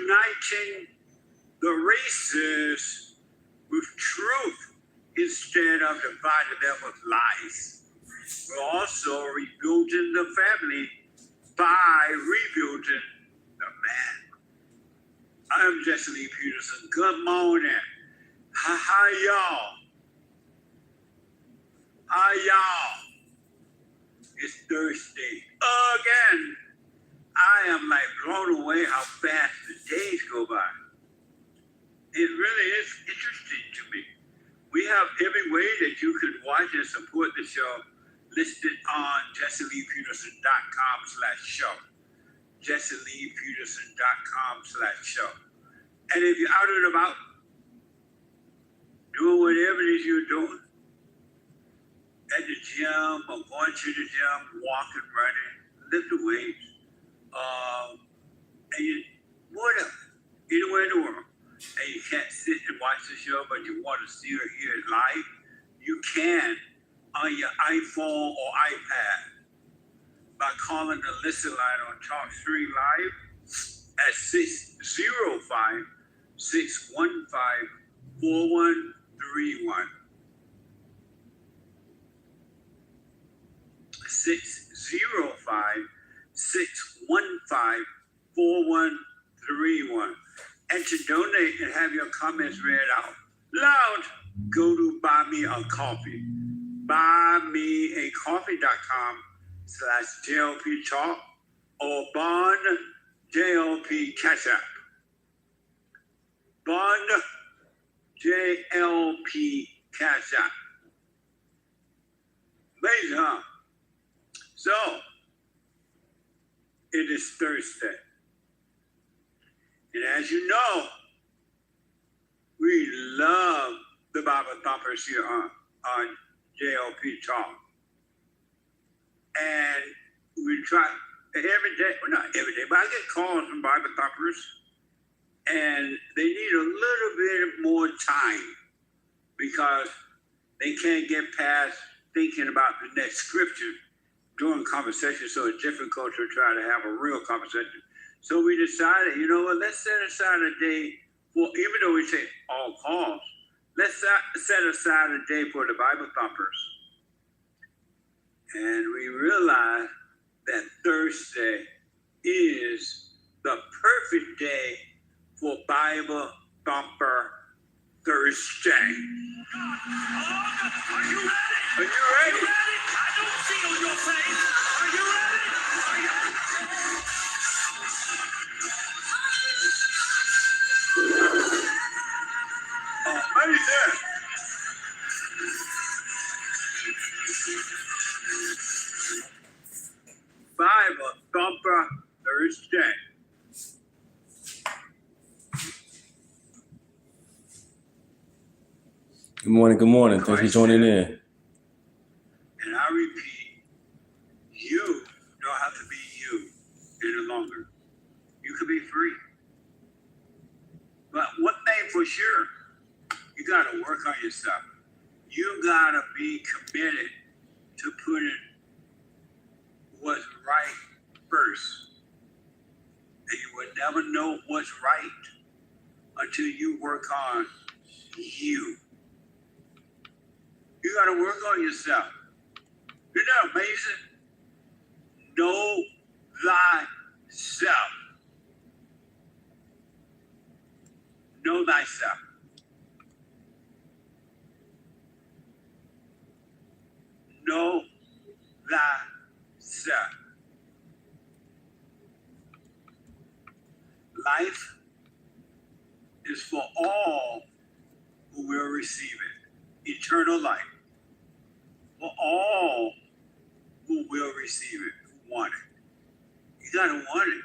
uniting the races with truth instead of dividing them with lies. We're also rebuilding the family by rebuilding the man. I'm Jesse Lee Peterson. Good morning. Hi, y'all. Hi, y'all. It's Thursday again. I am like blown away how fast the days go by. It really is interesting to me. We have every way that you could watch and support the show listed on JesseLeePeterson.com/show. JesseLeePeterson.com/show. And if you're out and about, doing whatever it is you're doing, at the gym or going to the gym, walking, running, lifting weights, and you, whatever, anywhere in the world, and you can't sit and watch the show, but you want to see or hear it live, you can on your iPhone or iPad by calling the listen line on TalkStream Live at 605-615-4131. 605-615-4131. And to donate and have your comments read out loud, go to Buy Me a Coffee. BuyMeACoffee.com/JLP Talk or Bond JLP Cash App. Bond JLP Cash App. Amazing, huh? So, it is Thursday. And as you know, we love the Bible Thumpers here on JLP Talk. And we try every day, well, not every day, but I get calls from Bible Thumpers, and they need a little bit more time because they can't get past thinking about the next scripture during conversation, so it's difficult to try to have a real conversation. So we decided, you know what, let's set aside a day for, even though we take all calls, let's set aside a day for the Bible Thumpers. And we realized that Thursday is the perfect day for Bible Thumper Thursday. Are you ready? Are you ready? I don't see it on your face. Are you ready? Amazing. Bible Thumper Thursday. Good morning, good morning. Thanks for joining in. And I repeat, you don't have to be you any longer. You can be free. But one thing for sure, you got to work on yourself. You got to be committed to putting what's right first. And you will never know what's right until you work on you. You got to work on yourself. Isn't that amazing? Know thyself. Know thyself. Know thyself. Life is for all who will receive it. Eternal life. For all who will receive it, who want it. You gotta want it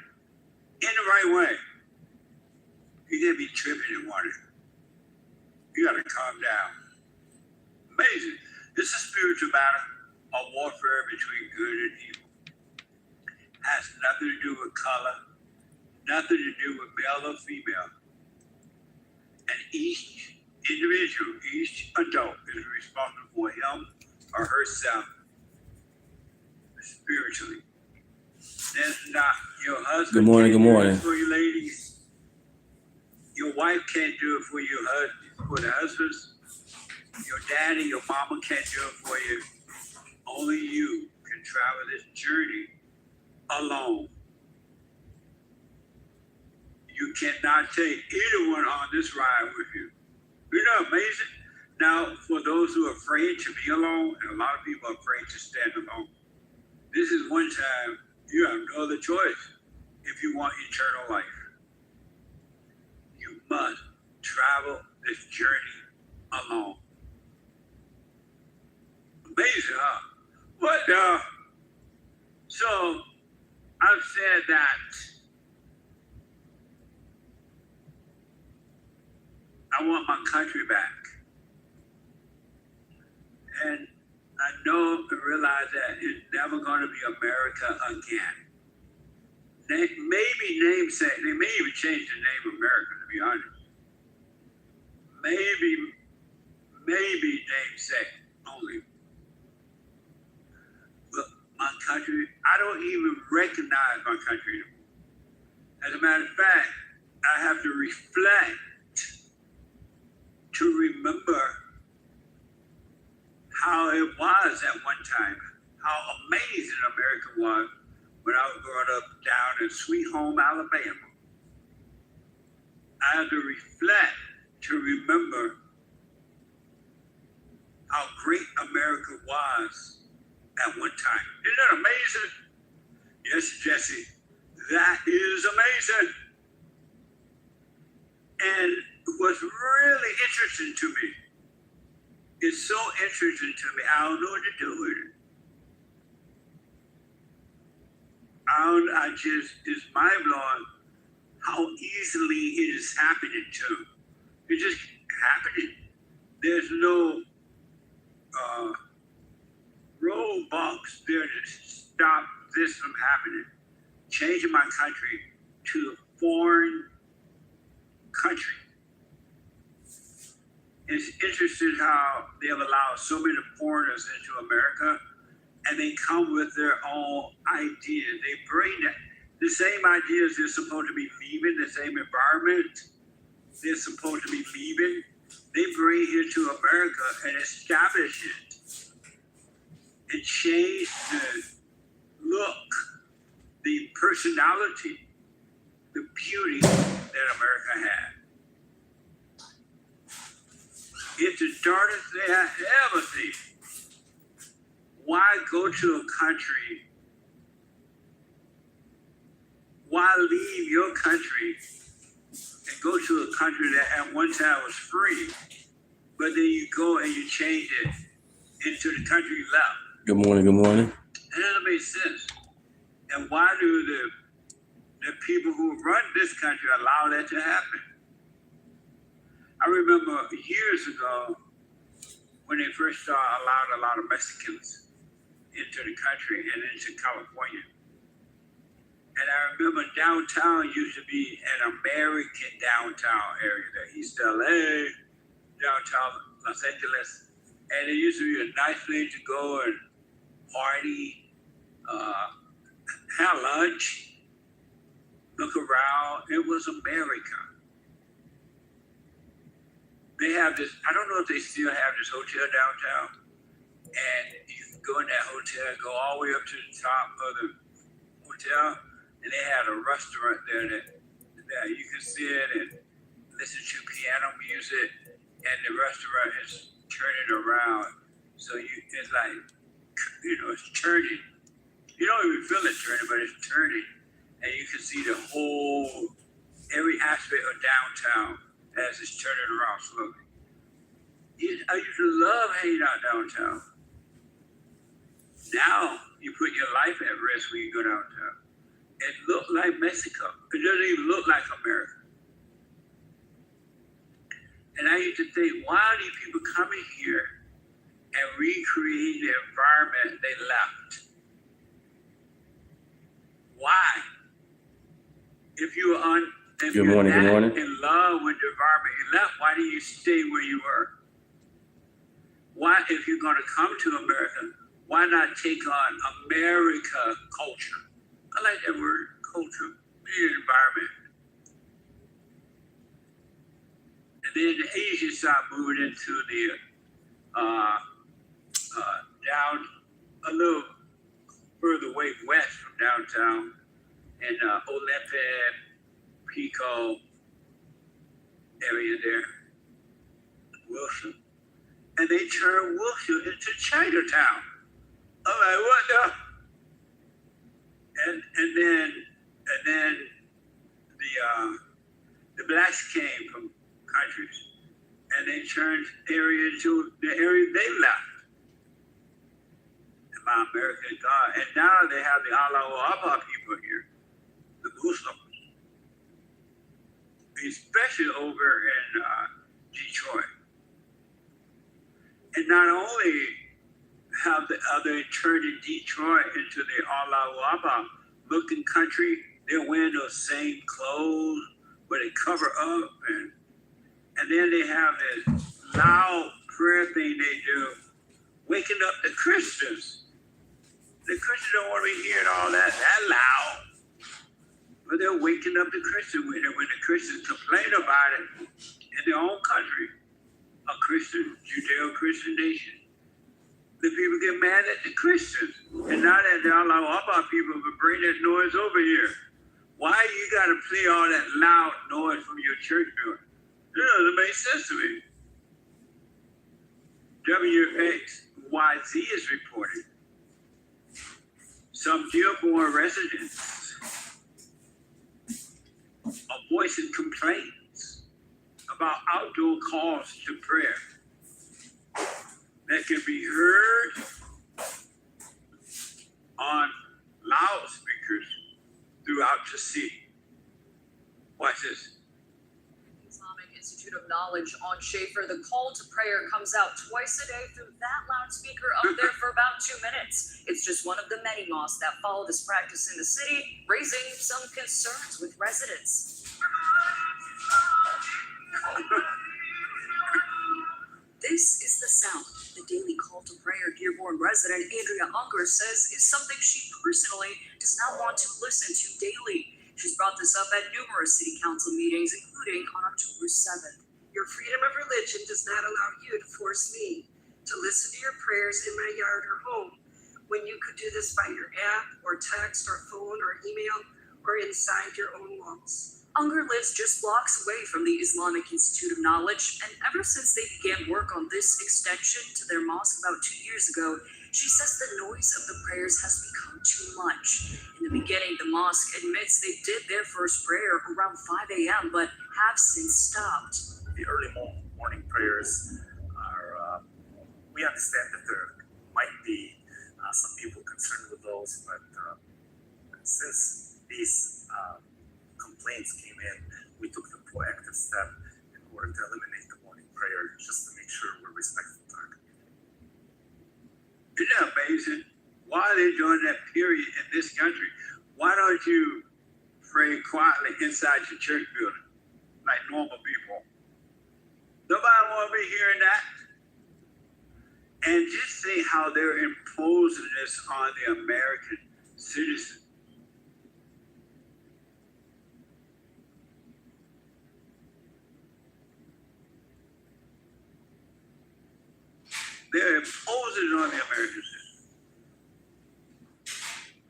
in the right way. You can't be tripping and want it. You gotta calm down. Amazing. This is a spiritual battle, a warfare between good and evil. Has nothing to do with color, nothing to do with male or female. And each individual, each adult is responsible for him or herself spiritually. That's not your husband. Good morning, good morning. For you ladies. wife can't do it for for the husbands. Your daddy, your mama can't do it for you. Only you can travel this journey alone. You cannot take anyone on this ride with you. Isn't that amazing? Now, for those who are afraid to be alone, and a lot of people are afraid to stand alone, this is one time you have no other choice if you want eternal life. You must travel this journey alone. Amazing, huh? But, so I've said that I want my country back. And I know and realize that it's never going to be America again. Maybe namesake, they may even change the name America, to be honest. Maybe namesake only. But my country, I don't even recognize my country anymore. As a matter of fact, I have to reflect to remember how it was at one time, how amazing America was when I was growing up down in Sweet Home, Alabama. I have to reflect to remember how great America was at one time. Isn't that amazing? Yes, Jesse, that is amazing. And what's really interesting to me, it's so interesting to me, I don't know what to do with it. It's mind-blowing how easily it is happening too. It's just happening. There's no roadblocks there to stop this from happening. Changing my country to a foreign country. It's interesting how they have allowed so many foreigners into America, and they come with their own ideas. They bring the same ideas they're supposed to be leaving, the same environment they're supposed to be leaving. They bring here to America and establish it and change the look, the personality, the beauty that America had. It's the darkest they have ever seen. Why go to a country? Why leave your country and go to a country that at one time was free, but then you go and you change it into the country you left? Good morning, good morning. That doesn't make sense. And why do the people who run this country allow that to happen? I remember years ago when they first allowed a lot of Mexicans into the country and into California. And I remember downtown used to be an American downtown area, the East LA, downtown Los Angeles. And it used to be a nice place to go and party, have lunch, look around. It was America. They have this, I don't know if they still have this hotel downtown. And you can go in that hotel and go all the way up to the top of the hotel. And they had a restaurant there that you can sit and listen to piano music. And the restaurant is turning around. So it's like, it's turning. You don't even feel it turning, but it's turning. And you can see every aspect of downtown as it's turning around slowly. I used to love hanging out downtown. Now you put your life at risk when you go downtown. It looked like Mexico. It doesn't even look like America. And I used to think, why are these people coming here and recreate the environment they left? Why? If you are in love with the environment you left, why do you stay where you were? Why, if you're going to come to America, why not take on America culture? I like that word, culture, the environment. then the Asians start moving into the down a little further away west from downtown in Olympic, Pico area there, Wilson. And they turned Wilson into Chinatown. I'm like, what the? And then the blacks came from countries, and they turned area into the area they left. And my American God. And now they have the Allah Akbar people here, the Muslims, especially over in Detroit. And not only have they turned Detroit into the Allah Akbar looking country, they're wearing those same clothes, but they cover up, and then they have this loud prayer thing they do, waking up the Christians. The Christians don't want to be hearing all that loud, but they're waking up the Christians when the Christians complain about it in their own country, a Christian, Judeo-Christian nation. The people get mad at the Christians, and now that the Allah Akbar people will bring that noise over here. Why you got to play all that loud noise from your church building? It doesn't make sense to me. WXYZ is reporting some Dearborn residents are voicing complaints about outdoor calls to prayer that can be heard on loudspeakers throughout the city. Watch this. Islamic Institute of Knowledge on Schaefer. The call to prayer comes out twice a day through that loudspeaker up there for about 2 minutes. It's just one of the many mosques that follow this practice in the city, raising some concerns with residents. This is the sound the daily call to prayer Dearborn resident Andrea Unger says is something she personally does not want to listen to daily. She's brought this up at numerous city council meetings, including on October 7th. Your freedom of religion does not allow you to force me to listen to your prayers in my yard or home, when you could do this by your app or text or phone or email or inside your own walls. Unger lives just blocks away from the Islamic Institute of Knowledge, and ever since they began work on this extension to their mosque about 2 years ago, she says the noise of the prayers has become too much. In the beginning, the mosque admits they did their first prayer around 5 a.m., but have since stopped. The early morning prayers are, we understand that there might be some people concerned with those, but since these complaints came in, we took the proactive step in order to eliminate the morning prayer, just to make sure we're respectful to our community. Isn't that amazing? Why are they doing that period in this country? Why don't you pray quietly inside your church building like normal people? Nobody want to be hearing that. And just see how they're imposing this on the American citizen. They're imposing it on the American citizen.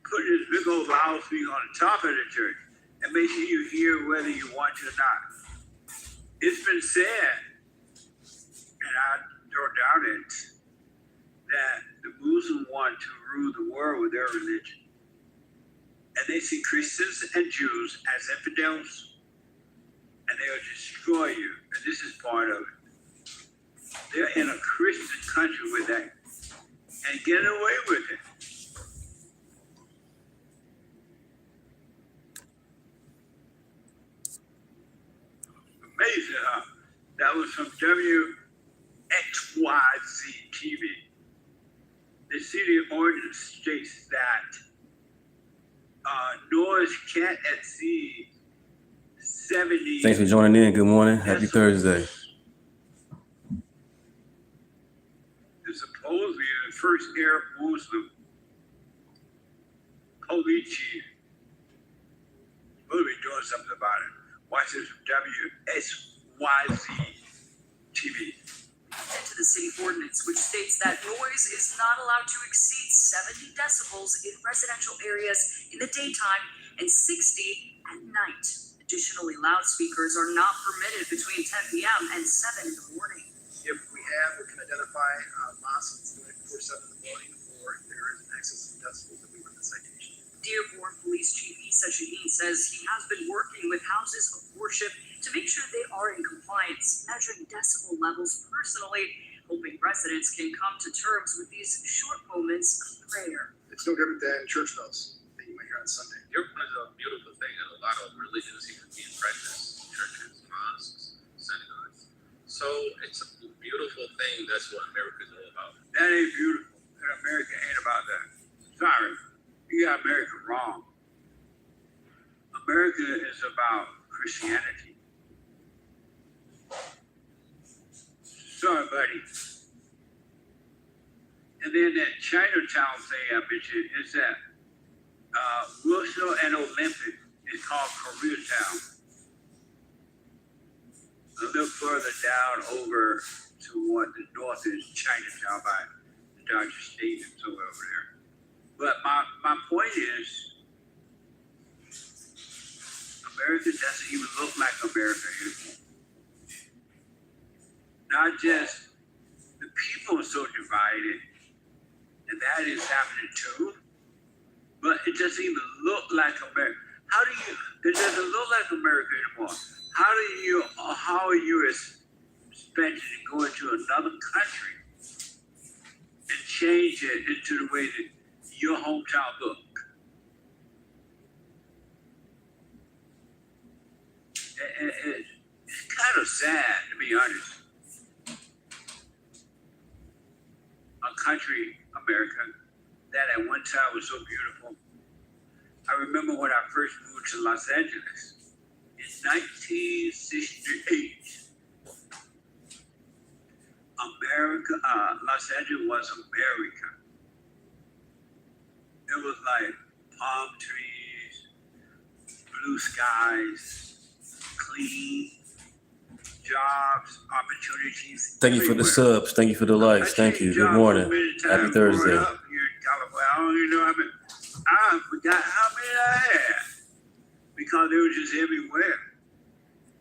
Putting this big old loudspeaker on the top of the church and make sure you hear whether you want to or not. It's been said, and I don't doubt it, that the Muslims want to rule the world with their religion. And they see Christians and Jews as infidels, and they'll destroy you. And this is part of it. They're in a Christian country with that and getting away with it. Amazing, huh? That was from WXYZ TV. The city ordinance states that noise can't exceed 70. Thanks for joining in. Good morning. Happy Thursday. Supposedly the first Arab Muslim police chief will be doing something about it. Watch this from WSYZ TV? Into the city ordinance, which states that noise is not allowed to exceed 70 decibels in residential areas in the daytime and 60 at night. Additionally, loudspeakers are not permitted between 10 p.m. and 7 in the morning. If we can identify mosques doing it before 7 in the morning, or if there is an excess of decibels, that we run the citation. Dearborn Police Chief Issa Shaheen says he has been working with houses of worship to make sure they are in compliance, measuring decibel levels personally, hoping residents can come to terms with these short moments of prayer. It's no different than church bells that you might hear on Sunday. Earphone is a beautiful thing, and a lot of religions even being practiced, churches, mosques, synagogues. So it's a beautiful thing. That's what America is all about. That ain't beautiful. And America ain't about that. Sorry, you got America wrong. America is about Christianity. Sorry, buddy. And then that Chinatown thing I mentioned is that Wilshire and Olympic is called Koreatown. A little further down over to what the north is Chinatown by the Dodger Stadium, somewhere over there. But my point is, America doesn't even look like America anymore. Not just the people are so divided, and that is happening too, but it doesn't even look like America. It doesn't look like America anymore. How are you expected to go into another country and change it into the way that your hometown look? It's kind of sad, to be honest. A country, America, that at one time was so beautiful. I remember when I first moved to Los Angeles in 1968. Los Angeles was America. It was like palm trees, blue skies, clean jobs, opportunities. Thank you for the everywhere. subs. Thank you for the likes. Thank you. Good morning. Happy Thursday. Up here in California, I don't even know how many. I forgot how many I had because they were just everywhere.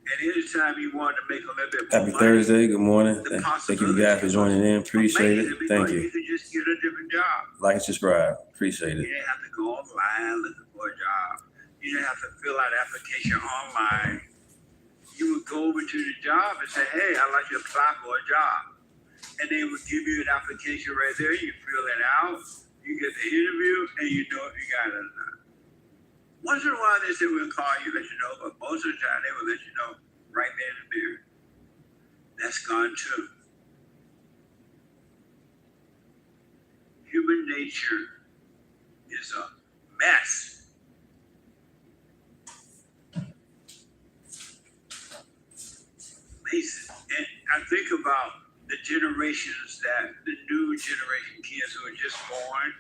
And anytime you wanted to make a little bit more Happy money, Thursday. Good morning. the Thank you guys for joining in. Appreciate it. Thank You you. could just get a different job. Like and subscribe. Appreciate You it. didn't have to go online looking for a job. You didn't have to fill out an application online. You would go over to the job and say, hey, I'd like to apply for a job. And they would give you an application right there. You fill it out. You get the interview, and you know if you got it or not. Once in a while, they say, we'll call you, let you know. But most of the time, they will let you know right there in the mirror. That's gone too. Human nature is a mess. Amazing. And I think about the generations the new generation kids who are just born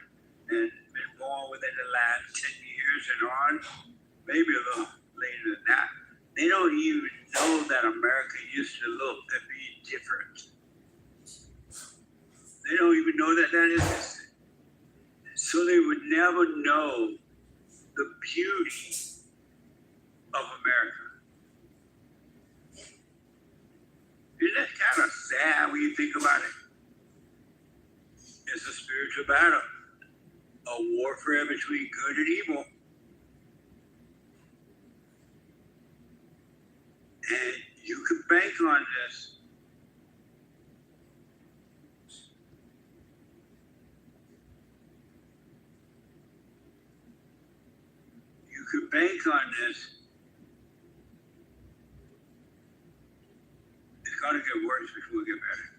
and been born within the last 10 years and on, maybe a little later than that. They don't even know that America used to look and be different. They don't even know that existed. So they would never know the beauty of America. Isn't that kind of sad when you think about it? It's a spiritual battle, a warfare between good and evil. And you can bank on this. You can bank on this. It's gonna get worse before it get better.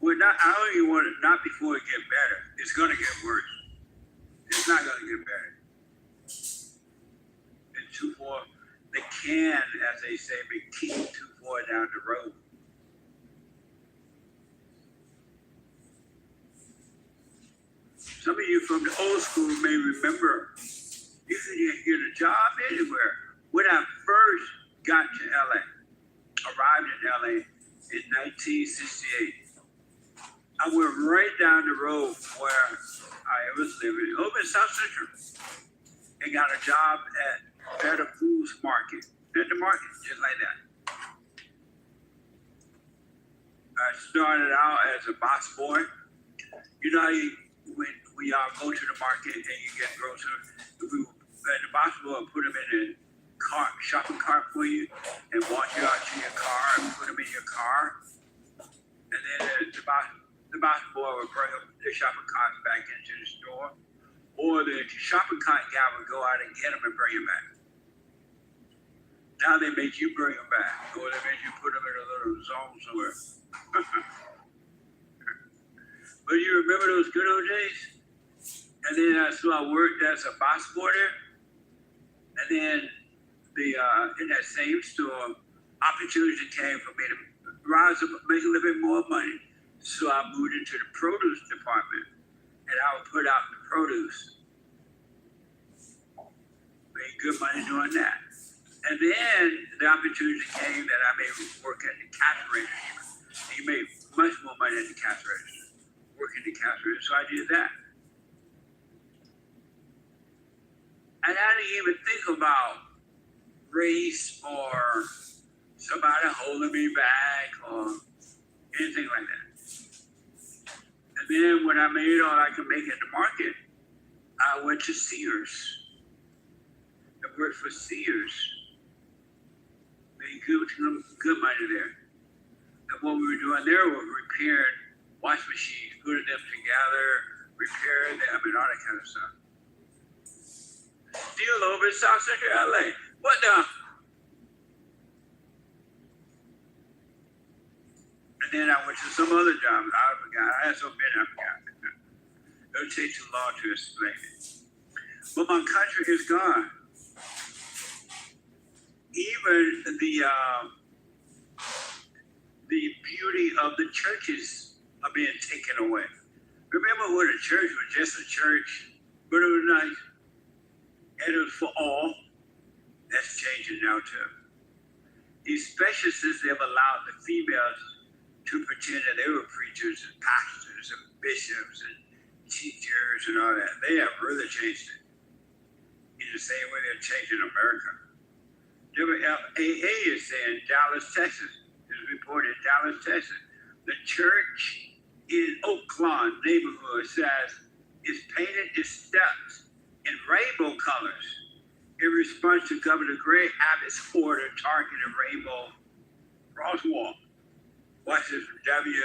Well, I don't even want it not before it get better. It's gonna get worse. It's not gonna get better. It's too far. They can, as they say, be kicked too far down the road. Some of you from the old school may remember you could get a job anywhere. When I first got to LA, arrived in LA in 1968. I went right down the road from where I was living, over in South Central, and got a job at Better Foods Market, at the market, just like that. I started out as a box boy. You know how when we all go to the market and you get groceries, the box boy will put them in a cart, shopping cart for you and walk you out to your car and put them in your car. And then the box boy will bring the shopping cart back into the store. Or the shopping cart guy would go out and get them and bring them back. Now they make you bring them back, or they make you put them in a little zone somewhere. But you remember those good old days? And then so I worked as a box boy there. And then in that same store, opportunity came for me to rise up, make a little bit more money. So I moved into the produce department, and I would put out the produce. Made good money doing that. And then the opportunity came that I may work at the cash register. And you made much more money at the cash register, working the cash register. So I did that. And I didn't even think about race or somebody holding me back or anything like that. And then when I made all I could make at the market, I went to Sears. I worked for Sears. Made good money there. And what we were doing there was repairing wash machines, putting them together, repairing them, and all that kind of stuff. Still over in South Central LA. What the? And then I went to some other job. I forgot. I had so many I forgot. It would take too long to explain it. But my country is gone. Even the beauty of the churches are being taken away. Remember when the church was just a church, but it was nice, and it was for all. That's changing now too. Especially since they've allowed the females to pretend that they were preachers and pastors and bishops and teachers and all that. They have really changed it. In the same way they're changing America. WFAA is saying Dallas, Texas. Is reported in Dallas, Texas. The church in Oakland neighborhood says it's painted its steps in rainbow colors in response to Governor Greg Abbott's order targeting rainbow crosswalk. Watch this from WFAA.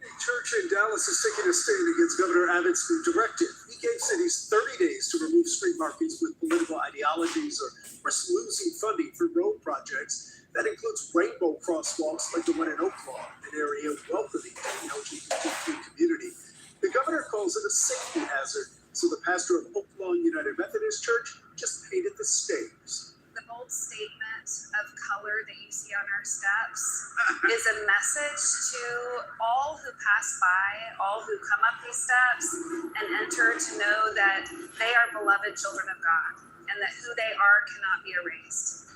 A church in Dallas is taking a stand against Governor Abbott's new directive. He gave cities 30 days to remove street markings with political ideologies or risk losing funding for road projects. That includes rainbow crosswalks like the one in Oakland, an area welcoming to the LGBTQ community. The governor calls it a safety hazard, so the pastor of Oakland United Methodist Church just painted the stage. The bold statement of color that you see on our steps is a message to all who pass by, all who come up these steps and enter to know that they are beloved children of God and that who they are cannot be erased.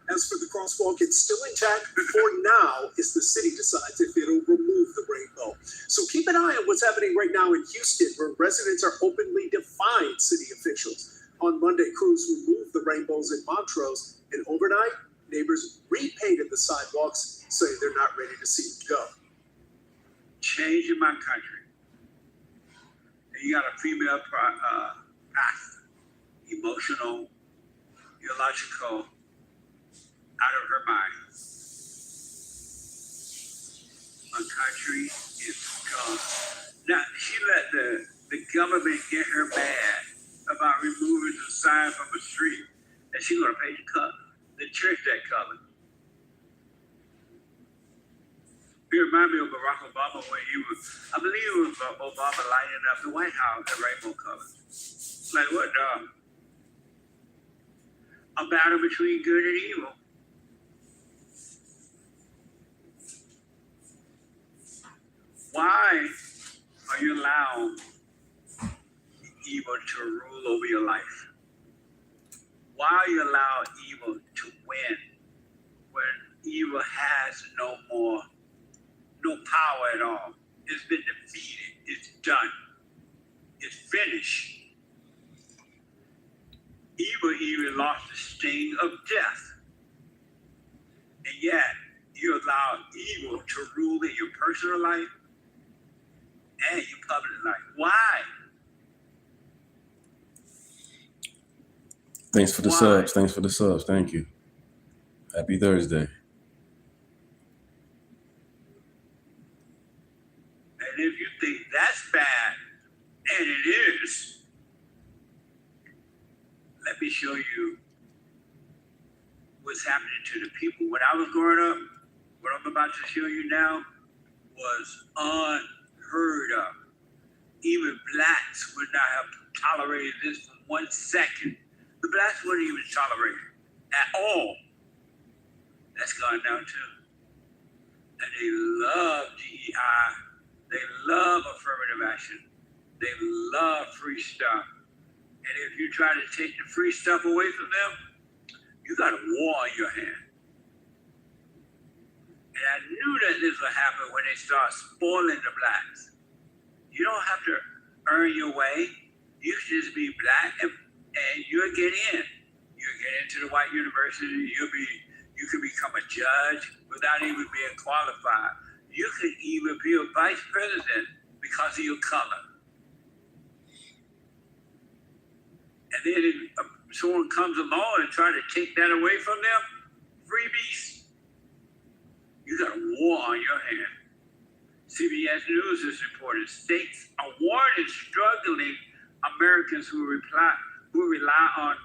As for the crosswalk, it's still intact for now as the city decides if it'll remove the rainbow. So keep an eye on what's happening right now in Houston, where residents are openly defying city officials. On Monday, crews removed the rainbows in Montrose, and overnight, neighbors repainted the sidewalks, saying they're not ready to see it go. Change in my country. And you got a female pastor, emotional, illogical, out of her mind. My country is gone. Now, she let the government get her mad about removing the sign from a street, and she's going to pay the church that color. It reminded me of Barack Obama when he was, I believe it was Obama lighting up the White House in rainbow colors. Like, what the? A battle between good and evil. Why are you allowing evil to rule over your life? Why are you allowing evil to win when evil has no power at all. It's been defeated. It's done. It's finished. Evil even lost the sting of death. And yet, you allow evil to rule in your personal life and your public life. Why? Thanks for the subs. Thanks for the subs. Thank you. Happy Thursday. And if you think that's bad, and it is, let me show you what's happening to the people. When I was growing up, what I'm about to show you now was unheard of. Even blacks would not have tolerated this for 1 second. The blacks wouldn't even tolerate it at all. That's gone down too. And they love DEI. They love affirmative action. They love free stuff. And if you try to take the free stuff away from them, you got a war on your hand. And I knew that this would happen when they start spoiling the blacks. You don't have to earn your way. You should just be black and you'll get in. You'll get into the white university. You can become a judge without even being qualified. You could even be a vice president because of your color. And then if someone comes along and try to take that away from them, freebies, you got a war on your hand. CBS News has reported states are warning struggling Americans who rely on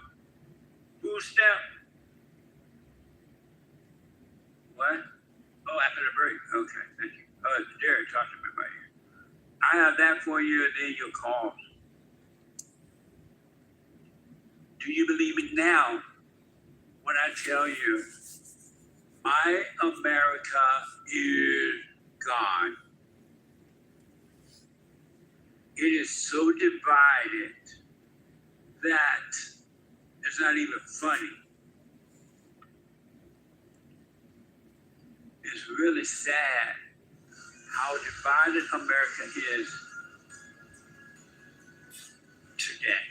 food stamp. What? Oh, after the break. Okay, thank you. Derek talked to me about you. I have that for you, and then your calls. Do you believe it now when I tell you my America is gone? It is so divided that it's not even funny. It's really sad how divided America is today.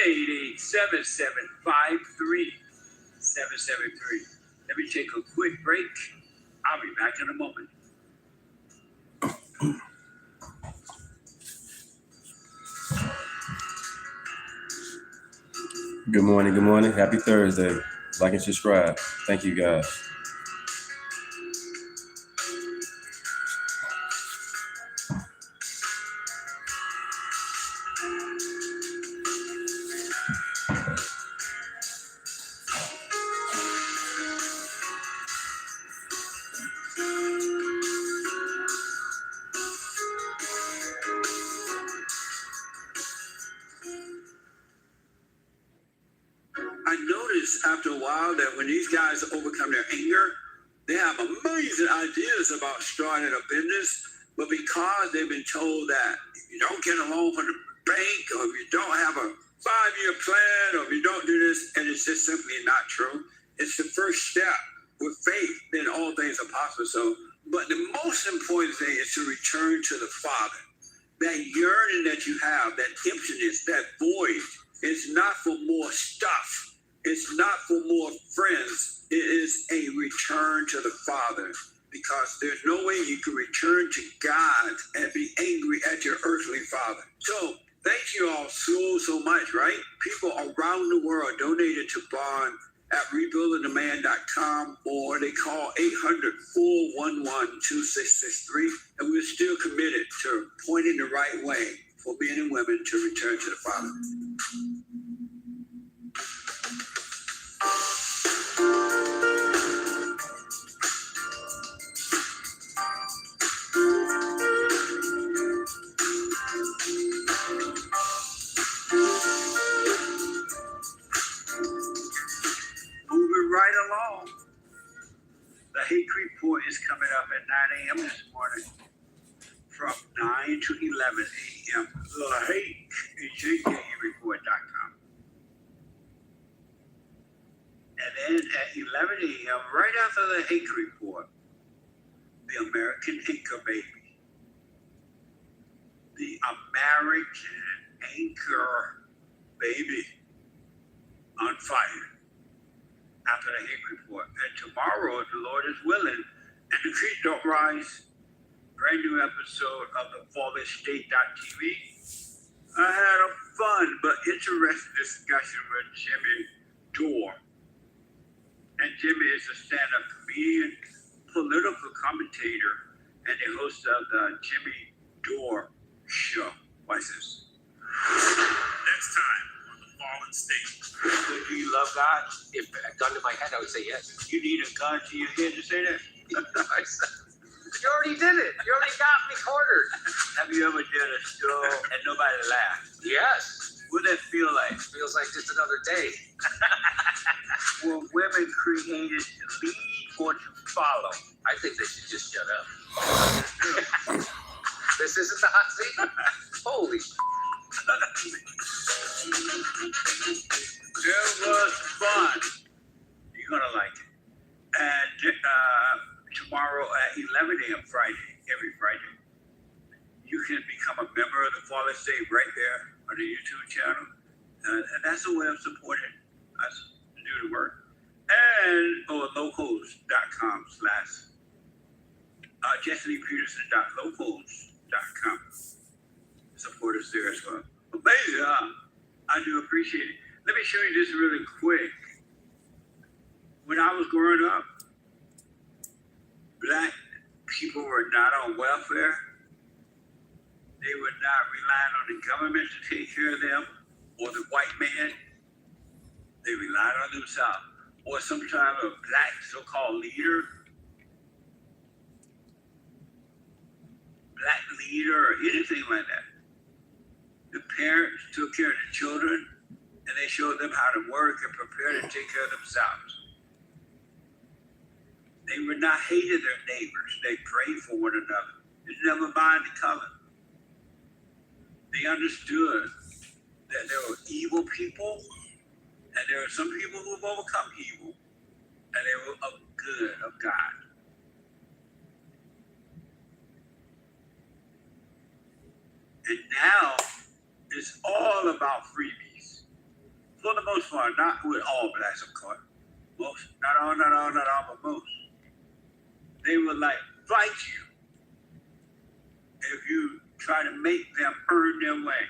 888-775-3773. Let me take a quick break. I'll be back in a moment. Good morning. Good morning. Happy Thursday. Like and subscribe. Thank you, guys. I noticed after a while that when these guys overcome their anger, they have amazing ideas about starting a business, but because they've been told that if you don't get a loan from the bank, or if you don't have a 5-year plan, or if you don't do this, and it's just simply not true. It's the first step. With faith, then all things are possible. So, but the most important thing is to return to the Father. That yearning that you have, that emptiness, that void, it's not for more stuff. It's not for more friends. It is a return to the Father, because there's no way you can return to God and be angry at your earthly father. So thank you all so much, right? People around the world donated to Bond at rebuildingtheman.com, or they call 800-411-2663. And we're still committed to pointing the right way for men and women to return to the Father. Moving right along. The hate report is coming up at 9 a.m. this morning from 9 to 11 a.m. The hate is jkreport.com. And then at 11 a.m., right after the Hake Report, the American Anchor Baby. The American Anchor Baby on fire after the Hake Report. And tomorrow, if the Lord is willing, and the creek don't rise, brand new episode of the FallenState.tv. I had a fun but interesting discussion with Jimmy Dore. And Jimmy is a stand-up comedian, political commentator, and the host of the Jimmy Dore Show. Watch this. Next time on the Fallen State. So do you love God? If a gun to my head, I would say yes. You need a gun to your head to say that? You already did it. You already got me cornered. Have you ever did a show and nobody laughed? Yes. What does that feel like? Feels like just another day. Were women created to lead or to follow? I think they should just shut up. This isn't the hot seat? Holy sh**. It was fun. You're gonna like it. And tomorrow at 11 a.m. Friday, every Friday, you can become a member of the Fallen State right there on the YouTube channel. And that's a way of supporting us to do the work. And locals.com/ JesseLeePeterson.locals.com. Support us there as well. Amazing, huh? I do appreciate it. Let me show you this really quick. When I was growing up, black people were not on welfare. They were not relying on the government to take care of them or the white man. They relied on themselves or some kind of black so-called leader. Black leader or anything like that. The parents took care of the children and they showed them how to work and prepare to take care of themselves. They were not hated their neighbors. They prayed for one another. They never mind the color. They understood that there were evil people and there are some people who have overcome evil and they were of good of God. And now it's all about freebies. For the most part, not with all blacks, of course. Most, not all, but most. They would like fight you if you try to make them earn their way.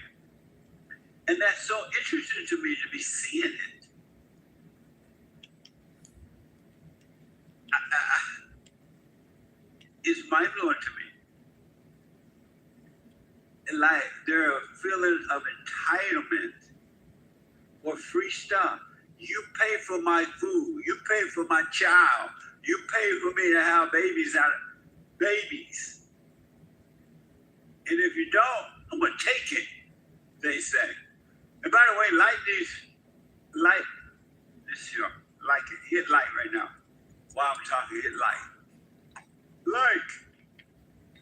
And that's so interesting to me to be seeing it. It's mind-blowing to me. Like there are feelings of entitlement or free stuff. You pay for my food. You pay for my child. You pay for me to have babies. And if you don't, I'm gonna take it, they say. And by the way, like this show. Like it. Hit like right now. While I'm talking, hit like.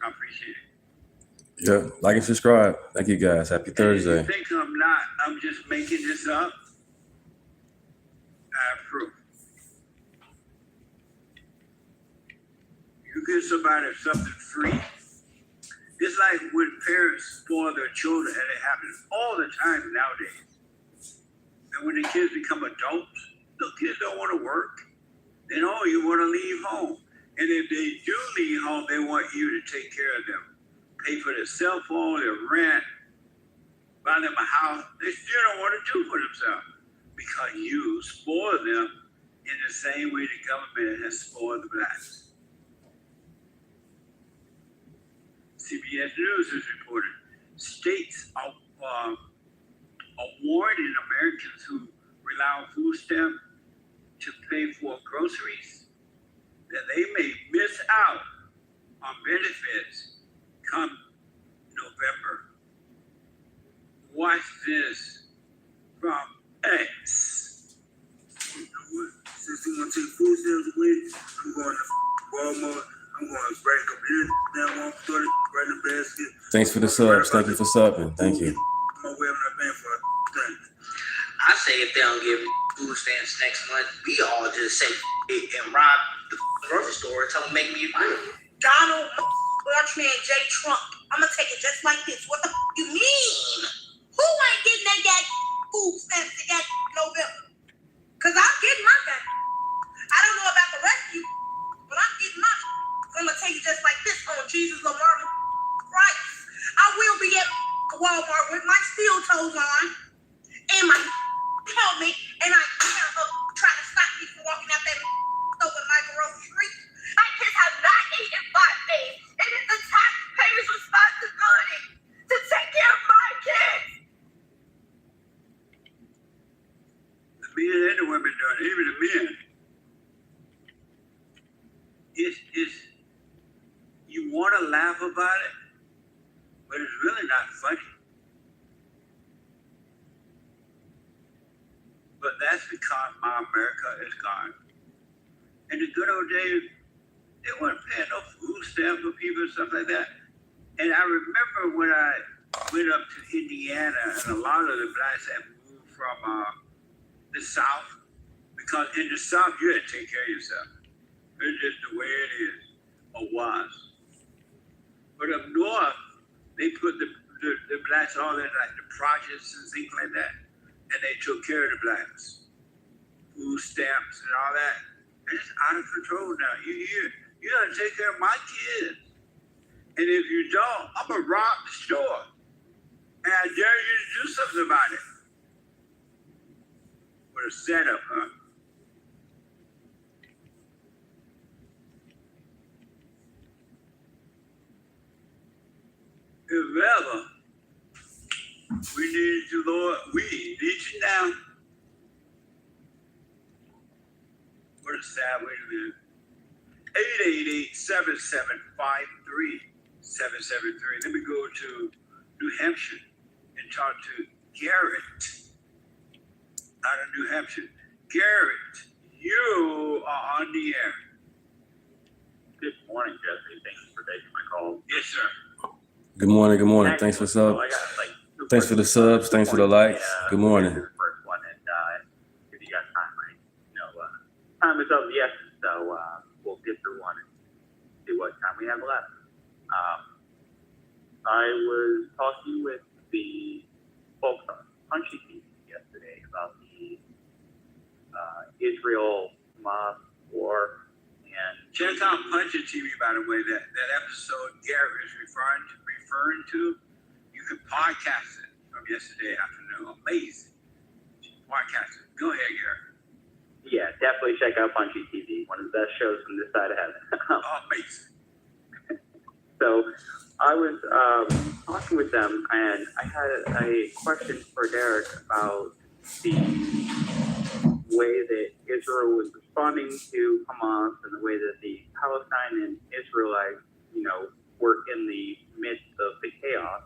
I appreciate it. Yeah, like and subscribe. Thank you guys. Happy Thursday. If you think I'm just making this up, I approve. You give somebody something free. It's like when parents spoil their children, and it happens all the time nowadays. And when the kids become adults, the kids don't want to work. They know you want to leave home. And if they do leave home, they want you to take care of them. Pay for their cell phone, their rent, buy them a house. They still don't want to do for themselves because you spoil them in the same way the government has spoiled the blacks. CBS News has reported states are awarding Americans who rely on food stamps to pay for groceries that they may miss out on benefits come November. Watch this from X. You know what? Since you want to take food stamps away, I'm going to Walmart. I'm going to break up here. Now I'm going to right in the basket. Thanks for the subs. Thank you for subbing. Thank you. I'm aware I'm not paying for a thing. I say if they don't give food stamps next month, we all just say it and rob the grocery store and tell them make me a grill. Donald Marchman J. Trump. I'm gonna take it just like this. What the you mean? Who ain't getting that food stamps in that November? Cause I'm getting my gun. I don't know about the rest of you, but I'm getting my. I'm gonna take it just like this on Jesus Lamar Christ. I will be at Walmart with my steel toes on and my helmet, and I can't try to stop me from walking out that store with my grocery street. My kids have not eaten 5 days. It is the taxpayers' responsibility to take care of my kids. The men and the women doing it, even the men. It's you want to laugh about it, but it's really not funny. But that's because my America is gone. In the good old days, they weren't paying no food stamps for people and stuff like that. And I remember when I went up to Indiana, and a lot of the blacks had moved from the South, because in the South, you had to take care of yourself. It's just the way it is, or was. But up north, they put the blacks all in like the projects and things like that, and they took care of the blacks. Food stamps and all that. And it's out of control now. You gotta take care of my kids. And if you don't, I'm gonna rob the store. And I dare you to do something about it. What a setup, huh? If ever we need you, Lord, we need you now. What a sad way to live. 888-7753-773. Let me go to New Hampshire and talk to Garrett out of New Hampshire. Garrett, you are on the air. Good morning, Jesse. Thank you for taking my call. Yes, sir. Good morning. Good morning. Thanks for sub. Thanks for the subs. Thanks for the likes. Good morning. First one, and if you got time, time is of the essence, so we'll get through one and see what time we have left. I was talking with the folks on Punchy TV yesterday about the Israel-Hamas war, and check out Punchy TV, by the way. That episode Garrett is referring to, you can podcast it from yesterday afternoon. Amazing. Podcast it. Go ahead, Garrett. Yeah, definitely check out Punchy TV, one of the best shows from this side of heaven. Amazing. So I was talking with them, and I had a question for Derek about the way that Israel was responding to Hamas and the way that the Palestine and Israelites, were in the midst of the chaos.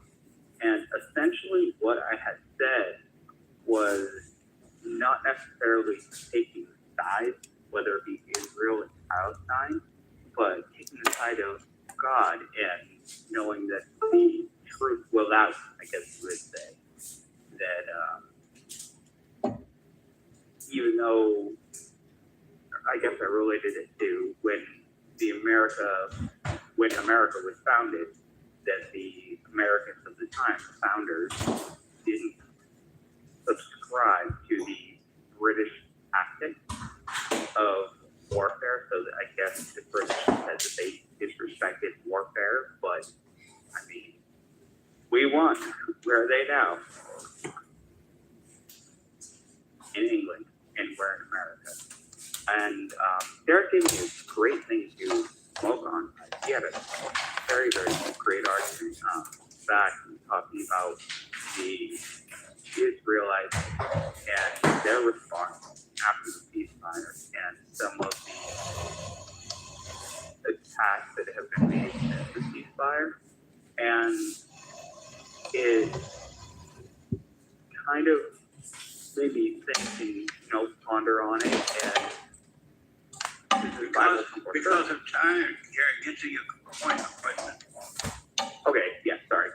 And essentially what I had said was not necessarily taking sides, whether it be Israel and Palestine, but taking the side of God and knowing that the truth will out, I guess you would say, that even though, I guess I related it to when America was founded, that the Americans of the time, the founders, didn't subscribe to the British tactic of warfare, so that I guess the British said that they disrespected warfare, but I mean, we won. Where are they now? In England, and we're in America. And Derek gave me a great thing to smoke on. He had a very, very great argument back talking about the Israelites and their response after the ceasefire and some of the attacks that have been made since the ceasefire. And it kind of made me think and ponder on it, and because of time, Gary, get to your point of question. Okay, yeah, sorry.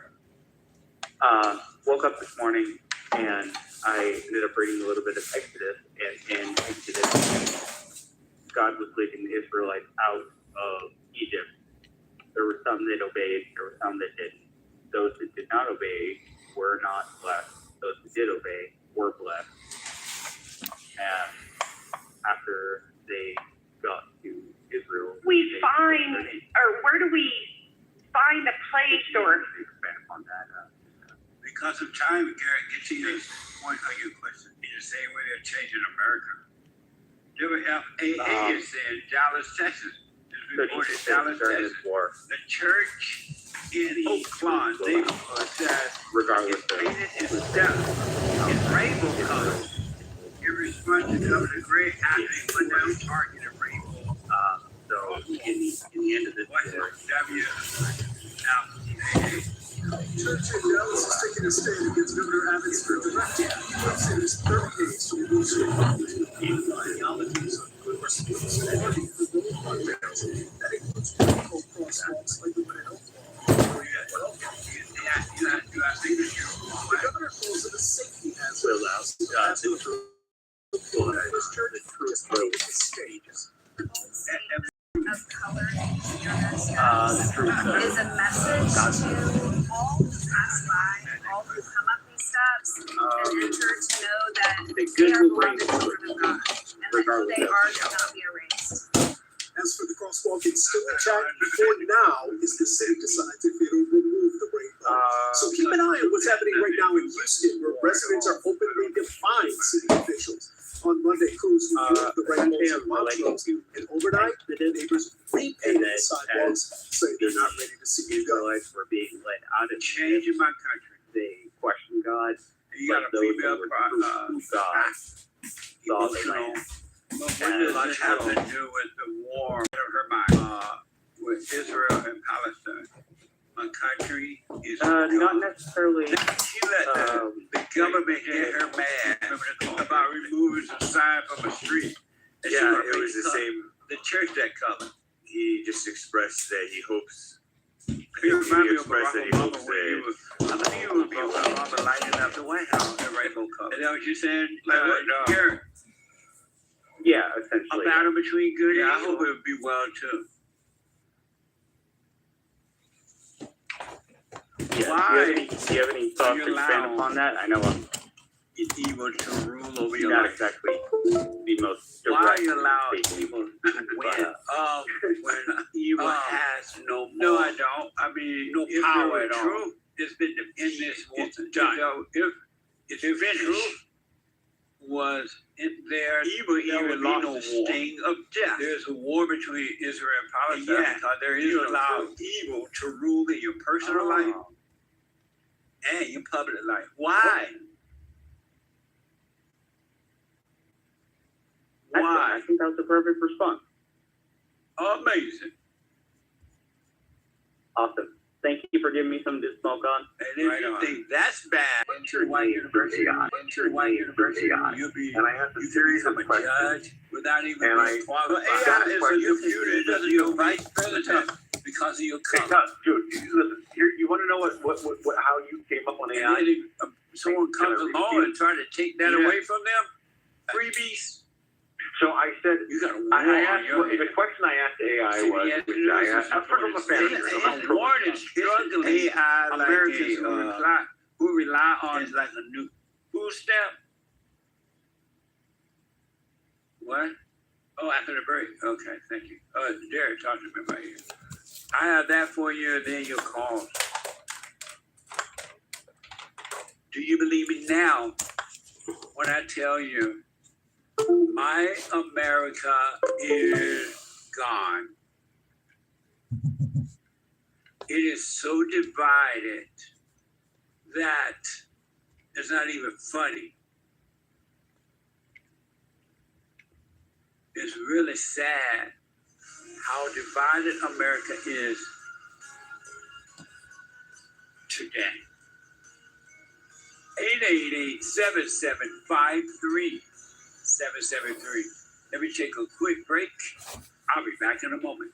Woke up this morning and I ended up reading a little bit of Exodus, and in Exodus, God was leading the Israelites out of Egypt. There were some that obeyed, there were some that didn't. Those that did not obey were not blessed. Those that did obey were blessed. And after they got to Israel, where do we find a place or? Expand on that. Because of time, Garrett, get to your point on your question. In the same way they're changing America. WFAA is in Dallas, Texas. It's reported Dallas, Texas. The church in Oakland neighborhood says regardless it's painted in depth in rainbow colors in response to Governor Gray asking for them targeted rainbow. So in the end of the WFAA. Church in Dallas is taking a stand against Governor Abbott's directive. He gives cities 30 days to remove street markers with political ideologies or solutions for road projects. That includes political crosswalks like the one in Oakland. The governor calls it a safety hazard. This church just made the stages. Of color that you see on their steps is a message to all who pass by, all who come up these steps, and enter to know that they are beloved children of God, and that they are to not be erased. As for the crosswalk, it's still a chat for now as the city decides if it'll remove the rainbow. So keep an eye on what's happening right now in Houston, where residents are openly defying city officials. On Monday, crews removed the rainbows and montrose, and overnight, the neighbors repainted the sidewalks, saying they're not ready to see it go. Israelites were being led out of Change in my country. They questioned God. You got a female God saw the land. But what does this have to do with the war of her mind with Israel and Palestine? My country is not necessarily. She let the government get her mad about removing some sign from a street. And Yeah, it was the same. The church that color. He just expressed that he hopes. It reminded me of expressed that Barack he Obama hopes when he that. was, I think it would be Obama lighting up the White House in rainbow color. Is that what you're saying? Like what? Garrett, Yeah, a essentially. battle between good and Yeah, I evil. hope it would be well too. Yeah. Why? Do you have any thoughts to expand upon that? I know I'm It's evil to rule over your not life. exactly the most Why direct allow statement, evil to win when evil has no more? No, I don't. I mean, no power at all. Truth has been in this war. Done. If truth was in there, evil even lost the sting of death. There's a war between Israel and Palestine because there is no allow evil to rule in your personal life and your public life. Why? Why? I think that was a perfect response. Amazing. Awesome. Thank you for giving me something to smoke on. And if you think that's bad, enter White University on. You'll be, And I have a you series can of become a questions. judge without even And being I qualified. got AI is a questions. computer. It doesn't know vice president because of your Hey, color. Dude, listen, you want to know what how you came up on And AI? then if someone comes along and try to take that away from them, freebies. So I said, You got a war I on asked, your the hands. question I asked AI was, first I'm a fan of it. I'm Warren is struggling. AI like Americans who rely on is like a new food stamp. What? Oh, after the break. Okay, thank you. Derek, talk to me about you. I have that for you, then your call. Do you believe me now when I tell you my America is gone? It is so divided that it's not even funny. It's really sad how divided America is today. 888-775-3773. Let me take a quick break. I'll be back in a moment.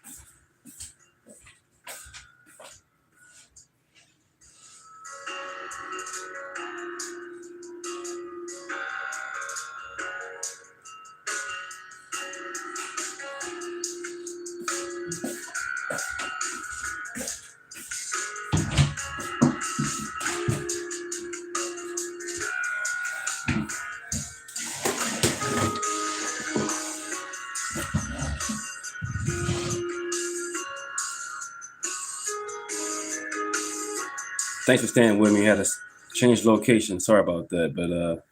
Thanks for staying with me. Had to change location. Sorry about that, but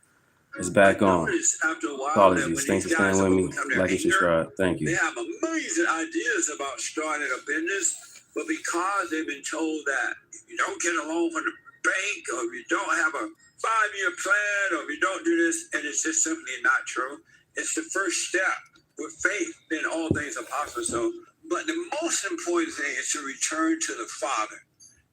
it's back on. After a while, Apologies. Thanks for staying with me. Like and subscribe. Thank you. They have amazing ideas about starting a business, but because they've been told that if you don't get a loan from the bank, or if you don't have a 5-year plan, or if you don't do this, and it's just simply not true. It's the first step. With faith, then all things are possible. So, but the most important thing is to return to the Father.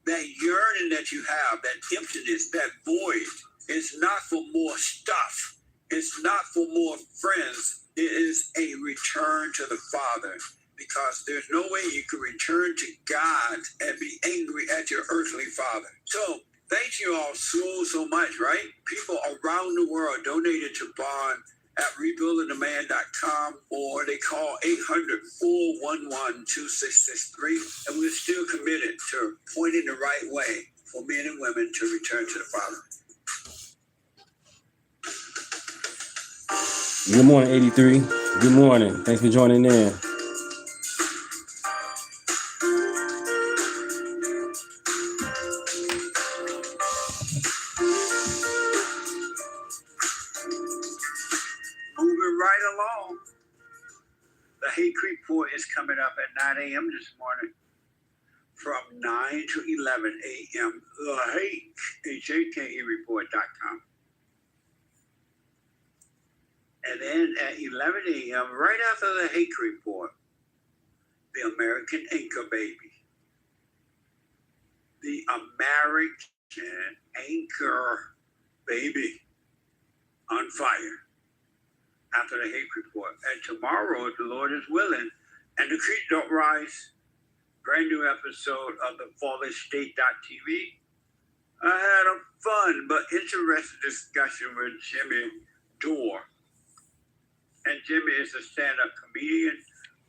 That yearning that you have, that emptiness, that void, is not for more stuff. It's not for more friends. It is a return to the Father, because there's no way you can return to God and be angry at your earthly father. So thank you all so much, right? People around the world donated to Bond at rebuildingtheman.com, or they call 800-411-2663, and we're still committed to pointing the right way for men and women to return to the Father. Good morning, 83. Good morning. Thanks for joining in. Moving right along. The hate report is coming up at 9 a.m. this morning from 9 to 11 a.m. The hate, HAKE report.com. And then at 11 a.m., right after the hate report, the American Anchor Baby. The American Anchor Baby on fire after the hate report. And tomorrow, if the Lord is willing, and the creek don't rise, brand new episode of the FallenState.tv. I had a fun but interesting discussion with Jimmy Dore. And Jimmy is a stand-up comedian,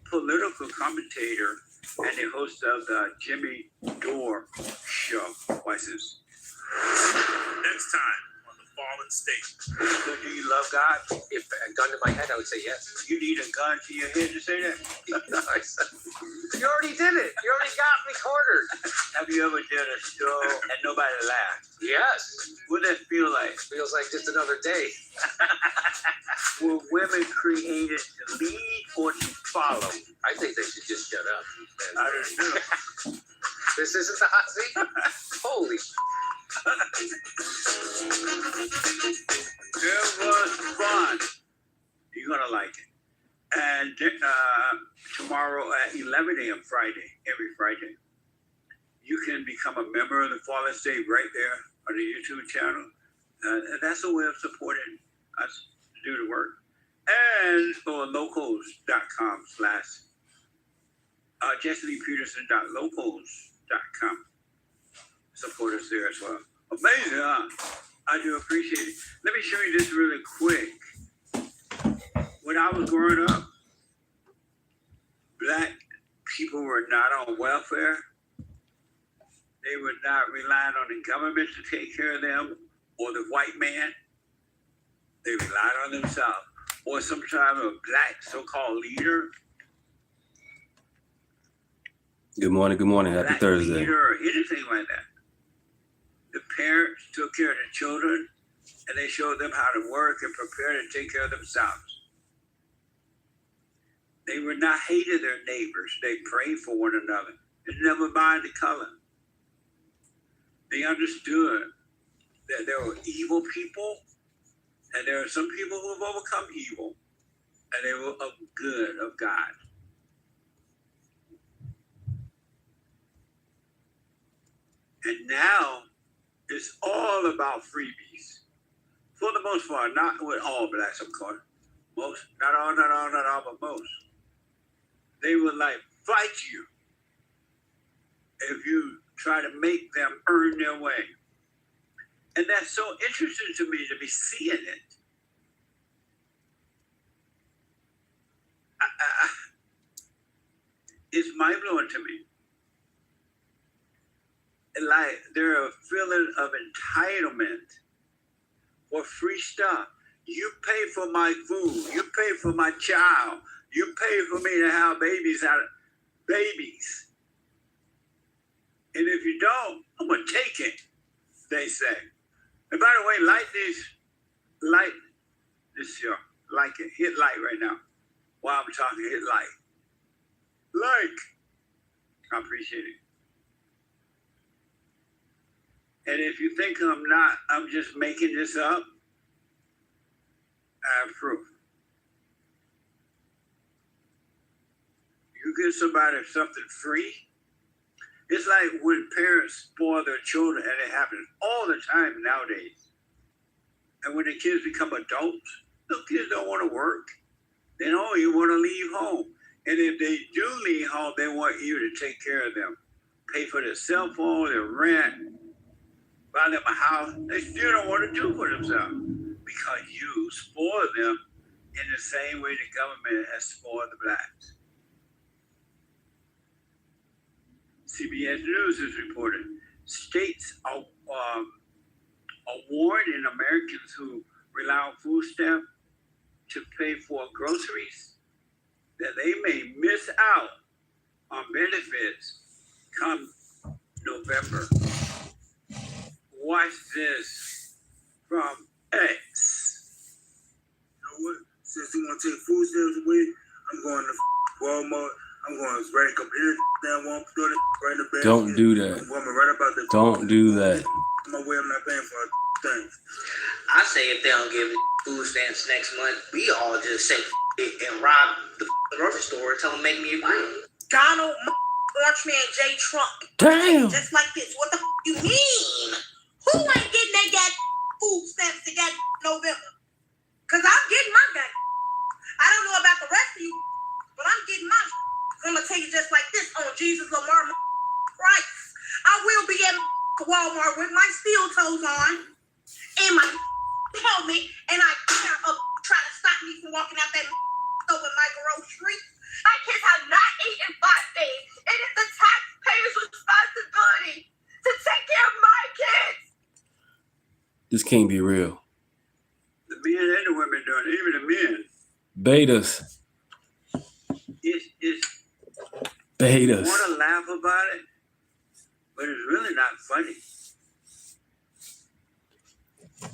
political commentator, and the host of the Jimmy Dore Show. What's this? Next time on the Fallen State. So do you love God? If a gun to my head, I would say yes. You need a gun to your head to say that? You already did it. You already got me cornered. Have you ever did a show and nobody laughed? Yes. What does that feel like? Feels like just another day. Were women created to lead or to follow? I think they should just shut up. I don't know. This isn't the hot seat? Holy. It was fun. You're going to like it. And tomorrow at 11 a.m. Friday, every Friday, you can become a member of the Fallen State right there on the YouTube channel. And that's a way of supporting us to do the work. And on locals.com/ JesseLeePeterson.locals.com. Support us there as well. Amazing, huh? I do appreciate it. Let me show you this really quick. When I was growing up, black people were not on welfare. They were not relying on the government to take care of them or the white man. They relied on themselves or some type of black so-called leader. Good morning. Good morning. Happy Black Thursday. leader or anything like that. The parents took care of the children and they showed them how to work and prepare to take care of themselves. They were not hated their neighbors. They prayed for one another. They never mind the color. They understood that there were evil people and there are some people who have overcome evil and they were of good of God. And now it's all about freebies. For the most part, not with all blacks, of course. Most, not all, but most. They would like fight you if you try to make them earn their way. And that's so interesting to me to be seeing it. It's mind-blowing to me. Like they're a feeling of entitlement for free stuff. You pay for my food. You pay for my child. You pay for me to have babies. And if you don't, I'm going to take it. Stay safe. And by the way, like this show. Like it. Hit like right now. While I'm talking, hit like. Like. I appreciate it. And if you think I'm just making this up, I have proof. You give somebody something free, it's like when parents spoil their children, and it happens all the time nowadays. And when the kids become adults, the kids don't want to work. They don't even want to leave home. And if they do leave home, they want you to take care of them. Pay for their cell phone, their rent, buy them a house. They still don't want to do for themselves because you spoil them in the same way the government has spoiled the blacks. CBS News has reported states are warning Americans who rely on food stamps to pay for groceries that they may miss out on benefits come November. Watch this from X. You know what? Since they want to take food stamps away, I'm going to Walmart. I'm going to rank up here down one store right in the back. Don't do that. I'm going right about the Don't do that. My way, I'm not paying for things. I say if they don't give food stamps next month, we all just say it and rob the grocery store and tell them make me a grill. Donald Orange Man J. Trump. Damn. Just like this. What the you mean? Who ain't getting that got food stamps to got November? Because I'm getting my got. I don't know about the rest of you, but I'm getting my. I'm going to tell you just like this on Jesus Lamar Christ. I will be at Walmart with my steel toes on and my helmet, and I can't try to stop me from walking out that over my grocery. My kids have not eaten 5 days. It is the taxpayers' responsibility to take care of my kids. This can't be real. The men and the women doing it, even the men. Betas. It's Betas. You want to laugh about it, but it's really not funny.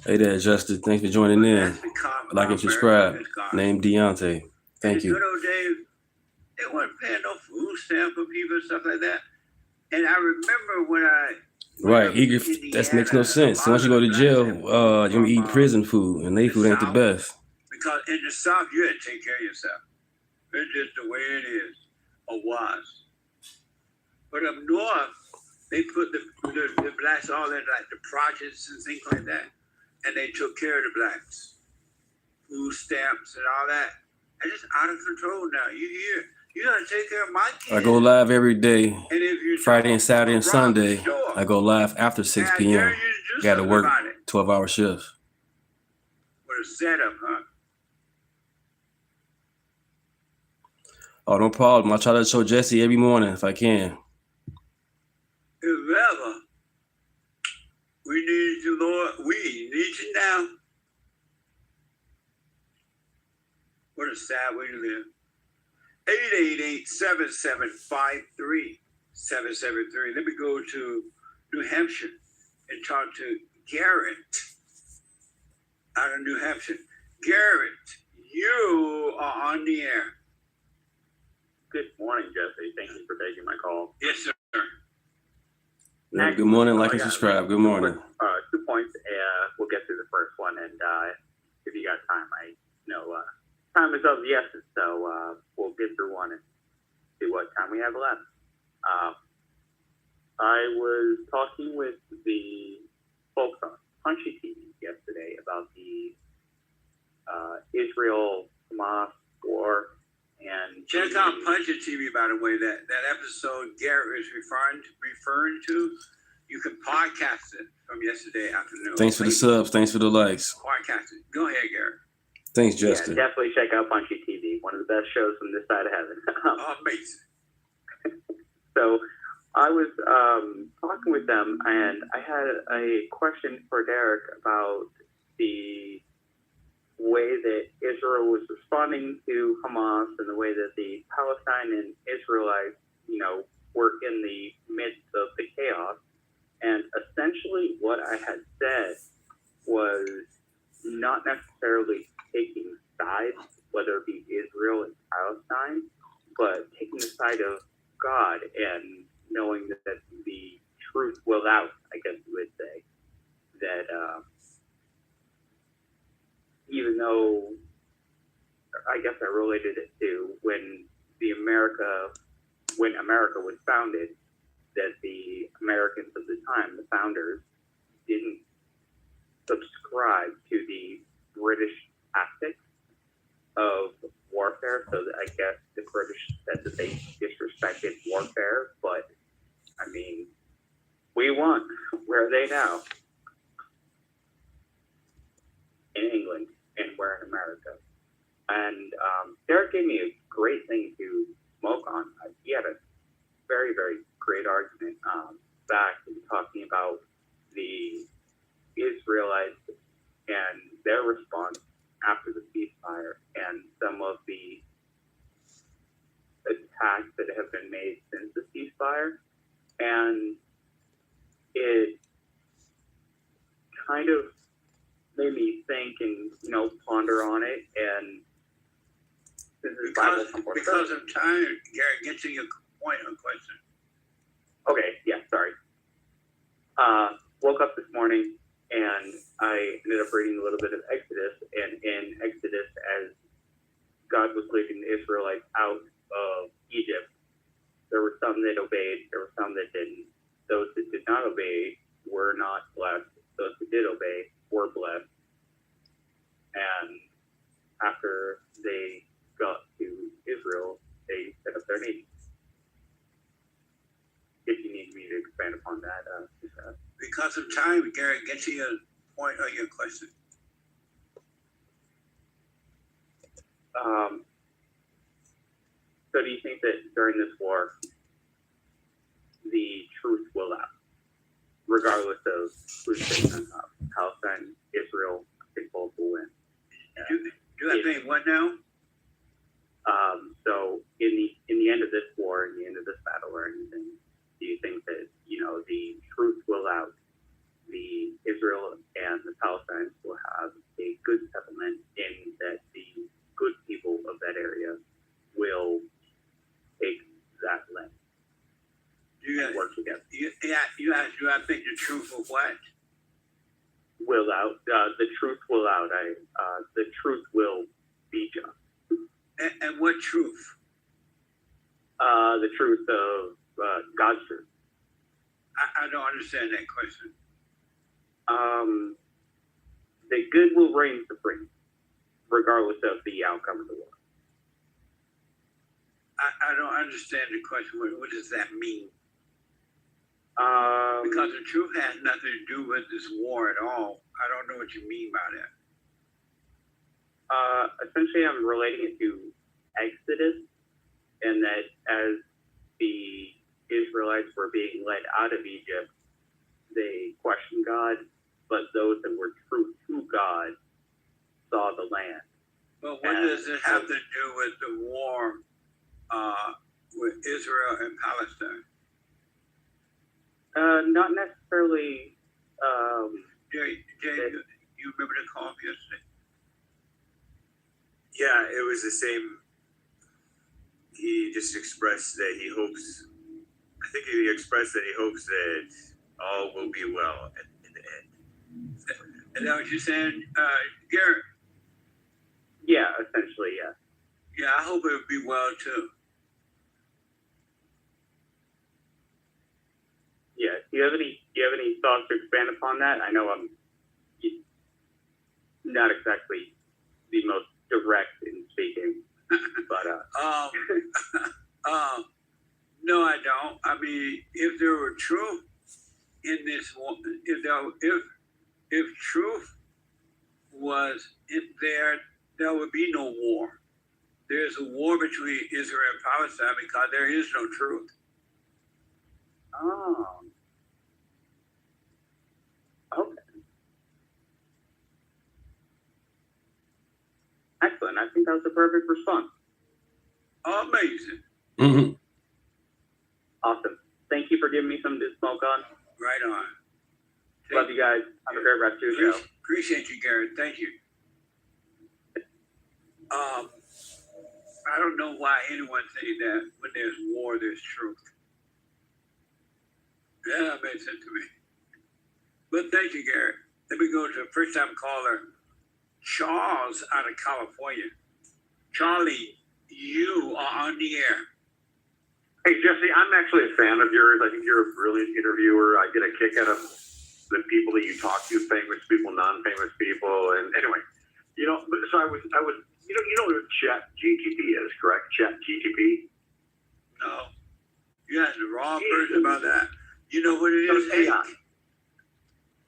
Hey there, Justin. Thanks for joining in. Like and subscribe. Name Deunta. Thank you. Good old days, they weren't paying no food stamp for people and stuff like that. And I remember when I Right, that makes no sense. So once you go to jail, you're gonna eat prison food, and they food ain't the best. Because in the South, you had to take care of yourself. It's just the way it is, or was. But up north, they put the blacks all in like the projects and things like that, and they took care of the blacks. Food stamps and all that. And it's out of control now. You gotta take care of my kids. I go live every day, And if you Friday and Saturday and Sunday. I go live after 6 p.m. Got to work 12-hour shifts. What a setup, huh? Oh, no problem. I try to show Jesse every morning if I can. If ever we need you, Lord, we need you now. What a sad way to live. 888-7753-773. Let me go to New Hampshire and talk to Garrett out of New Hampshire. Garrett, you are on the air. Good morning, Jesse. Thank you for taking my call. Yes, sir. Good morning. Like and subscribe. Good morning. 2 points. We'll get through the first one, and if you got time, I know time is of the essence, so we'll get through one and see what time we have left. I was talking with the folks on Punchy TV yesterday about the Israel-Hamas war. And check out Punchy TV, by the way. That episode Garrett is referring to, you can podcast it from yesterday afternoon. Thanks for the subs. Thanks for the likes. Podcast it. Go ahead, Garrett. Thanks, Justin. Yeah, definitely check out Punchy TV. One of the best shows from this side of heaven. Amazing. So I was talking with them, and I had a question for Derek about the way that Israel was responding to Hamas and the way that the Palestinian Israelites, were in the midst of the chaos. And essentially what what I had said was not necessarily taking sides, whether it be Israel and Palestine, but taking the side of God and knowing that the truth will out, I guess you would say. That even though, I guess I related it to when America was founded, that the Americans of the time, the founders, didn't subscribe to the British tactics of warfare. So that I guess the British said that they disrespected warfare, but I mean, we won. Where are they now? In England, and we're in America. And Derek gave me a great thing to smoke on. He had a very, very great argument back in talking about the Israelites and their response after the ceasefire and some of the attacks that have been made since the ceasefire. And it kind of made me think and, ponder on it. And this is because of time, Gary, get to your point of question. Okay, yeah, sorry. Woke up this morning and I ended up reading a little bit of Exodus. And in Exodus, as God was leading the Israelites out of Egypt, there were some that obeyed, there were some that didn't. Those that did not obey were not blessed. Those that did obey were blessed. And after they got to Israel, they set up their nation. If you need me to expand upon that, because of time, Gary, get to your point of your question. So do you think that during this war, the truth will out, regardless of who's taking up? Palestine, Israel, I think both will win. Do I think what now? So in the end of this war, in the end of this battle or anything, do you think that, the truth will out, the Israel and the Palestinians will have a good settlement, in that the good people of that area will take that land and work together? Do I think the truth of what? Will out. The truth will out. The truth will be just. And what truth? The truth of God's truth. I don't understand that question. The good will reign supreme, regardless of the outcome of the war. I don't understand the question. What does that mean? Because the truth has nothing to do with this war at all. I don't know what you mean by that. Essentially, I'm relating it to Exodus, and that as the Israelites were being led out of Egypt, they questioned God, but those that were true to God saw the land. But what does it have to do with the war with Israel and Palestine? Not necessarily. Jay, you remember the call yesterday? Yeah, it was the same. He just expressed that he hopes, I think he expressed that he hopes that all will be well in the end. Is that what you're saying, Garrett? Yeah, essentially, yeah. Yeah, I hope it would be well too. Yeah. Do you have any thoughts to expand upon that? I know I'm not exactly the most direct in speaking, but no, I don't. I mean, if there were truth in this, if truth was in there would be no war. There's a war between Israel and Palestine because there is no truth. Oh. Okay. Excellent. I think that was a perfect response. Amazing. Mm-hmm. Awesome. Thank you for giving me something to smoke on. Right on. Love you guys. Have a great rest of your show. Appreciate you, Garrett. Thank you. I don't know why anyone say that when there's war, there's truth. Yeah, that makes sense to me. But thank you, Garrett. Let me go to the first time caller, Charles out of California. Charlie, you are on the air. Hey, Jesse, I'm actually a fan of yours. I think you're a brilliant interviewer. I get a kick out of the people that you talk to, famous people, non-famous people. And anyway, so I was, you know what Chat GTP is, correct? Chat GTP? No. You asked the wrong person about that. You know what it is? It's AI.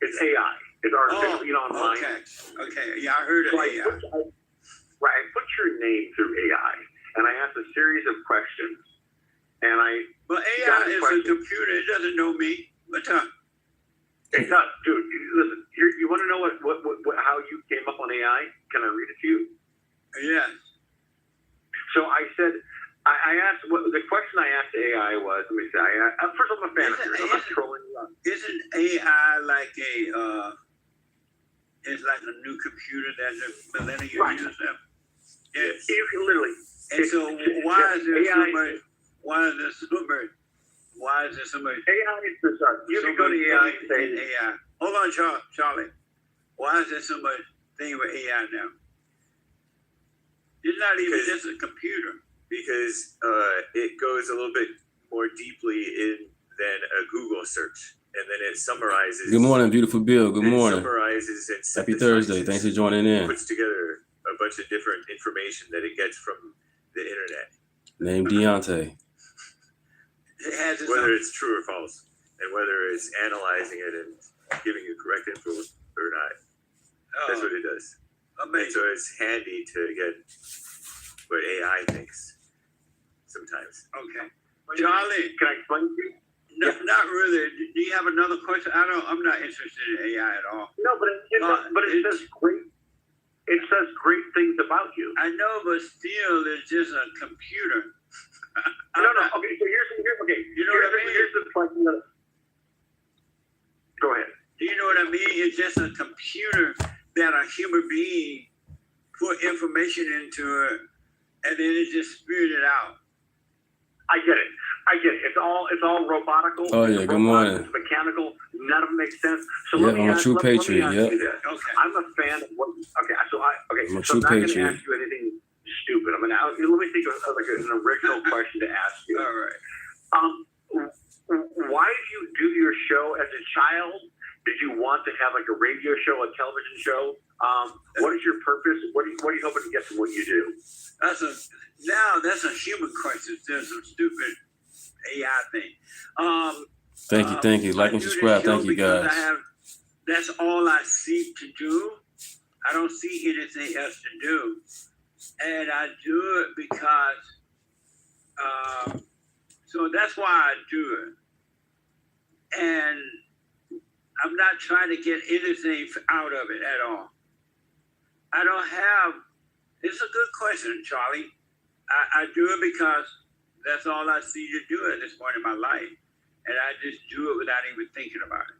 It's AI. It's artificial, online. Okay. Yeah, I heard of AI. I put your name through AI, and I asked a series of questions. But AI is a computer. It doesn't know me. What's up? It does, dude. Listen, you want to know what how you came up on AI? Can I read it to you? Yes. So I said, I asked, the question I asked AI was, let me say, first of all, I'm a fan of yours. I'm not trolling you. Isn't AI like it's like a new computer that the millennials use them? Yes. You can literally. And so why is there so much? Why is there so much? AI is bizarre. You can go to AI and say AI. Hold on, Charlie. Why is there so much thing with AI now? It's not even just a computer. Because it goes a little bit more deeply in than a Google search, and then it summarizes. Good morning, beautiful Bill. Good morning. Summarizes and Happy Thursday. Thanks for joining in. Puts together a bunch of different information that it gets from the internet. Name Deunta. Whether it's true or false, and whether it's analyzing it and giving you correct info or not. That's what it does. Amazing. So it's handy to get what AI thinks sometimes. Okay. Charlie, can I explain to you? No, not really. Do you have another question? I'm not interested in AI at all. No, but it says great. It says great things about you. I know, but still, it's just a computer. No. Okay, so here's okay. You know what I mean? Here's the question. Go ahead. Do you know what I mean? It's just a computer that a human being put information into it, and then it just spewed it out. I get it. It's all robotical. Oh yeah, good morning. It's mechanical. None of it makes sense. So yeah, let me I'm ask, a true let patriot. me ask you this. Okay. I'm a fan of what. Okay, so I'm a so true I'm not going to patriot. ask you anything stupid. Let me think of like an original question to ask you. All right. Why did you do your show as a child? Did you want to have like a radio show, a television show? What is your purpose? What are you hoping to get from what you do? That's a human question. There's some stupid AI thing. Thank you. Like and subscribe. Thank you, guys. That's all I seek to do. I don't see anything else to do. And I do it because, so that's why I do it. And I'm not trying to get anything out of it at all. It's a good question, Charlie. I do it because that's all I see to do at this point in my life. And I just do it without even thinking about it.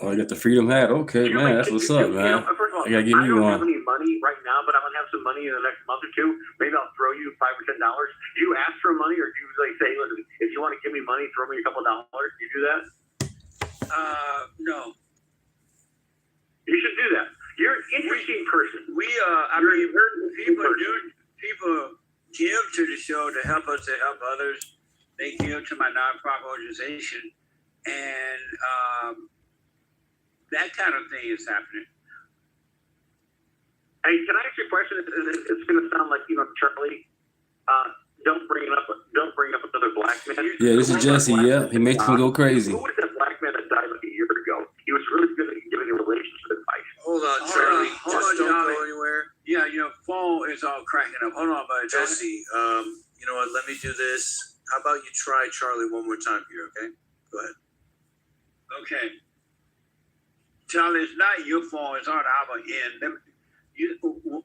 Oh, I got the freedom hat. Okay, man, that's what's up, man. First of all, I gotta give I you don't one. have any money right now, but I'm gonna have some money in the next month or two. Maybe I'll throw you $5 or $10. Do you ask for money, or do you like say, listen, if you want to give me money, throw me a couple $. Do you do that? No. You should do that. You're an interesting person. People give to the show to help us to help others. They give to my nonprofit organization, and that kind of thing is happening. Hey, can I ask you a question? It's going to sound like Charlie. Don't bring up another black man. Yeah, this is Jesse. Yeah, he makes me go crazy. Who was that black man that died like a year ago? He was really good at giving you relationship advice. Hold on, Charlie. Just don't Charlie. go anywhere. Yeah, your phone is all cracking up. Hold on, buddy. Jesse, you know what? Let me do this. How about you try Charlie one more time here, okay? Go ahead. Okay. Charlie, it's not your phone. It's on our end.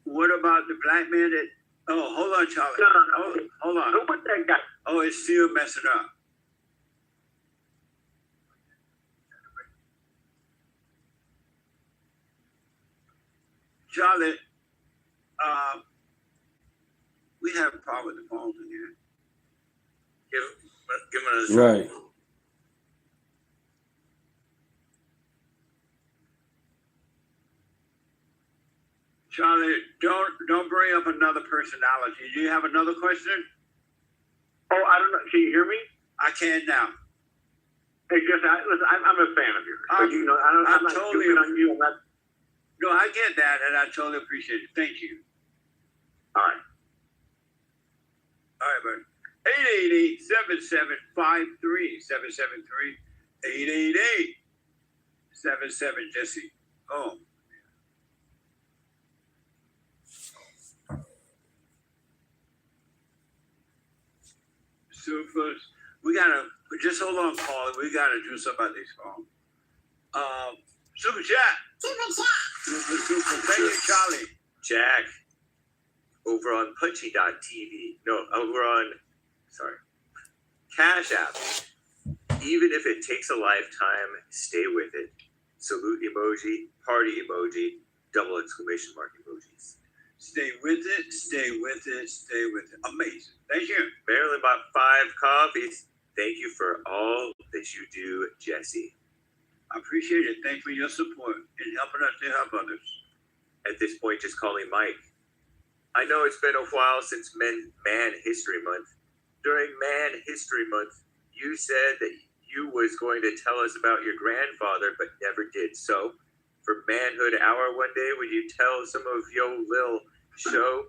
What about the black man that... Oh, hold on, Charlie. No. Hold on. Who was that guy? Oh, it's still messing up. Charlie, we have a problem with the phones in here. Give me a Right. Charlie, don't bring up another personality. Do you have another question? Oh, I don't know. Can you hear me? I can now. Hey, Jesse, listen, I'm a fan of yours. So, you know, I'm not totally stupid on you. I'm not, No, I get that, and I totally appreciate it. Thank you. all right. All right, buddy. 888-7753-773. 888-77 Jesse. Oh. Super. We gotta just hold on, Paul. We gotta do something about these phones. Super chat. Super. Thank you, Charlie. Jack, over on punchy.tv. No, over on, Cash App. Even if it takes a lifetime, stay with it. Salute emoji, party emoji, double exclamation mark emojis. Stay with it, stay with it, stay with it. Amazing. Thank you. Marilyn bought 5 coffees. Thank you for all that you do, Jesse. I appreciate it. Thanks for your support and helping us to help others. At this point, just call me Mike. I know it's been a while since Man History Month. During Man History Month, you said that you was going to tell us about your grandfather, but never did. So, for Manhood Hour one day, would you tell some of your little show,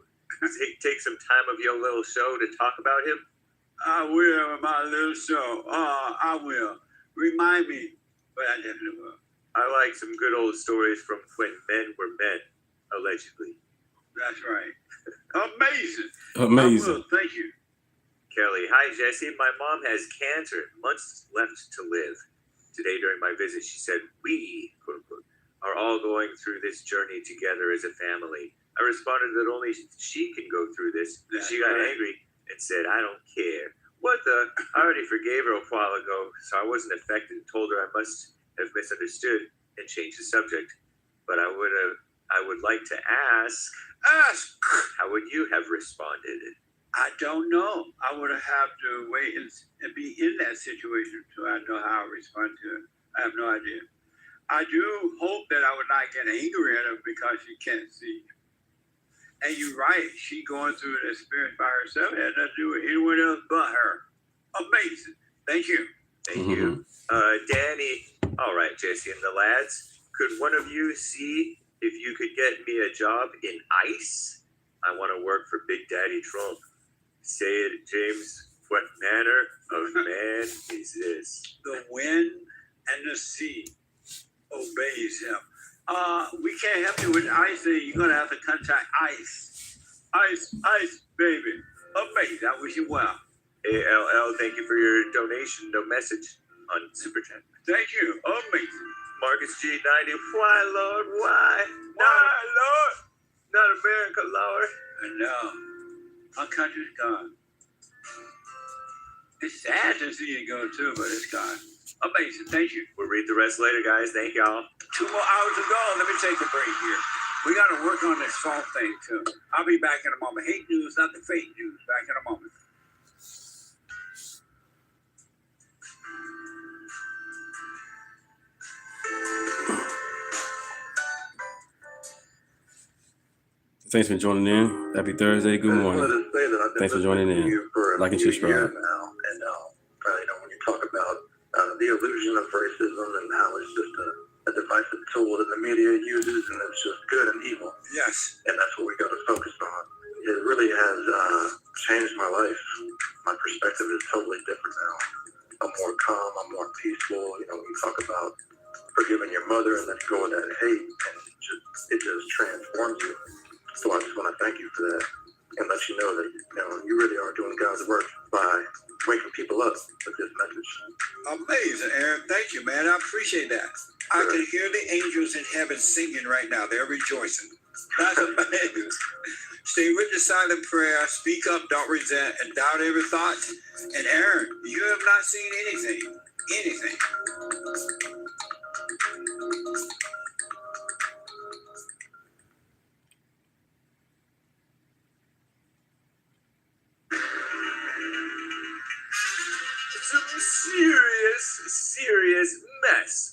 take some time of your little show to talk about him? I will, my little show. I will. Remind me, but I definitely will. I like some good old stories from when men were men, allegedly. That's right. Amazing. Amazing. I will. Thank you. Kelly, hi Jesse. My mom has cancer, months left to live. Today during my visit, she said, we, quote unquote, are all going through this journey together as a family. I responded that only she can go through this. She got angry and said, I don't care. What the? I already forgave her a while ago, so I wasn't affected and told her I must have misunderstood and changed the subject. But I would like to ask, how would you have responded? I don't know. I would have to wait and be in that situation so I know how to respond to it. I have no idea. I do hope that I would not get angry at her because she can't see. And you're right. She going through an experience by herself. It had nothing to do with anyone else but her. Amazing. Thank you. Thank you. Danny, all right, Jesse and the lads, could one of you see if you could get me a job in ICE? I want to work for Big Daddy Trump. Say it, James. What manner of man is this? The wind and the sea obeys him. We can't help you with ICE. You're going to have to contact ICE. ICE, baby. Amazing. I wish you well. ALL, thank you for your donation. No message on Super Chat. Thank you. Amazing. Marcus G90. Why, Lord? Why? Why, Lord? Not America, Lord. I know. Our country's gone. It's sad to see it go too, but it's gone. Amazing. Thank you. We'll read the rest later, guys. Thank y'all. 2 more hours to go. Let me take a break here. We got to work on this phone thing too. I'll be back in a moment. Hate news, not the fake news. Back in a moment. Thanks for joining in. Happy Thursday. Good morning. Thanks for joining in. Like and subscribe. Now, and when you talk about the illusion of racism and how it's just a divisive tool that the media uses, and it's just good and evil. Yes. And that's what we got to focus on. It really has changed my life. My perspective is totally different now. I'm more calm. I'm more peaceful. You know, we talk about forgiving your mother, and then you go with that hate, and it just transforms you. So I just want to thank you for that and let you know that you really are doing God's work by waking people up with this message. Amazing, Aaron. Thank you, man. I appreciate that. I can hear the angels in heaven singing right now. They're rejoicing. That's amazing. Stay with the silent prayer. Speak up, don't resent, and doubt every thought. And Aaron, you have not seen anything. Anything.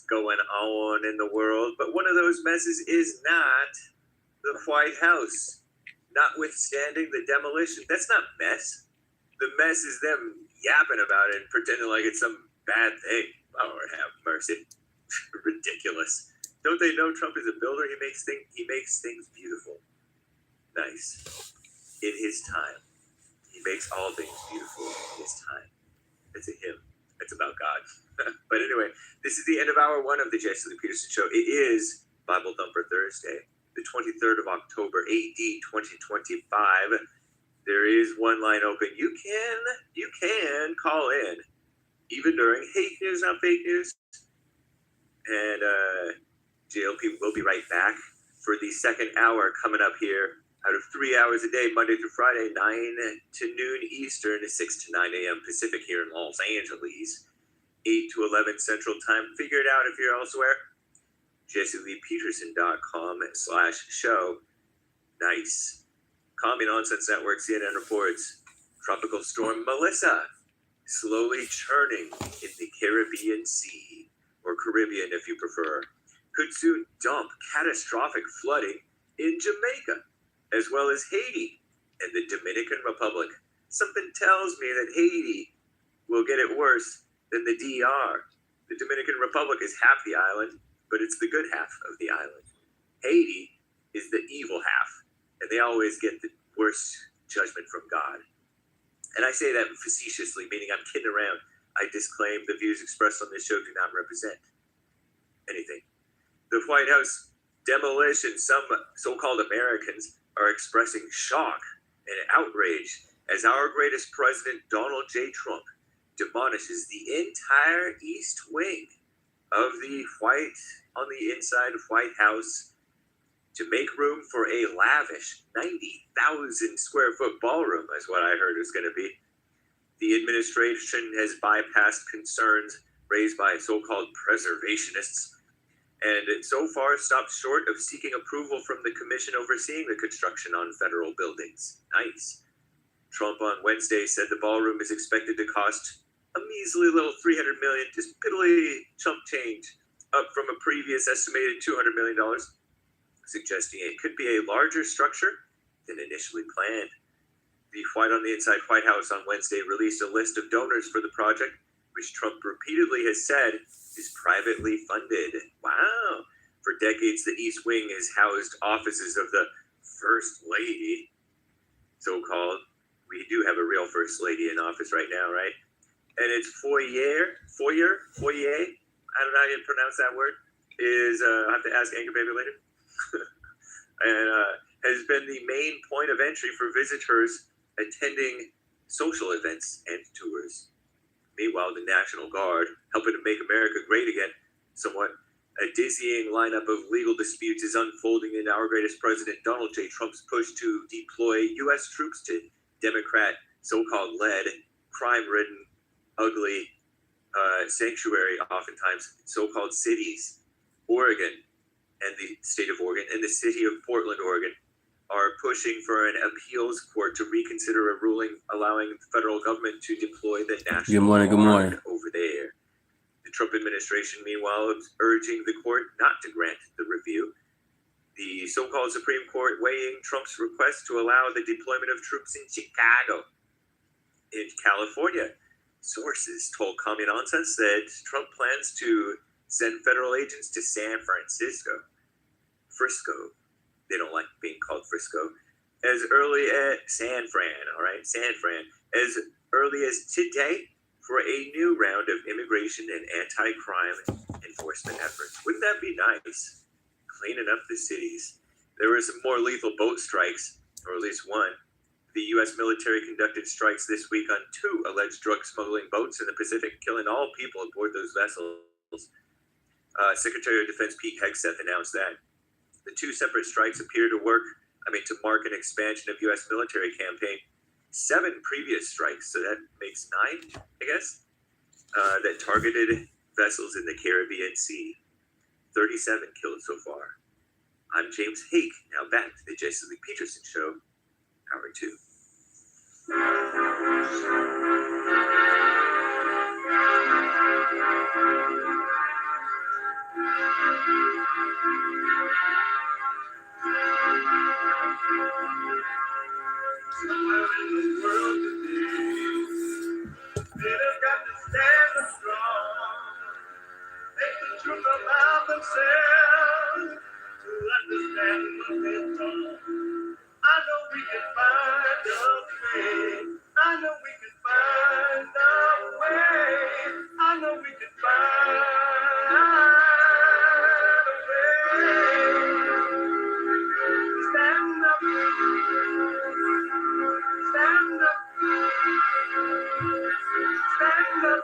going on in the world, but one of those messes is not the White House. Notwithstanding the demolition, that's not mess. The mess is them yapping about it and pretending like it's some bad thing. Lord have mercy. Ridiculous. Don't they know Trump is a builder? He makes things beautiful. Nice. In his time. He makes all things beautiful in his time. It's a hymn. It's about God. But anyway, this is the end of hour one of the Jesse Lee Peterson Show. It is Bible Thumper Thursday, the 23rd of October, AD 2025. There is one line open. You can call in, even during hate news, not fake news. And GLP will be right back for the second hour coming up here. Out of 3 hours a day, Monday through Friday, 9 to noon Eastern, 6 to 9 a.m. Pacific here in Los Angeles, 8 to 11 Central Time. Figure it out if you're elsewhere. JesseLeePeterson.com/show. Nice. Commie Nonsense Network, CNN reports Tropical Storm Melissa slowly churning in the Caribbean Sea, or Caribbean if you prefer, could soon dump catastrophic flooding in Jamaica, as well as Haiti and the Dominican Republic. Something tells me that Haiti will get it worse than the DR. The Dominican Republic is half the island, but it's the good half of the island. Haiti is the evil half, and they always get the worst judgment from God. And I say that facetiously, meaning I'm kidding around. I disclaim the views expressed on this show do not represent anything. The White House demolition, some so-called Americans are expressing shock and outrage as our greatest president, Donald J. Trump, demolishes the entire East Wing of the inside White House to make room for a lavish 90,000 square foot ballroom, is what I heard it was going to be. The administration has bypassed concerns raised by so-called preservationists, and it so far stopped short of seeking approval from the commission overseeing the construction on federal buildings. Nice. Trump on Wednesday said the ballroom is expected to cost a measly little $300 million, just piddly chump change, up from a previous estimated $200 million, suggesting it could be a larger structure than initially planned. The White on the Inside White House on Wednesday released a list of donors for the project, which Trump repeatedly has said is privately funded. Wow. For decades, the East Wing has housed offices of the First Lady, so-called. We do have a real First Lady in office right now, right? And its foyer, I don't know how you pronounce that word, is, I'll have to ask Anchor Baby later, and has been the main point of entry for visitors attending social events and tours. Meanwhile, the National Guard, helping to make America great again, somewhat, a dizzying lineup of legal disputes is unfolding in our greatest president, Donald J. Trump's push to deploy U.S. troops to Democrat, so-called led, crime-ridden, ugly sanctuary, oftentimes so-called cities. Oregon and the state of Oregon and the city of Portland, Oregon, are pushing for an appeals court to reconsider a ruling allowing the federal government to deploy the National Guard over there. The Trump administration, meanwhile, is urging the court not to grant the review. The so-called Supreme Court weighing Trump's request to allow the deployment of troops in Chicago. In California, sources told Commie Nonsense that Trump plans to send federal agents to San Francisco. Frisco. They don't like being called Frisco. As early as San Fran, all right? San Fran. As early as today for a new round of immigration and anti-crime enforcement efforts. Wouldn't that be nice? Cleaning up the cities. There were some more lethal boat strikes, or at least one. The U.S. military conducted strikes this week on 2 alleged drug smuggling boats in the Pacific, killing all people aboard those vessels. Secretary of Defense Pete Hegseth announced that. The 2 separate strikes appear to mark an expansion of U.S. military campaign. 7 previous strikes, so that makes 9, I guess, that targeted vessels in the Caribbean Sea. 37 killed so far. I'm James Hake. Now back to the Jesse Lee Peterson Show, Hour 2. Somewhere in the world today, leaders got to stand strong. Take the truth about themselves to understand what they've done. I know we can find a way. I know we can find a way. I know we can find a way. Stand up. Stand up. Stand up.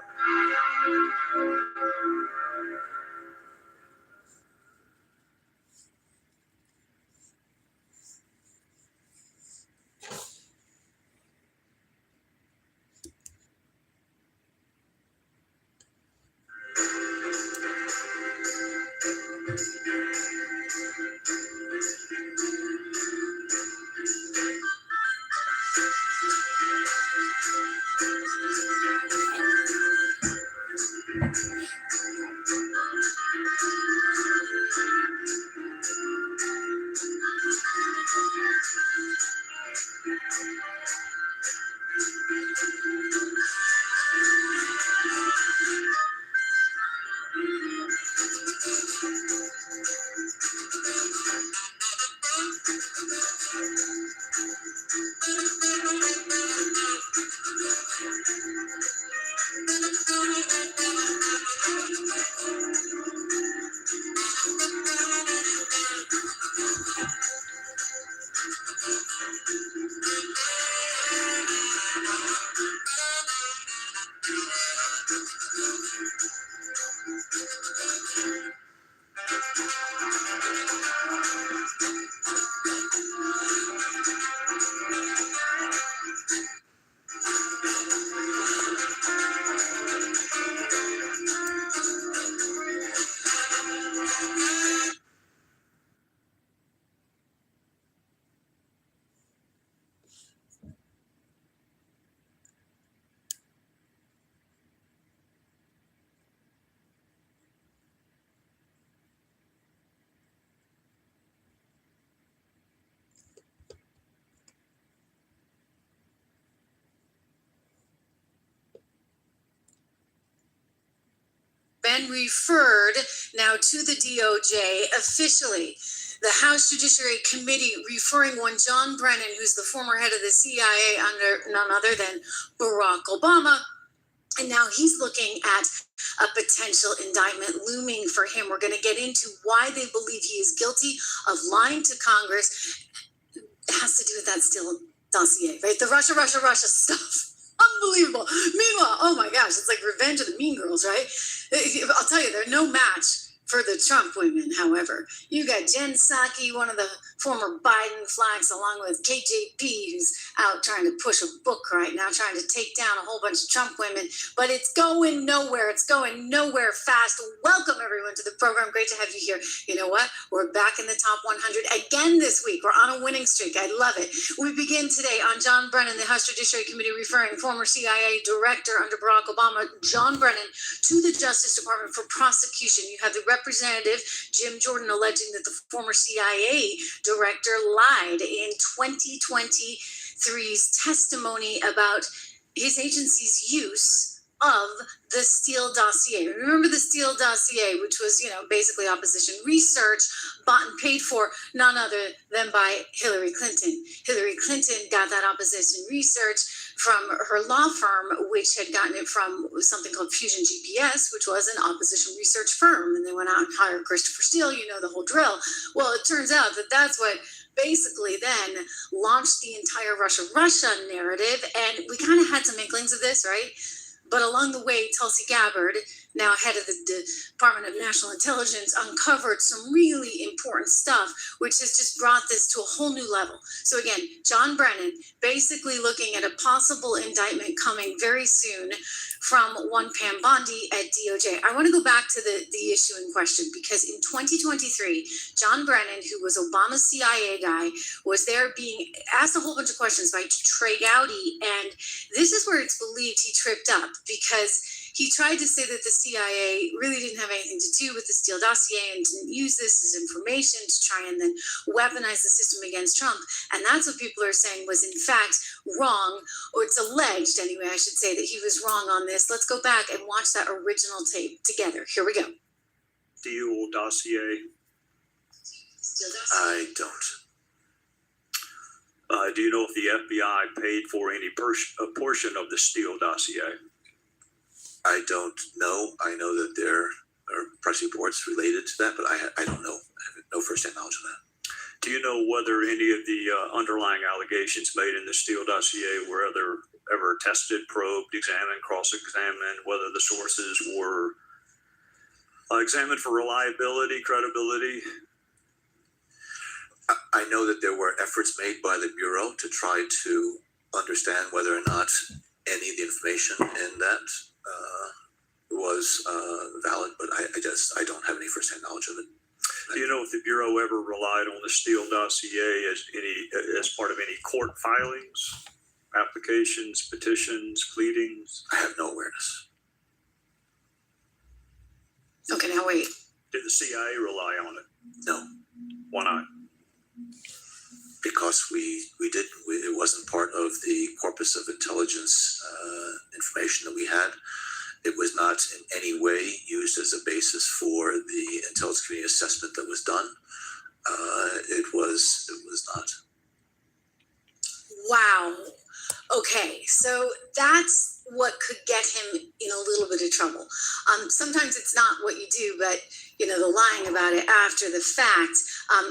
Been referred now to the DOJ officially. The House Judiciary Committee referring one John Brennan, who's the former head of the CIA under none other than Barack Obama. And now he's looking at a potential indictment looming for him. We're going to get into why they believe he is guilty of lying to Congress. It has to do with that Steele dossier, right? The Russia stuff. Unbelievable. Meanwhile, oh my gosh, it's like Revenge of the Mean Girls, right? I'll tell you, they're no match for the Trump women, however. You got Jen Psaki, one of the former Biden flags, along with KJP, who's out trying to push a book right now, trying to take down a whole bunch of Trump women. But it's going nowhere. It's going nowhere fast. Welcome, everyone, to the program. Great to have you here. You know what? We're back in the top 100 again this week. We're on a winning streak. I love it. We begin today on John Brennan, the House Judiciary Committee referring former CIA director under Barack Obama, John Brennan, to the Justice Department for prosecution. You have the Representative Jim Jordan alleging that the former CIA director lied in 2023's testimony about his agency's use of the Steele dossier. Remember the Steele dossier, which was, basically opposition research, bought and paid for none other than by Hillary Clinton. Hillary Clinton got that opposition research from her law firm, which had gotten it from something called Fusion GPS, which was an opposition research firm. And they went out and hired Christopher Steele, the whole drill. Well, it turns out that that's what basically then launched the entire Russia narrative. And we kind of had some inklings of this, right? But along the way, Tulsi Gabbard, now head of the Department of National Intelligence, uncovered some really important stuff, which has just brought this to a whole new level. So again, John Brennan basically looking at a possible indictment coming very soon from one Pam Bondi at DOJ. I want to go back to the issue in question, because in 2023, John Brennan, who was Obama's CIA guy, was there being asked a whole bunch of questions by Trey Gowdy. And this is where it's believed he tripped up, because He tried to say that the CIA really didn't have anything to do with the Steele dossier and didn't use this as information to try and then weaponize the system against Trump. And that's what people are saying was in fact wrong, or it's alleged anyway, I should say, that he was wrong on this. Let's go back and watch that original tape together. Here we go. Steele dossier. I don't. Do you know if the FBI paid for any portion of the Steele dossier? I don't know. I know that there are press reports related to that, but I don't know. I have no first-hand knowledge of that. Do you know whether any of the underlying allegations made in the Steele dossier were ever tested, probed, examined, cross-examined, whether the sources were examined for reliability, credibility? I know that there were efforts made by the Bureau to try to understand whether or not any of the information in that was valid, but I don't have any first-hand knowledge of it. Do you know if the Bureau ever relied on the Steele dossier as part of any court filings, applications, petitions, pleadings? I have no awareness. Okay, now wait. Did the CIA rely on it? No. Why not? Because it wasn't part of the corpus of intelligence information that we had. It was not in any way used as a basis for the intelligence community assessment that was done. It was not. Wow. Okay, so that's what could get him in a little bit of trouble. Sometimes it's not what you do, but the lying about it after the fact.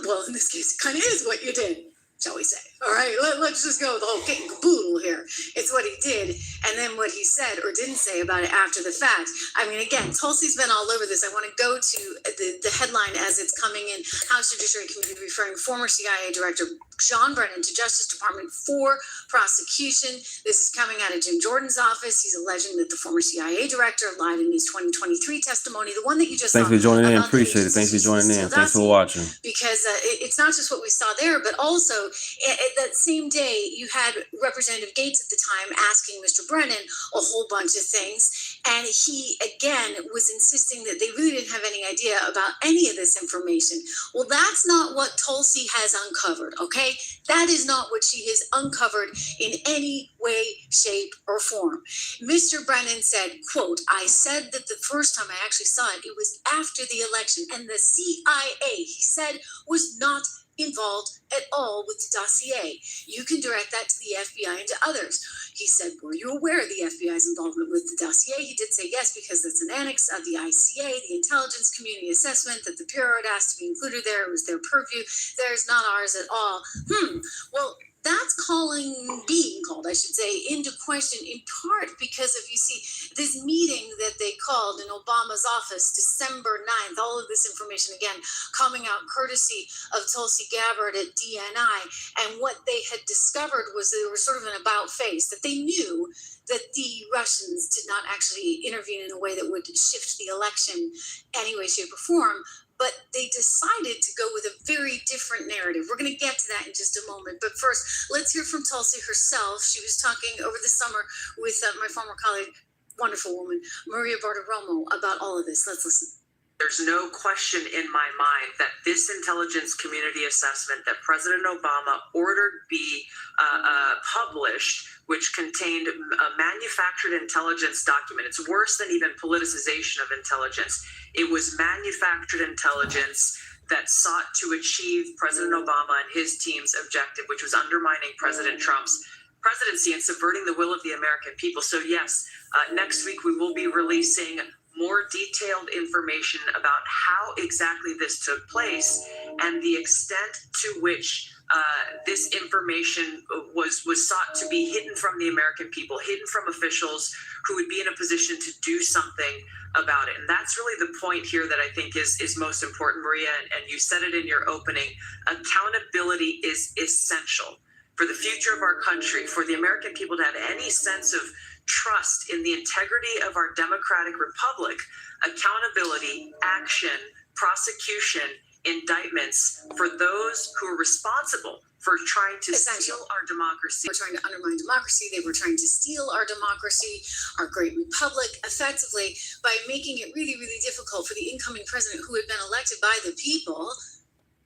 Well, in this case, it kind of is what you did, shall we say. All right, let's just go with the whole kit and caboodle here. It's what he did, and then what he said or didn't say about it after the fact. I mean, again, Tulsi's been all over this. I want to go to the headline as it's coming in. House Judiciary Committee referring former CIA Director John Brennan to Justice Department for prosecution. This is coming out of Jim Jordan's office. He's alleging that the former CIA Director lied in his 2023 testimony, the one that you just Thanks saw. for joining in. Appreciate it. Thanks for joining in. Thanks for watching. Because it's not just what we saw there, but also that same day you had Representative Gates at the time asking Mr. Brennan a whole bunch of things, and he again was insisting that they really didn't have any idea about any of this information. Well, that's not what Tulsi has uncovered, okay? That is not what she has uncovered in any way, shape, or form. Mr. Brennan said, quote, I said that the first time I actually saw it, it was after the election, and the CIA, he said, was not involved at all with the dossier. You can direct that to the FBI and to others. He said, were you aware of the FBI's involvement with the dossier? He did say yes, because that's an annex of the ICA, the Intelligence Community Assessment that the Bureau had asked to be included there. It was their purview. There's not ours at all. Well, that's being called, I should say, into question in part because of, you see, this meeting that they called in Obama's office December 9th, all of this information, again, coming out courtesy of Tulsi Gabbard at DNI. And what they had discovered was they were sort of an about face, that they knew that the Russians did not actually intervene in a way that would shift the election any way, shape, or form. But they decided to go with a very different narrative. We're going to get to that in just a moment. But first, let's hear from Tulsi herself. She was talking over the summer with my former colleague, wonderful woman, Maria Bartiromo, about all of this. Let's listen. There's no question in my mind that this intelligence community assessment that President Obama ordered be published, which contained a manufactured intelligence document. It's worse than even politicization of intelligence. It was manufactured intelligence that sought to achieve President Obama and his team's objective, which was undermining President Trump's presidency and subverting the will of the American people. So yes, next week we will be releasing more detailed information about how exactly this took place and the extent to which this information was sought to be hidden from the American people, hidden from officials who would be in a position to do something about it. And that's really the point here that I think is most important, Maria, and you said it in your opening. Accountability is essential for the future of our country, for the American people to have any sense of trust in the integrity of our democratic republic. Accountability, action, prosecution indictments for those who are responsible for trying to steal our democracy. They were trying to undermine democracy. They were trying to steal our democracy, our great republic, effectively by making it really, really difficult for the incoming president who had been elected by the people.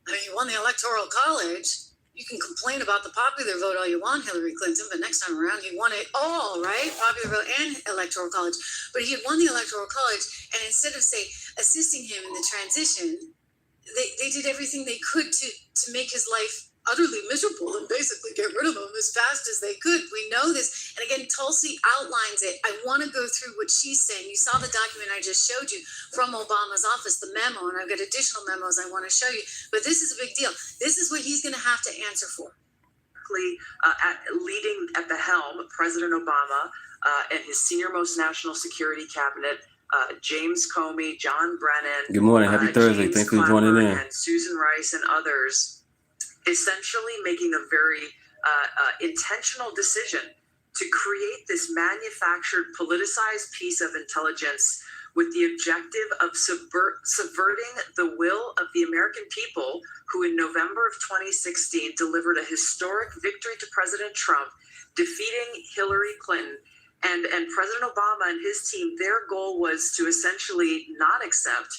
I mean, he won the Electoral College. You can complain about the popular vote all you want, Hillary Clinton, but next time around, he won it all, right? Popular vote and Electoral College. But he had won the Electoral College, and instead of, say, assisting him in the transition, they did everything they could to make his life utterly miserable and basically get rid of him as fast as they could. We know this. And again, Tulsi outlines it. I want to go through what she's saying. You saw the document I just showed you from Obama's office, the memo, and I've got additional memos I want to show you. But this is a big deal. This is what he's going to have to answer for. Leading at the helm, President Obama and his senior-most national security cabinet, James Comey, John Brennan. Good morning. Happy Thursday. Thanks for joining in. And Susan Rice and others, essentially making a very intentional decision to create this manufactured, politicized piece of intelligence with the objective of subverting the will of the American people who in November of 2016 delivered a historic victory to President Trump, defeating Hillary Clinton. And President Obama and his team, their goal was to essentially not accept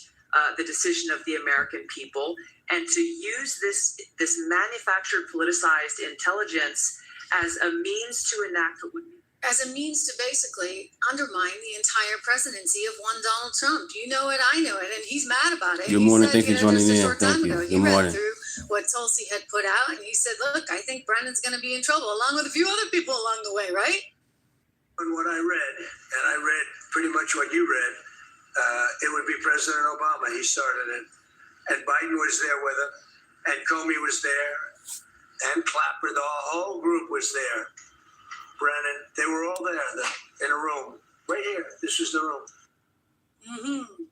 the decision of the American people and to use this manufactured, politicized intelligence as a means to enact what would be. As a means to basically undermine the entire presidency of one Donald Trump. You know it, I know it, and he's mad about it. Good morning. He said, Thank you for joining in. Thank you. Good morning. He read through what Tulsi had put out, and he said, look, I think Brennan's going to be in trouble, along with a few other people along the way, right? And what I read, and I read pretty much what you read, it would be President Obama. He started it. And Biden was there with him, and Comey was there, and Clapper, the whole group was there. Brennan, they were all there in a room, right here. This was the room. Mm-hmm.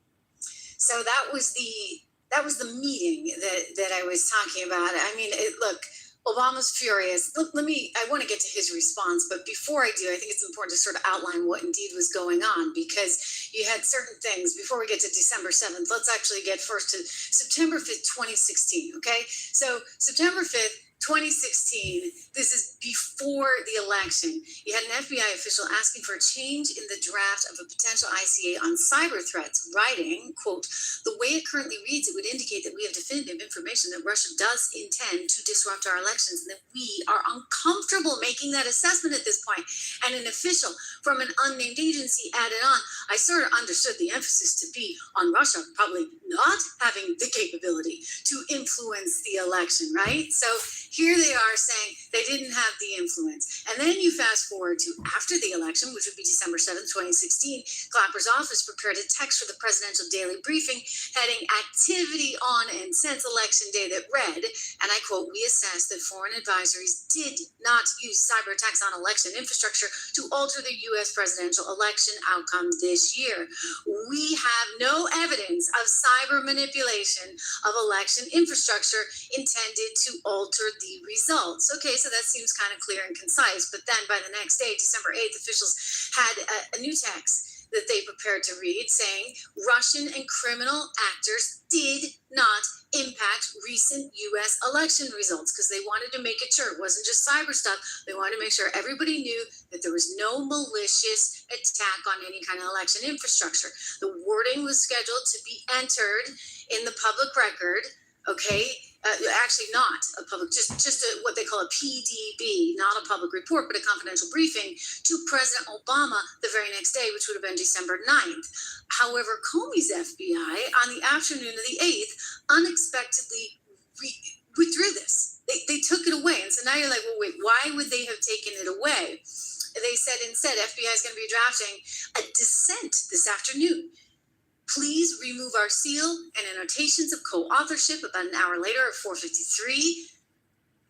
So that was the meeting that I was talking about. I mean, look, Obama's furious. Look, I want to get to his response, but before I do, I think it's important to sort of outline what indeed was going on, because you had certain things. Before we get to December 7th, let's actually get first to September 5th, 2016, okay? So September 5th, 2016, this is before the election. You had an FBI official asking for a change in the draft of a potential ICA on cyber threats, writing, quote, the way it currently reads, it would indicate that we have definitive information that Russia does intend to disrupt our elections and that we are uncomfortable making that assessment at this point. And an official from an unnamed agency added on, I sort of understood the emphasis to be on Russia probably not having the capability to influence the election, right? So here they are saying they didn't have the influence. And then you fast forward to after the election, which would be December 7th, 2016, Clapper's office prepared a text for the presidential daily briefing heading activity on and since election day that read, and I quote, we assess that foreign advisories did not use cyber attacks on election infrastructure to alter the U.S. presidential election outcome this year. We have no evidence of cyber manipulation of election infrastructure intended to alter the results. Okay, so that seems kind of clear and concise, but then by the next day, December 8th, officials had a new text that they prepared to read saying Russian and criminal actors did not impact recent U.S. election results, because they wanted to make it sure it wasn't just cyber stuff. They wanted to make sure everybody knew that there was no malicious attack on any kind of election infrastructure. The wording was scheduled to be entered in the public record, okay? Actually not a public, just what they call a PDB, not a public report, but a confidential briefing to President Obama the very next day, which would have been December 9th. However, Comey's FBI on the afternoon of the 8th unexpectedly withdrew this. They took it away. And so now you're like, well, wait, why would they have taken it away? They said instead, FBI is going to be drafting a dissent this afternoon. Please remove our seal and annotations of co-authorship. About an hour later at 4:53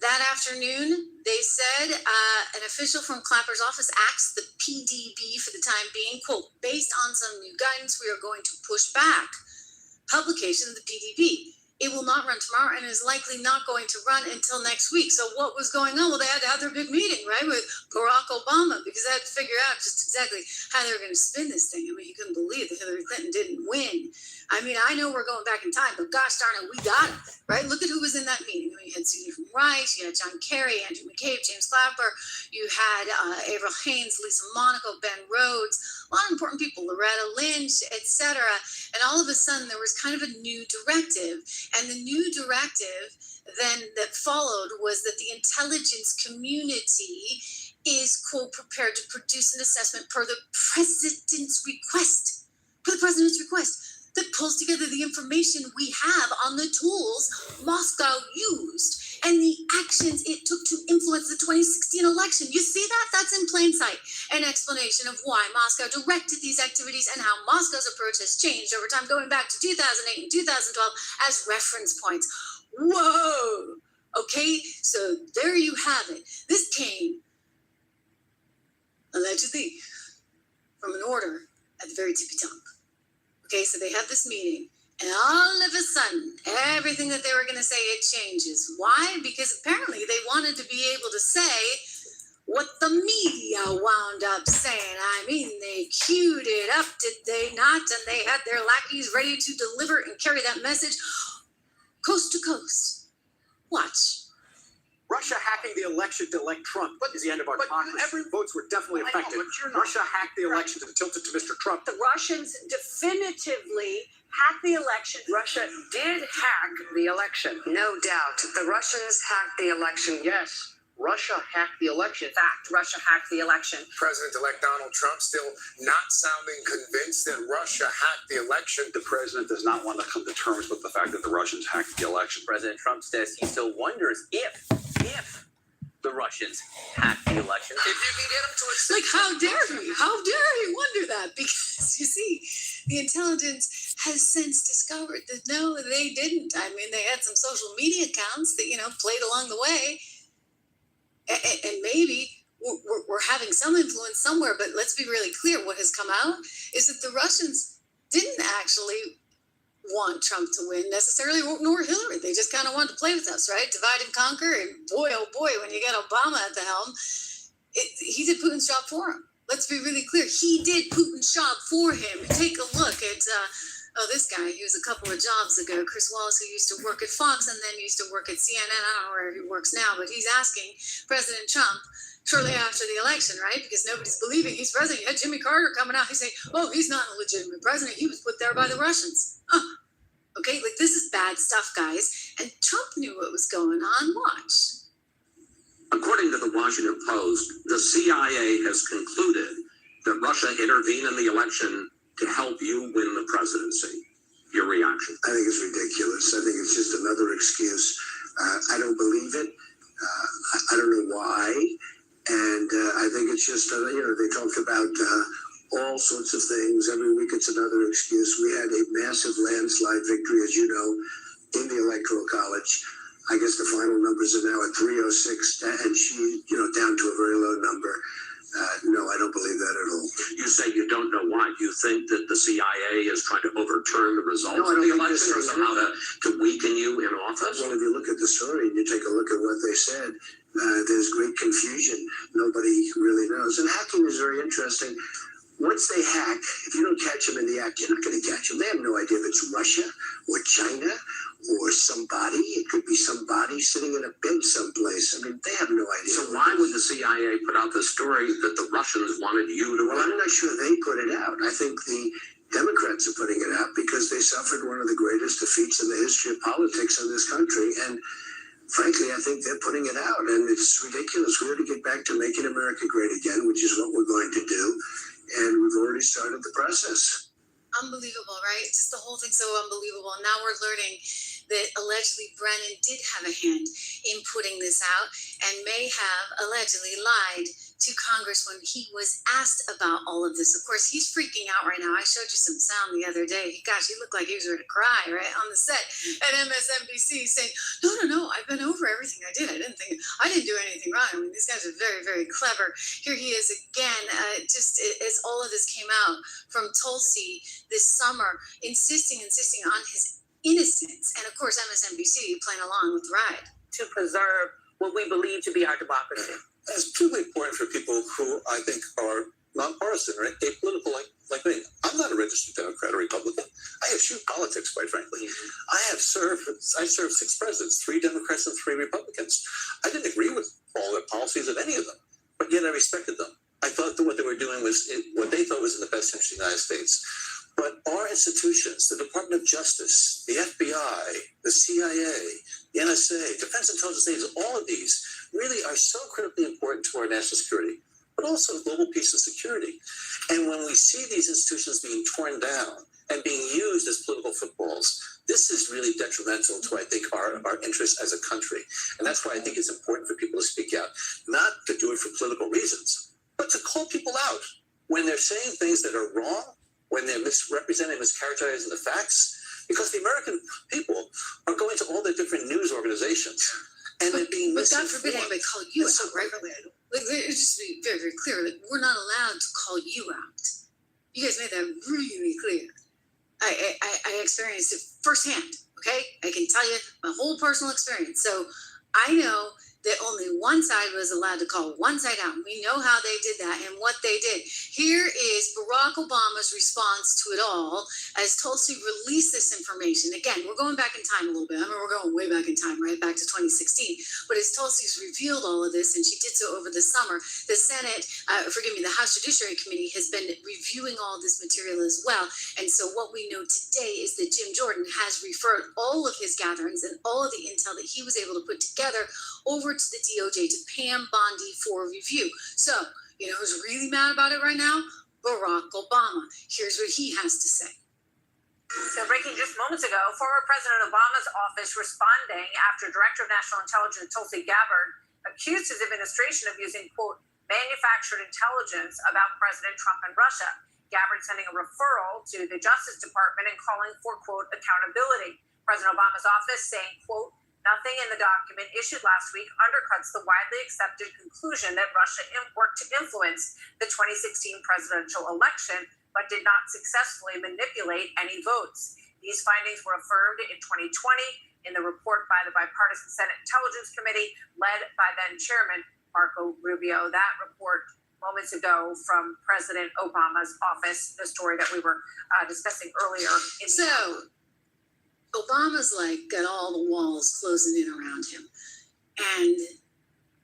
that afternoon, they said an official from Clapper's office asked the PDB for the time being, quote, based on some new guidance, we are going to push back publication of the PDB. It will not run tomorrow and is likely not going to run until next week. So what was going on? Well, they had to have their big meeting, right, with Barack Obama, because they had to figure out just exactly how they were going to spin this thing. I mean, you couldn't believe that Hillary Clinton didn't win. I mean, I know we're going back in time, but gosh darn it, we got it, right? Look at who was in that meeting. I mean, you had Susan Rice, you had John Kerry, Andrew McCabe, James Clapper, you had Avril Haines, Lisa Monaco, Ben Rhodes, a lot of important people, Loretta Lynch, etc. And all of a sudden, there was kind of a new directive. And the new directive then that followed was that the intelligence community is, quote, prepared to produce an assessment per the president's request. That pulls together the information we have on the tools Moscow used and the actions it took to influence the 2016 election. You see that? That's in plain sight. An explanation of why Moscow directed these activities and how Moscow's approach has changed over time, going back to 2008 and 2012 as reference points. Whoa! Okay, so there you have it. This came, allegedly, from an order at the very tippy top. Okay, so they have this meeting, and all of a sudden, everything that they were going to say, it changes. Why? Because apparently they wanted to be able to say what the media wound up saying. I mean, they queued it up, did they not? And they had their lackeys ready to deliver and carry that message coast to coast. Watch. Russia hacking the election to elect Trump is the end of our democracy. Votes were definitely affected. Russia hacked the election to tilt it to Mr. Trump. The Russians definitively hacked the election. Russia did hack the election. No doubt. The Russians hacked the election. Yes. Russia hacked the election. Fact, Russia hacked the election. President-elect Donald Trump still not sounding convinced that Russia hacked the election. The president does not want to come to terms with the fact that the Russians hacked the election. President Trump says he still wonders if the Russians hacked the election. If you can get them to accept. Like, how dare he? How dare he wonder that? Because, you see, the intelligence has since discovered that no, they didn't. I mean, they had some social media accounts that, played along the way. And maybe we're having some influence somewhere, but let's be really clear. What has come out is that the Russians didn't actually want Trump to win necessarily, nor Hillary. They just kind of wanted to play with us, right? Divide and conquer. And boy, oh boy, when you get Obama at the helm, he did Putin's job for him. Let's be really clear. He did Putin's job for him. Take a look at this guy. He was a couple of jobs ago, Chris Wallace, who used to work at Fox and then used to work at CNN. I don't know where he works now, but he's asking President Trump shortly after the election, right? Because nobody's believing he's president. You had Jimmy Carter coming out. He's saying, oh, he's not a legitimate president. He was put there by the Russians. Okay, like this is bad stuff, guys. And Trump knew what was going on. Watch. According to the Washington Post, the CIA has concluded that Russia intervened in the election to help you win the presidency. Your reaction? I think it's ridiculous. I think it's just another excuse. I don't believe it. I don't know why. And I think it's just, they talked about all sorts of things. Every week it's another excuse. We had a massive landslide victory, as you know, in the Electoral College. I guess the final numbers are now at 306, and she, down to a very low number. No, I don't believe that at all. You say you don't know why. You think that the CIA is trying to overturn the results of the election or somehow to weaken you in office? Well, if you look at the story and you take a look at what they said, there's great confusion. Nobody really knows. And hacking is very interesting. Once they hack, if you don't catch them in the act, you're not going to catch them. They have no idea if it's Russia or China or somebody. It could be somebody sitting in a bed someplace. I mean, they have no idea. So why would the CIA put out the story that the Russians wanted you to win? Well, I'm not sure they put it out. I think the Democrats are putting it out because they suffered one of the greatest defeats in the history of politics in this country. And frankly, I think they're putting it out. And it's ridiculous. We ought to get back to making America great again, which is what we're going to do. And we've already started the process. Unbelievable, right? Just the whole thing so unbelievable. And now we're learning that allegedly Brennan did have a hand in putting this out and may have allegedly lied to Congress when he was asked about all of this. Of course, he's freaking out right now. I showed you some sound the other day. Gosh, he looked like he was ready to cry, right? On the set at MSNBC saying, no, I've been over everything I did. I didn't do anything wrong. I mean, these guys are very, very clever. Here he is again, just as all of this came out from Tulsi this summer, insisting on his innocence. And of course, MSNBC playing along with the ride. To preserve what we believe to be our democracy. It's truly important for people who I think are nonpartisan or apolitical like me. I'm not a registered Democrat or Republican. I eschew politics, quite frankly. I served 6 presidents, 3 Democrats and 3 Republicans. I didn't agree with all their policies of any of them, but yet I respected them. I thought that what they were doing was what they thought was in the best interest of the United States. But our institutions, the Department of Justice, the FBI, the CIA, the NSA, Defense Intelligence Agency, all of these really are so critically important to our national security, but also global peace and security. And when we see these institutions being torn down and being used as political footballs, this is really detrimental to, I think, our interests as a country. And that's why I think it's important for people to speak out, not to do it for political reasons, but to call people out when they're saying things that are wrong, when they're misrepresenting, mischaracterizing the facts, because the American people are going to all the different news organizations and they're being misinformed. But God forbid anybody call you out, right? Like, just to be very, very clear, like, we're not allowed to call you out. You guys made that really clear. I experienced it firsthand, okay? I can tell you my whole personal experience. So I know that only one side was allowed to call one side out. We know how they did that and what they did. Here is Barack Obama's response to it all as Tulsi released this information. Again, we're going back in time a little bit. I mean, we're going way back in time, right? Back to 2016. But as Tulsi's revealed all of this, and she did so over the summer, the Senate, the House Judiciary Committee has been reviewing all this material as well. And so what we know today is that Jim Jordan has referred all of his gatherings and all of the intel that he was able to put together over to the DOJ, to Pam Bondi for review. So, you know who's really mad about it right now? Barack Obama. Here's what he has to say. So breaking just moments ago, former President Obama's office responding after Director of National Intelligence Tulsi Gabbard accused his administration of using, quote, manufactured intelligence about President Trump and Russia. Gabbard sending a referral to the Justice Department and calling for, quote, accountability. President Obama's office saying, quote, nothing in the document issued last week undercuts the widely accepted conclusion that Russia worked to influence the 2016 presidential election, but did not successfully manipulate any votes. These findings were affirmed in 2020 in the report by the Bipartisan Senate Intelligence Committee, led by then Chairman Marco Rubio. That report moments ago from President Obama's office, the story that we were discussing earlier. Obama's like got all the walls closing in around him. And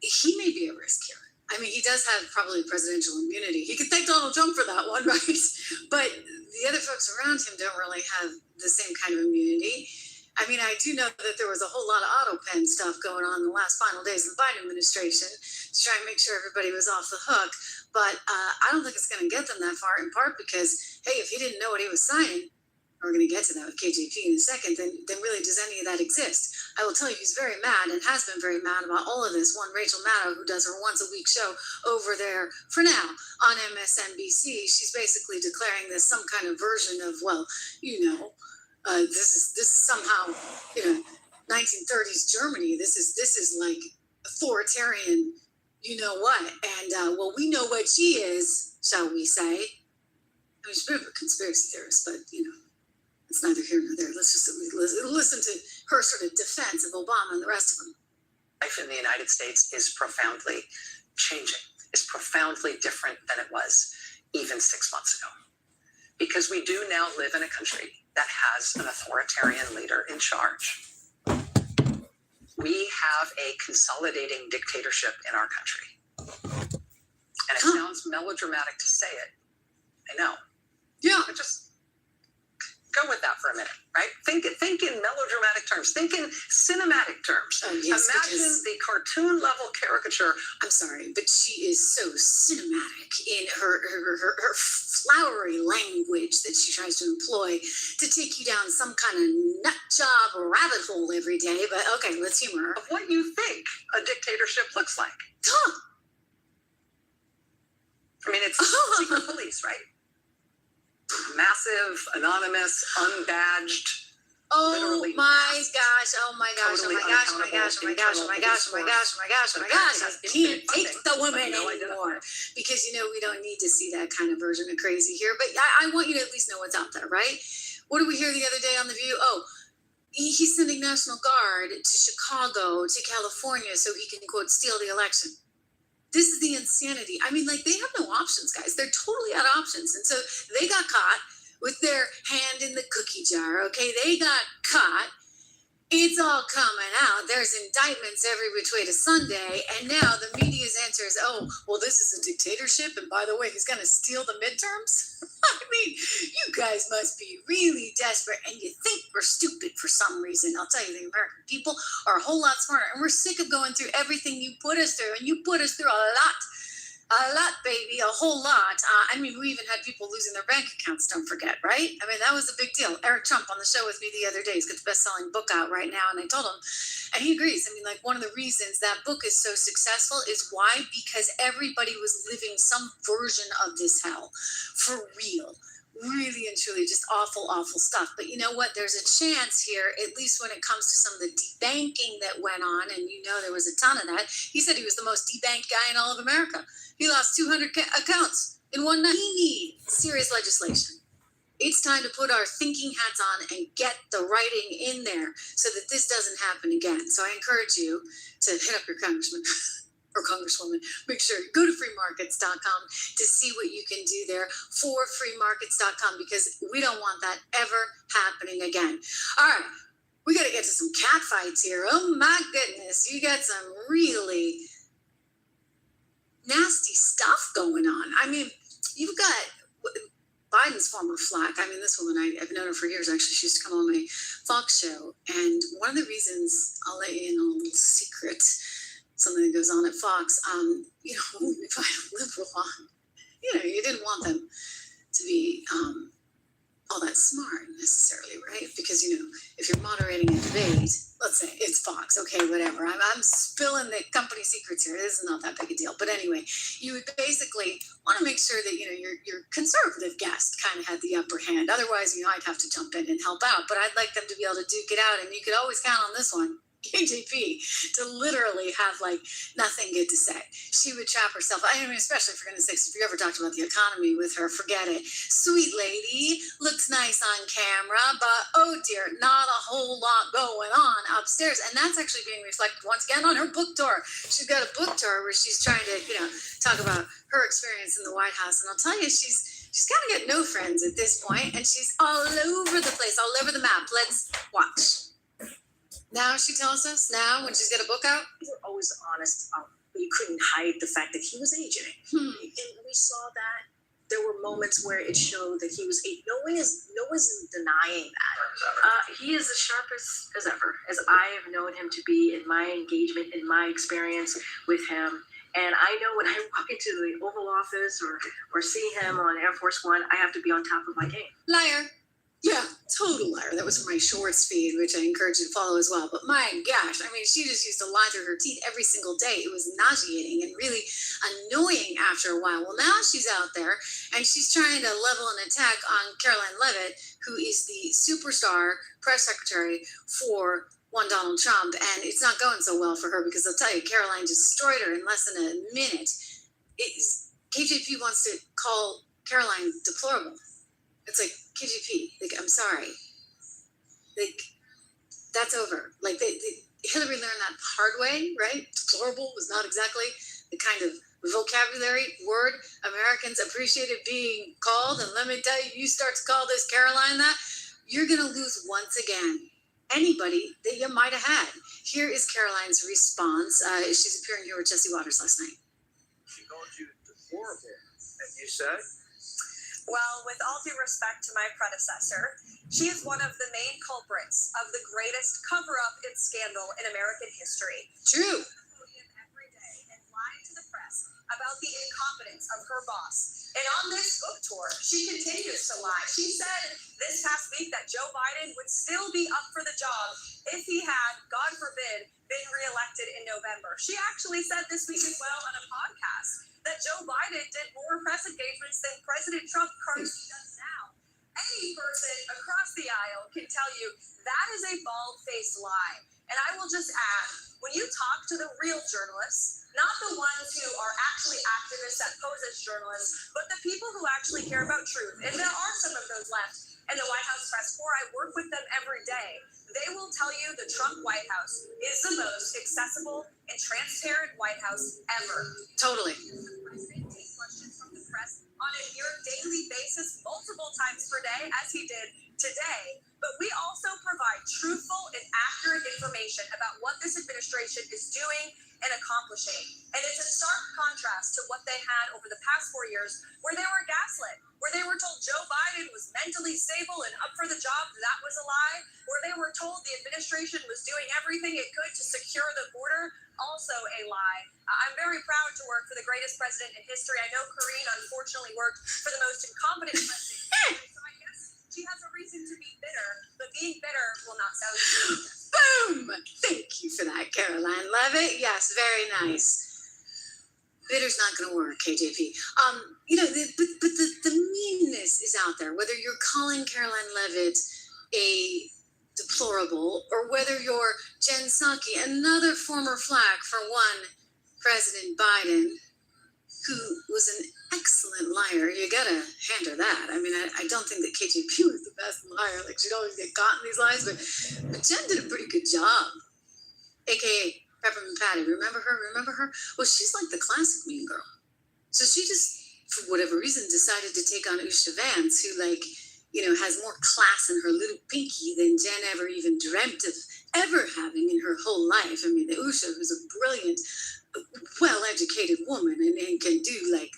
he may be at risk here. I mean, he does have probably presidential immunity. He could thank Donald Trump for that one, right? But the other folks around him don't really have the same kind of immunity. I mean, I do know that there was a whole lot of auto pen stuff going on in the last final days of the Biden administration to try and make sure everybody was off the hook. But I don't think it's going to get them that far, in part because, hey, if he didn't know what he was signing, we're going to get to that with KJP in a second, then really does any of that exist? I will tell you, he's very mad and has been very mad about all of this. One, Rachel Maddow, who does her once-a-week show over there, for now, on MSNBC, she's basically declaring this some kind of version of, well, you know, this is somehow, you know, 1930s Germany. This is like authoritarian, you know what? And, well, we know what she is, shall we say. I mean, she's a bit of a conspiracy theorist, but, you know, it's neither here nor there. Let's just listen to her sort of defense of Obama and the rest of them. Life in the United States is profoundly changing, is profoundly different than it was even 6 months ago. Because we do now live in a country that has an authoritarian leader in charge. We have a consolidating dictatorship in our country. And it sounds melodramatic to say it. I know. Yeah. But just go with that for a minute, right? Think in melodramatic terms. Think in cinematic terms. Oh, yes, imagine the cartoon level caricature. I'm sorry, but she is so cinematic in her flowery language that she tries to employ to take you down some kind of nut job or rabbit hole every day. But okay, let's humor her. Of what you think a dictatorship looks like. I mean, it's secret police, right? Massive, anonymous, unbadged. Oh my gosh, oh my gosh, oh my gosh, oh my gosh, oh my gosh, oh my gosh, oh my gosh, oh my gosh, oh my gosh. I can't take the woman anymore. Because, you know, we don't need to see that kind of version of crazy here. But I want you to at least know what's out there, right? What did we hear the other day on The View? Oh, he's sending National Guard to Chicago, to California, so he can, quote, steal the election. This is the insanity. I mean, like, they have no options, guys. They're totally out of options. And so they got caught with their hand in the cookie jar, okay? They got caught. It's all coming out. There's indictments every which way to Sunday. And now the media's answer is, oh, well, this is a dictatorship. And by the way, he's going to steal the midterms. I mean, you guys must be really desperate. And you think we're stupid for some reason. I'll tell you, the American people are a whole lot smarter. And we're sick of going through everything you put us through. And you put us through a lot, baby, a whole lot. I mean, we even had people losing their bank accounts, don't forget, right? I mean, that was a big deal. Eric Trump on the show with me the other day. He's got the best-selling book out right now, and I told him, and he agrees. I mean, like, one of the reasons that book is so successful is why? Because everybody was living some version of this hell for real. Really and truly just awful, awful stuff. But you know what? There's a chance here, at least when it comes to some of the debanking that went on, and you know there was a ton of that. He said he was the most debanked guy in all of America. He lost 200 accounts in one night. We need serious legislation. It's time to put our thinking hats on and get the writing in there so that this doesn't happen again. So I encourage you to hit up your congressman or congresswoman. Make sure you go to freemarkets.com to see what you can do there for freemarkets.com, because we don't want that ever happening again. All right, we got to get to some cat fights here. Oh my goodness, you got some really nasty stuff going on. I mean, you've got Biden's former flack. I mean, this woman, I've known her for years, actually. She used to come on my Fox show. And one of the reasons, I'll let you in on a little secret, something that goes on at Fox, you know, if I had a liberal on, you know, you didn't want them to be all that smart necessarily, right? Because, you know, if you're moderating a debate, let's say it's Fox, okay, whatever. I'm spilling the company secrets here. This is not that big a deal. But anyway, you would basically want to make sure that, you know, your conservative guest kind of had the upper hand. Otherwise, you know, I'd have to jump in and help out. But I'd like them to be able to duke it out. And you could always count on this one, KJP, to literally have like nothing good to say. She would trap herself. I mean, especially for goodness sakes, if you ever talked about the economy with her, forget it. Sweet lady, looks nice on camera, but oh dear, not a whole lot going on upstairs. And that's actually being reflected once again on her book tour. She's got a book tour where she's trying to, you know, talk about her experience in the White House. And I'll tell you, she's kind of got no friends at this point, and she's all over the place, all over the map. Let's watch. Now she tells us, now when she's got a book out, you were always honest. You couldn't hide the fact that he was aging. And we saw that. There were moments where it showed that he was aging. No one is denying that. He is as sharp as ever, as I have known him to be in my engagement, in my experience with him. And I know when I walk into the Oval Office or see him on Air Force One, I have to be on top of my game. Liar. Yeah, total liar. That was from my Shorts feed, which I encourage you to follow as well. But my gosh, I mean, she just used to lie through her teeth every single day. It was nauseating and really annoying after a while. Well, now she's out there and she's trying to level an attack on Caroline Leavitt, who is the superstar press secretary for one Donald Trump. And it's not going so well for her because I'll tell you, Caroline destroyed her in less than a minute. KJP wants to call Caroline deplorable. It's like, KJP, like, I'm sorry. Like, that's over. Like, Hillary learned that the hard way, right? Deplorable was not exactly the kind of vocabulary word Americans appreciated being called. And let me tell you, you start to call this Caroline that, you're going to lose once again anybody that you might have had. Here is Caroline's response. She's appearing here with Jesse Waters last night. She called you deplorable. And you said? Well, with all due respect to my predecessor, she is one of the main culprits of the greatest cover-up and scandal in American history. True. Every day and lying to the press about the incompetence of her boss. And on this book tour, she continues to lie. She said this past week that Joe Biden would still be up for the job if he had, God forbid, been reelected in November. She actually said this week as well on a podcast that Joe Biden did more press engagements than President Trump currently does now. Any person across the aisle can tell you that is a bald-faced lie. And I will just add, when you talk to the real journalists, not the ones who are actually activists that pose as journalists, but the people who actually care about truth, and there are some of those left, and the White House press corps. I work with them every day. They will tell you the Trump White House is the most accessible and transparent White House ever. Totally. The president takes questions from the press on a near daily basis, multiple times per day, as he did today. But we also provide truthful and accurate information about what this administration is doing and accomplishing. And it's a stark contrast to what they had over the past 4 years, where they were gaslit, where they were told Joe Biden was mentally stable and up for the job. That was a lie. Where they were told the administration was doing everything it could to secure the border. Also a lie. I'm very proud to work for the greatest president in history. I know Karine unfortunately worked for the most incompetent president. So I guess she has a reason to be bitter, but being bitter will not sound good. Boom! Thank you for that, Caroline Levitt. Yes, very nice. Bitter's not going to work, KJP. The meanness is out there. Whether you're calling Caroline Levitt a deplorable, or whether you're Jen Psaki, another former flag for one President Biden, who was an excellent liar. You gotta hand her that. I mean, I don't think that KJP was the best liar. Like, she'd always get caught in these lies, but Jen did a pretty good job. AKA Peppermint Patty. Remember her? Well, she's like the classic mean girl. So she just, for whatever reason, decided to take on Usha Vance, who, has more class in her little pinky than Jen ever even dreamt of ever having in her whole life. I mean, Usha, who's a brilliant, well-educated woman and can do,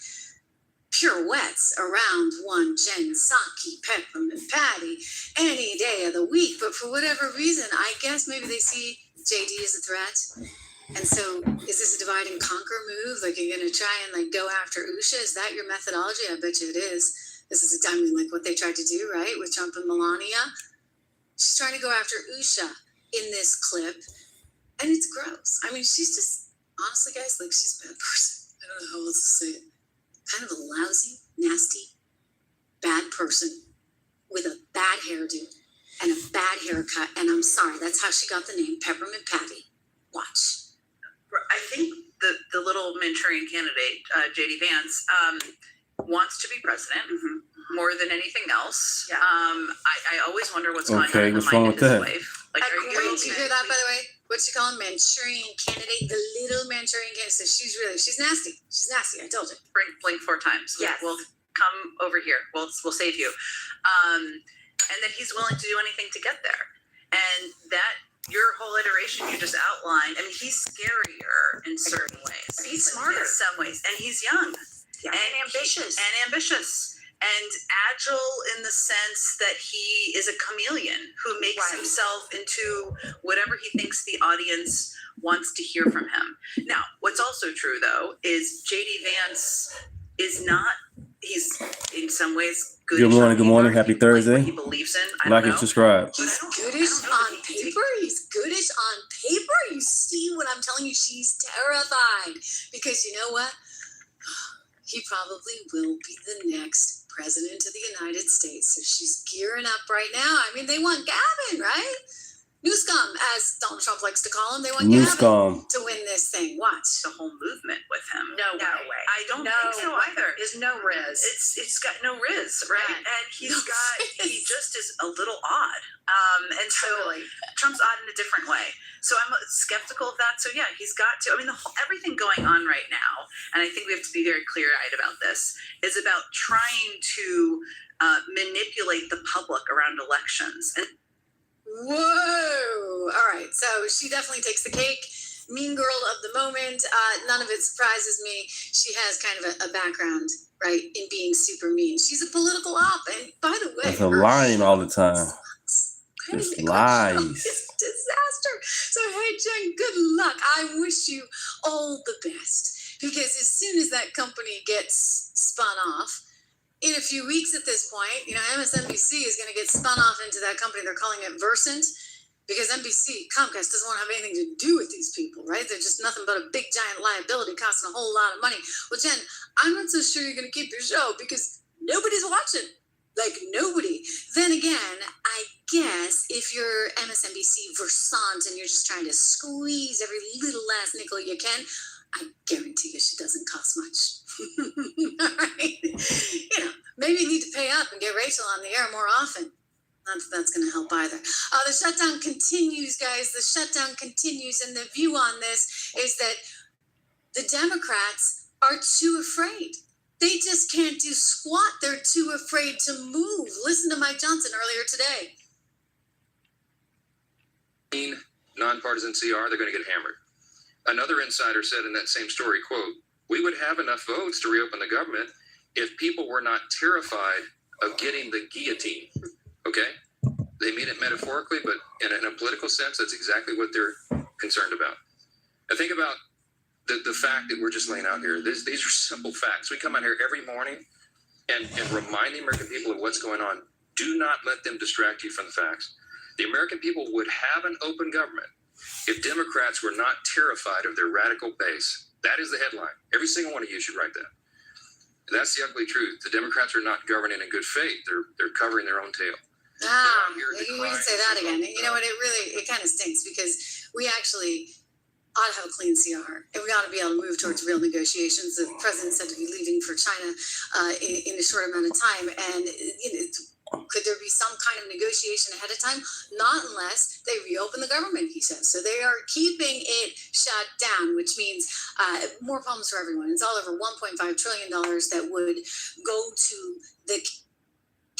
pirouettes around one Jen Psaki, Peppermint Patty any day of the week. But for whatever reason, I guess maybe they see JD as a threat. And so is this a divide and conquer move? Like, you're going to try and go after Usha? Is that your methodology? I bet you it is. This is like what they tried to do, right? With Trump and Melania. She's trying to go after Usha in this clip. And it's gross. I mean, she's just, honestly, guys, she's a bad person. I don't know how else to say it. Kind of a lousy, nasty, bad person with a bad hairdo and a bad haircut. And I'm sorry, that's how she got the name Peppermint Patty. Watch. I think the little Manchurian candidate, JD Vance, wants to be president more than anything else. Yeah. I always wonder what's going on in the mind of his wife. Did you hear that, by the way? What you call him? Manchurian candidate, the little Manchurian candidate. So she's nasty. She's nasty. I told you. Blink 4 times. Yes. We'll come over here. We'll save you. And that he's willing to do anything to get there. And that your whole iteration you just outlined, I mean, he's scarier in certain ways. He's smarter in some ways. And he's young. Yeah. And ambitious. And agile in the sense that he is a chameleon who makes himself into whatever he thinks the audience wants to hear from him. Now, what's also true, though, is JD Vance is not, he's in some ways good. Good morning. Happy Thursday. He believes in. Like and subscribe. He's goodish on paper. He's goodish on paper. You see what I'm telling you? She's terrified. Because you know what? He probably will be the next president of the United States. So she's gearing up right now. I mean, they want Gavin, right? New scum, as Donald Trump likes to call him. They want Gavin to win this thing. Watch. The whole movement with him. No way. I don't think so either. There's no riz. It's got no riz, right? Yeah. And he just is a little odd. And so Trump's odd in a different way. So I'm skeptical of that. So yeah, he's got to. I mean, everything going on right now, and I think we have to be very clear-eyed about this, is about trying to manipulate the public around elections. And whoa! All right, so she definitely takes the cake. Mean girl of the moment. None of it surprises me. She has kind of a background, right, in being super mean. She's a political op, and by the way, that's her lying all the time. Just lies. It's a disaster. So hey, Jen, good luck. I wish you all the best, because as soon as that company gets spun off, in a few weeks at this point, MSNBC is going to get spun off into that company. They're calling it Versant, because Comcast doesn't want to have anything to do with these people, right? They're just nothing but a big giant liability costing a whole lot of money. Well, Jen, I'm not so sure you're going to keep your show because nobody's watching. Like, nobody. Then again, I guess if you're MSNBC Versant and you're just trying to squeeze every little last nickel you can, I guarantee you she doesn't cost much. All right? Maybe you need to pay up and get Rachel on the air more often. Not that that's going to help either. The shutdown continues, guys. The shutdown continues. And the view on this is that the Democrats are too afraid. They just can't do squat. They're too afraid to move. Listen to Mike Johnson earlier today. Nonpartisan CR, they're going to get hammered. Another insider said in that same story, quote, "We would have enough votes to reopen the government if people were not terrified of getting the guillotine." Okay? They mean it metaphorically, but in a political sense, that's exactly what they're concerned about. Now think about the fact that we're just laying out here. These are simple facts. We come out here every morning and remind the American people of what's going on. Do not let them distract you from the facts. The American people would have an open government if Democrats were not terrified of their radical base. That is the headline. Every single one of you should write that. And that's the ugly truth. The Democrats are not governing in good faith. They're covering their own tail. You can say that again. You know what? It kind of stinks because we actually ought to have a clean CR, and we ought to be able to move towards real negotiations. The president said to be leaving for China in a short amount of time, and could there be some kind of negotiation ahead of time? Not unless they reopen the government, he says. So they are keeping it shut down, which means more problems for everyone. It's all over $1.5 trillion that would go to the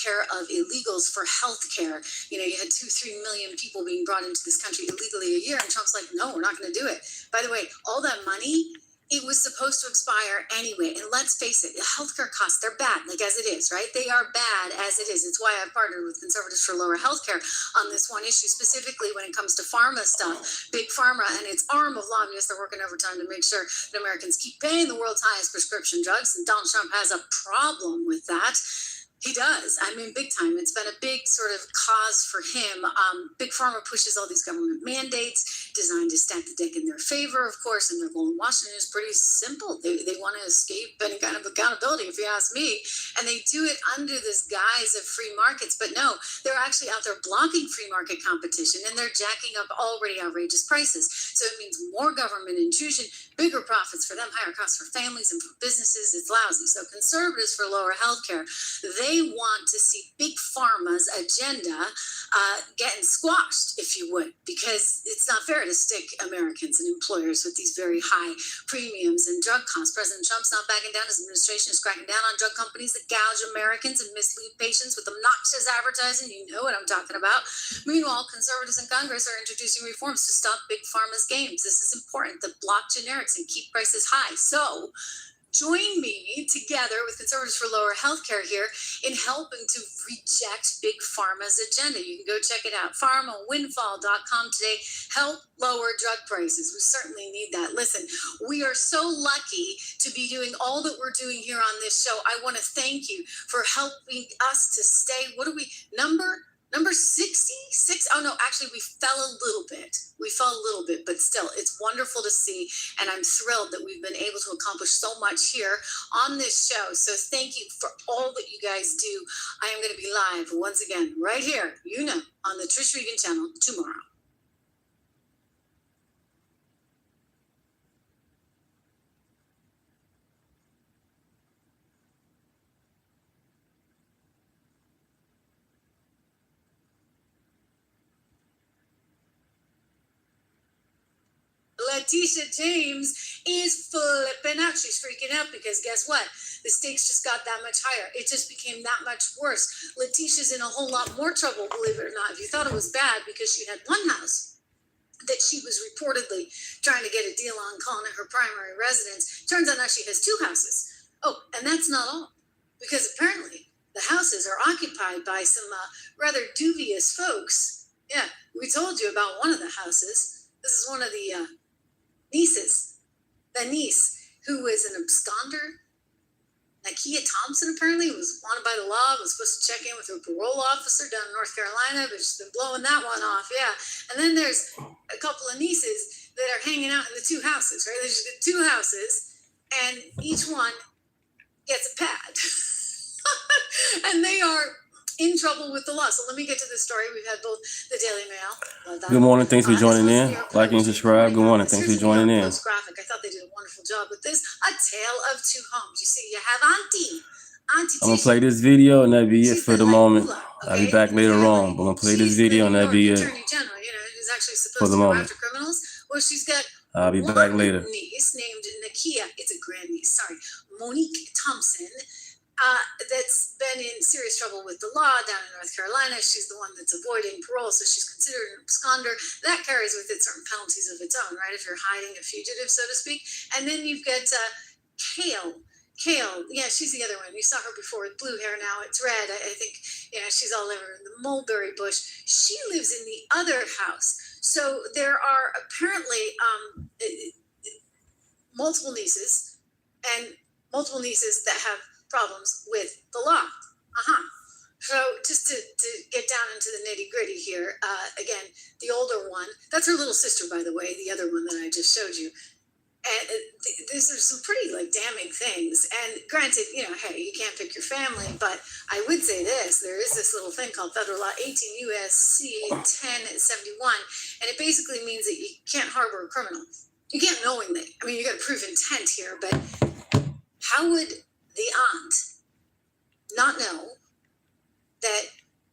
care of illegals for health care. You know, you had 2-3 million people being brought into this country illegally a year, and Trump's like, no, we're not going to do it. By the way, all that money, it was supposed to expire anyway. And let's face it, the healthcare costs, they're bad, like as it is, right? They are bad as it is. It's why I've partnered with Conservatives for Lower Healthcare on this one issue, specifically when it comes to pharma stuff. Big Pharma and its arm of lobbyists, they're working overtime to make sure that Americans keep paying the world's highest prescription drugs. And Donald Trump has a problem with that. He does. I mean, big time. It's been a big sort of cause for him. Big Pharma pushes all these government mandates designed to stack the deck in their favor, of course, and their goal in Washington is pretty simple. They want to escape any kind of accountability, if you ask me, and they do it under this guise of free markets. But no, they're actually out there blocking free market competition, and they're jacking up already outrageous prices. So it means more government intrusion, bigger profits for them, higher costs for families and for businesses. It's lousy. So Conservatives for Lower Healthcare, they want to see Big Pharma's agenda getting squashed, if you would, because it's not fair to stick Americans and employers with these very high premiums and drug costs. President Trump's not backing down. His administration is cracking down on drug companies that gouge Americans and mislead patients with obnoxious advertising. You know what I'm talking about. Meanwhile, Conservatives in Congress are introducing reforms to stop Big Pharma's games. This is important, to block generics and keep prices high. So join me together with Conservatives for Lower Healthcare here in helping to reject Big Pharma's agenda. You can go check it out. PharmaWindfall.com today. Help lower drug prices. We certainly need that. Listen, we are so lucky to be doing all that we're doing here on this show. I want to thank you for helping us to stay. What are we, number 66? Oh no, actually we fell a little bit. But still, it's wonderful to see. And I'm thrilled that we've been able to accomplish so much here on this show. So thank you for all that you guys do. I am going to be live once again, right here, on the Trish Regan channel tomorrow. Letitia James is flipping out. She's freaking out because guess what? The stakes just got that much higher. It just became that much worse. Letitia's in a whole lot more trouble, believe it or not. If you thought it was bad because she had one house that she was reportedly trying to get a deal on, calling it her primary residence, turns out now she has two houses. Oh, and that's not all. Because apparently the houses are occupied by some rather dubious folks. Yeah, we told you about one of the houses. This is one of the nieces. The niece who is an absconder. Nakia Thompson apparently was wanted by the law, was supposed to check in with her parole officer down in North Carolina, but she's been blowing that one off, yeah. And then there's a couple of nieces that are hanging out in the two houses, right? There's two houses, and each one gets a pad. And they are in trouble with the law. So let me get to this story. We've had both the Daily Mail. Good morning. Thanks for joining in. Like and subscribe. Good morning. Thanks for joining in. Graphic. I thought they did a wonderful job with this. A Tale of Two Homes. You see, you have Auntie I'm gonna Tisha, play this video and that'll be it she's for the like moment. Ula, I'll be okay? back In the later on, family. but I'm gonna play this She's the video New and that'll York be it Attorney General, who's actually for supposed the to go moment. after criminals. Well, she's got I'll be one back later. niece named Nakia. It's a grandniece, sorry, Monique Thompson. That's been in serious trouble with the law down in North Carolina. She's the one that's avoiding parole, so she's considered an absconder. That carries with it certain penalties of its own, right? If you're hiding a fugitive, so to speak. And then you've got Kale. Yeah, she's the other one. You saw her before with blue hair. Now it's red. I think, she's all over the mulberry bush. She lives in the other house. So there are apparently multiple nieces that have problems with the law. So just to get down into the nitty gritty here, again, the older one, that's her little sister, by the way, the other one that I just showed you. And these are some pretty damning things. And granted, hey, you can't pick your family, but I would say this: there is this little thing called Federal Law 18 U.S.C. 1071, and it basically means that you can't harbor a criminal. You can't knowingly. I mean, you got to prove intent here, but how would the aunt not know that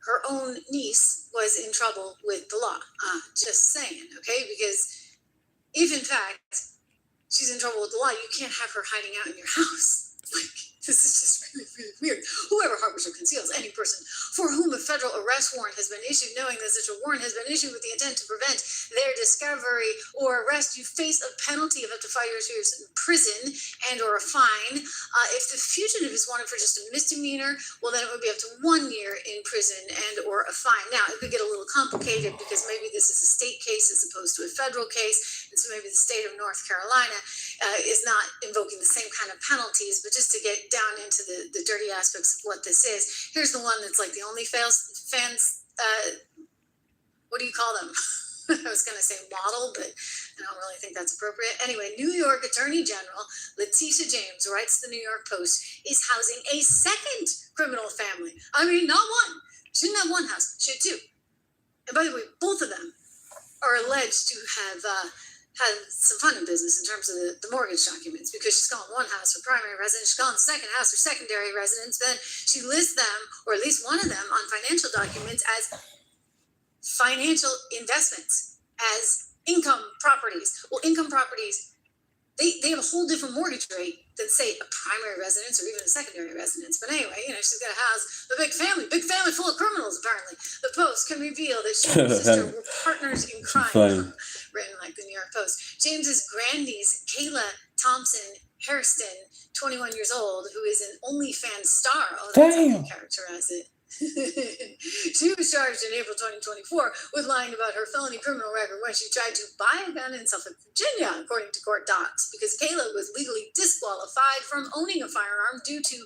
her own niece was in trouble with the law? Just saying, okay? Because if in fact she's in trouble with the law, you can't have her hiding out in your house. This is just really, really weird. Whoever harbors or conceals any person for whom a federal arrest warrant has been issued, knowing that such a warrant has been issued with the intent to prevent their discovery or arrest, you face a penalty of up to 5 years in prison and or a fine. If the fugitive is wanted for just a misdemeanor, well, then it would be up to 1 year in prison and or a fine. Now, it could get a little complicated because maybe this is a state case as opposed to a federal case, and so maybe the state of North Carolina is not invoking the same kind of penalties. But just to get down into the dirty aspects of what this is, here's the one that's like the OnlyFans, what do you call them? I was going to say model, but I don't really think that's appropriate. Anyway, New York Attorney General Letitia James writes the New York Post is housing a second criminal family. I mean, not one. She didn't have one house. She had two. And by the way, both of them are alleged to have had some fun in business in terms of the mortgage documents, because she's calling one house her primary residence, she's calling the second house her secondary residence, then she lists them, or at least one of them, on financial documents as financial investments, as income properties. Well, income properties, they have a whole different mortgage rate than, say, a primary residence or even a secondary residence. But anyway, she's got a house, a big family full of criminals, apparently. The Post can reveal that she and her sister were partners in crime. Written like the New York Post. James's grandniece, Kayla Thompson Hairston, 21 years old, who is an OnlyFans star. Oh, that's how they characterize it. She was charged in April 2024 with lying about her felony criminal record when she tried to buy a gun in Suffolk, Virginia, according to court docs, because Kayla was legally disqualified from owning a firearm due to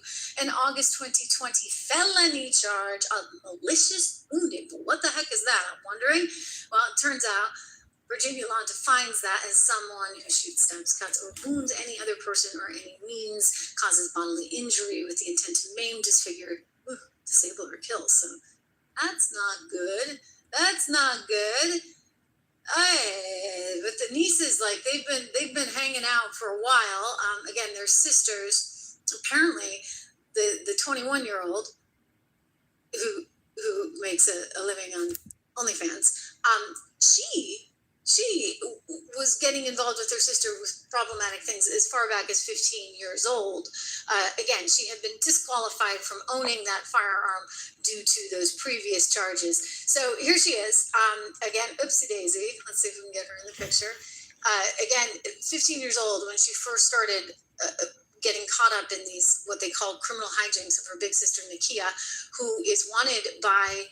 an August 2020 felony charge of malicious wounding. But what the heck is that? I'm wondering. Well, it turns out Virginia law defines that as someone who shoots, stabs, cuts, or wounds any other person or any means, causes bodily injury with the intent to maim, disfigure, disable, or kill. So that's not good. That's not good. But the nieces, they've been hanging out for a while. Again, they're sisters. Apparently, the 21-year-old who makes a living on OnlyFans, she was getting involved with her sister with problematic things as far back as 15 years old. Again, she had been disqualified from owning that firearm due to those previous charges. So here she is. Again, oopsie daisy. Let's see if we can get her in the picture. Again, 15 years old when she first started getting caught up in these, what they call criminal hijinks of her big sister, Nakia, who is wanted by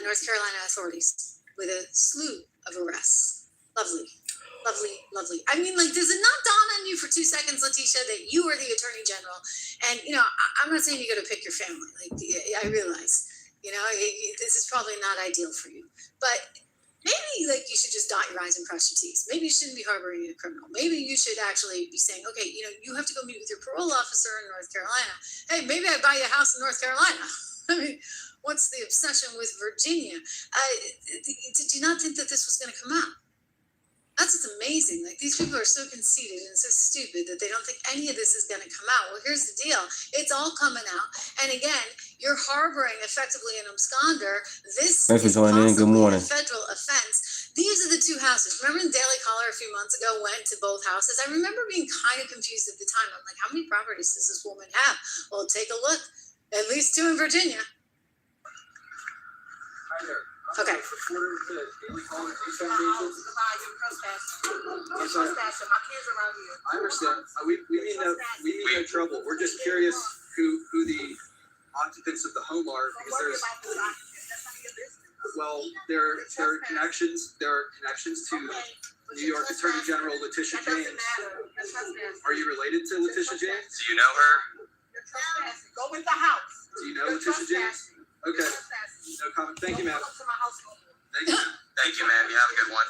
North Carolina authorities with a slew of arrests. Lovely. I mean, does it not dawn on you for 2 seconds, Letitia, that you are the Attorney General? And, I'm not saying you got to pick your family. I realize, this is probably not ideal for you. But maybe, you should just dot your I's and cross your T's. Maybe you shouldn't be harboring a criminal. Maybe you should actually be saying, okay, you have to go meet with your parole officer in North Carolina. Hey, maybe I buy you a house in North Carolina. I mean, what's the obsession with Virginia? Did you not think that this was going to come out? That's what's amazing. Like, these people are so conceited and so stupid that they don't think any of this is going to come out. Well, here's the deal. It's all coming out. And again, you're harboring effectively an absconder. This Thanks for is joining in. Good possibly morning. a federal offense. These are the two houses. Remember, the Daily Caller a few months ago went to both houses? I remember being kind of confused at the time. I'm like, how many properties does this woman have? Well, take a look. At least 2 in Virginia. Hi there. Okay. Supporter of the Daily Caller News Foundation. I understand. We mean no trouble. We're just curious who the occupants of the home are, because there are connections to New York Attorney General Letitia James. Are you related to Letitia James? Do you know her? Go with the house. Do you know Letitia James? Okay. No comment. Thank you, ma'am. Thank you. Thank you, ma'am. You have a good one.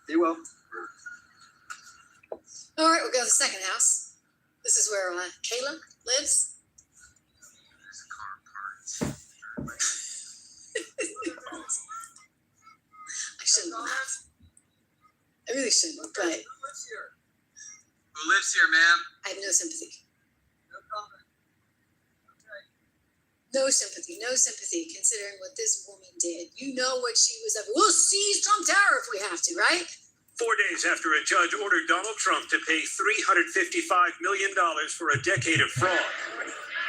Be well. All right, we'll go to the second house. This is where Kayla lives. I shouldn't laugh. I really shouldn't, but Who lives here, ma'am? I have no sympathy. No sympathy, considering what this woman did. You know what she was up. We'll seize Trump Tower if we have to, right? 4 days after a judge ordered Donald Trump to pay $355 million for a decade of fraud,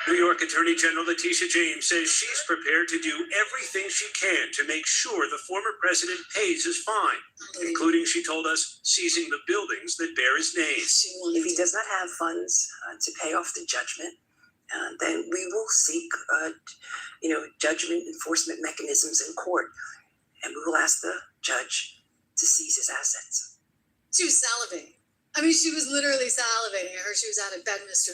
New York Attorney General Letitia James says she's prepared to do everything she can to make sure the former president pays his fine, including, she told us, seizing the buildings that bear his name. If he does not have funds to pay off the judgment, then we will seek, judgment enforcement mechanisms in court, and we will ask the judge to seize his assets. She was salivating. I mean, she was literally salivating. I heard she was out at Bedminster,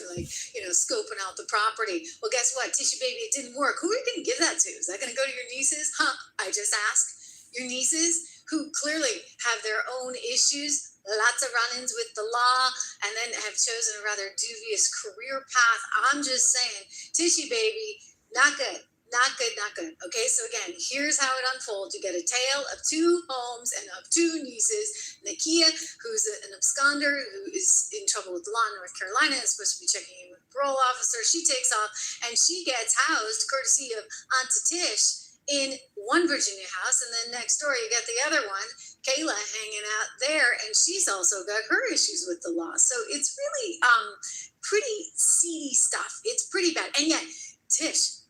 scoping out the property. Well, guess what? Tissue baby, it didn't work. Who are you going to give that to? Is that going to go to your nieces? I just asked. Your nieces, who clearly have their own issues, lots of run-ins with the law, and then have chosen a rather dubious career path. I'm just saying, tissue baby, not good. Not good. Okay, so again, here's how it unfolds. You get a tale of 2 homes and of 2 nieces. Nakia, who's an absconder, who is in trouble with the law in North Carolina, is supposed to be checking in with the parole officer. She takes off, and she gets housed, courtesy of Auntie Tish, in one Virginia house. And then next door, you got the other one, Kayla, hanging out there, and she's also got her issues with the law. So it's really pretty seedy stuff. It's pretty bad. And yet, Tish,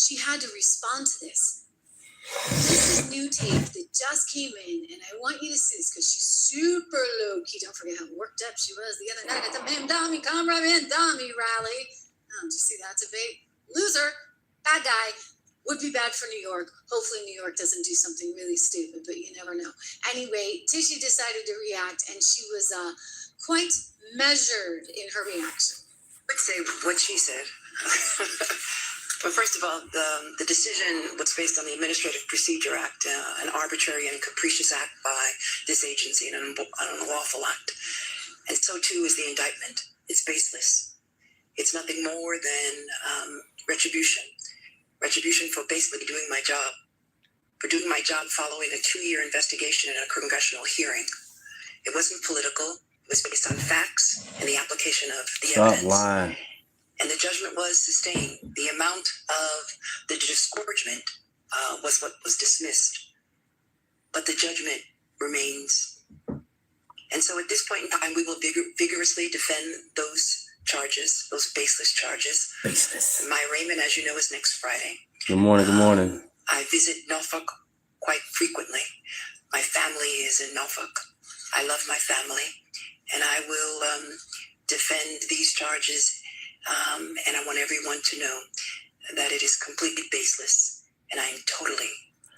she had to respond to this. This is new tape that just came in, and I want you to see this because she's super low-key. Don't forget how worked up she was the other night at the Mamdami rally. Oh, did you see that debate? Loser, bad guy, would be bad for New York. Hopefully New York doesn't do something really stupid, but you never know. Anyway, Tishy decided to react, and she was quite measured in her reaction. I would say what she said. But first of all, the decision was based on the Administrative Procedure Act, an arbitrary and capricious act by this agency, and an unlawful act. And so too is the indictment. It's baseless. It's nothing more than retribution. Retribution for basically doing my job. For doing my job following a 2-year investigation and a congressional hearing. It wasn't political. It was based on facts and the application of the evidence. Stop lying. And the judgment was sustained. The amount of the disgorgement was what was dismissed. But the judgment remains. And so at this point in time, we will vigorously defend those charges, those baseless charges. Baseless. My arraignment, as you know, is next Friday. Good morning. I visit Norfolk quite frequently. My family is in Norfolk. I love my family. And I will defend these charges. And I want everyone to know that it is completely baseless, and I am totally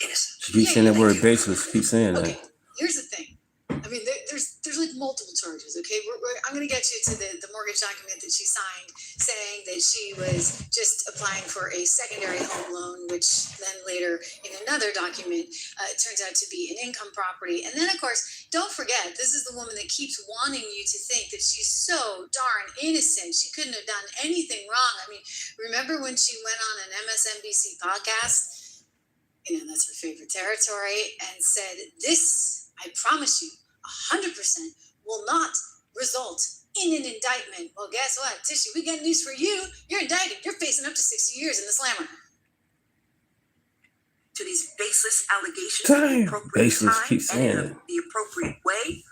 innocent. She keeps saying that word baseless. Keep saying that. Okay, here's the thing. I mean, there's like multiple charges, okay? I'm going to get you to the mortgage document that she signed saying that she was just applying for a secondary home loan, which then later in another document it turns out to be an income property. And then, of course, don't forget, this is the woman that keeps wanting you to think that she's so darn innocent. She couldn't have done anything wrong. I mean, remember when she went on an MSNBC podcast That's her favorite territory, and said, this, I promise you, 100% will not result in an indictment. Well, guess what, Tishy, we got news for you. You're indicted. You're facing up to 60 years in the slammer. To these baseless allegations Damn. in the appropriate Baseless, time keep and saying in it. the appropriate way.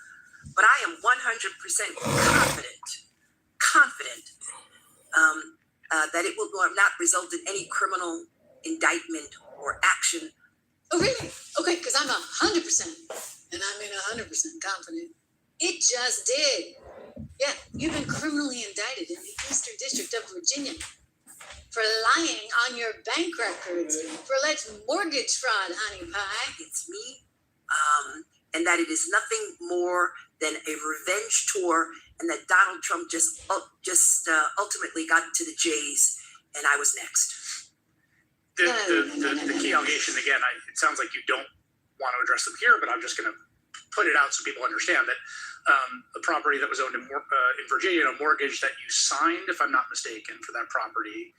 But I am 100% confident that it will not result in any criminal indictment or action. Oh, really? Okay, because I'm 100%, and I mean 100% confident. It just did. Yeah, you've been criminally indicted in the Eastern District of Virginia for lying on your bank records for alleged mortgage fraud, honey pie. It's me, and that it is nothing more than a revenge tour, and that Donald Trump just ultimately got to the J's, and I was next. The key allegation, again, it sounds like you don't want to address them here, but I'm just going to put it out so people understand that a property that was owned in Virginia, a mortgage that you signed, if I'm not mistaken, for that property,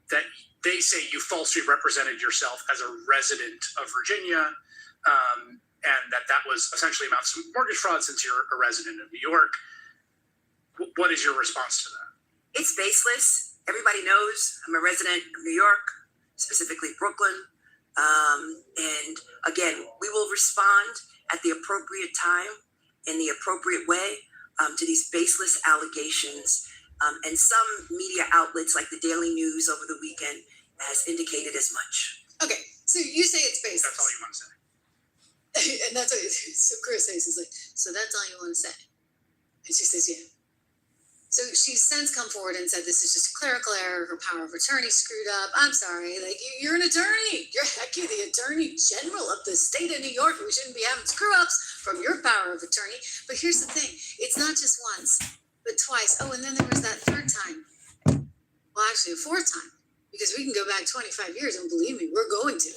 that they say you falsely represented yourself as a resident of Virginia, and that was essentially amounts to mortgage fraud since you're a resident of New York. What is your response to that? It's baseless. Everybody knows I'm a resident of New York, specifically Brooklyn. And again, we will respond at the appropriate time in the appropriate way to these baseless allegations. And some media outlets like the Daily News over the weekend has indicated as much. Okay, so you say it's baseless. That's all you want to say. And that's what so Chris says, is like, so that's all you want to say. And she says, yeah. So she's since come forward and said this is just a clerical error. Her power of attorney screwed up. I'm sorry. Like, you're an attorney. You're the attorney general of the state of New York. We shouldn't be having screw ups from your power of attorney. But here's the thing. It's not just once, but twice. Oh, and then there was that third time. Well, actually a fourth time. Because we can go back 25 years, and believe me, we're going to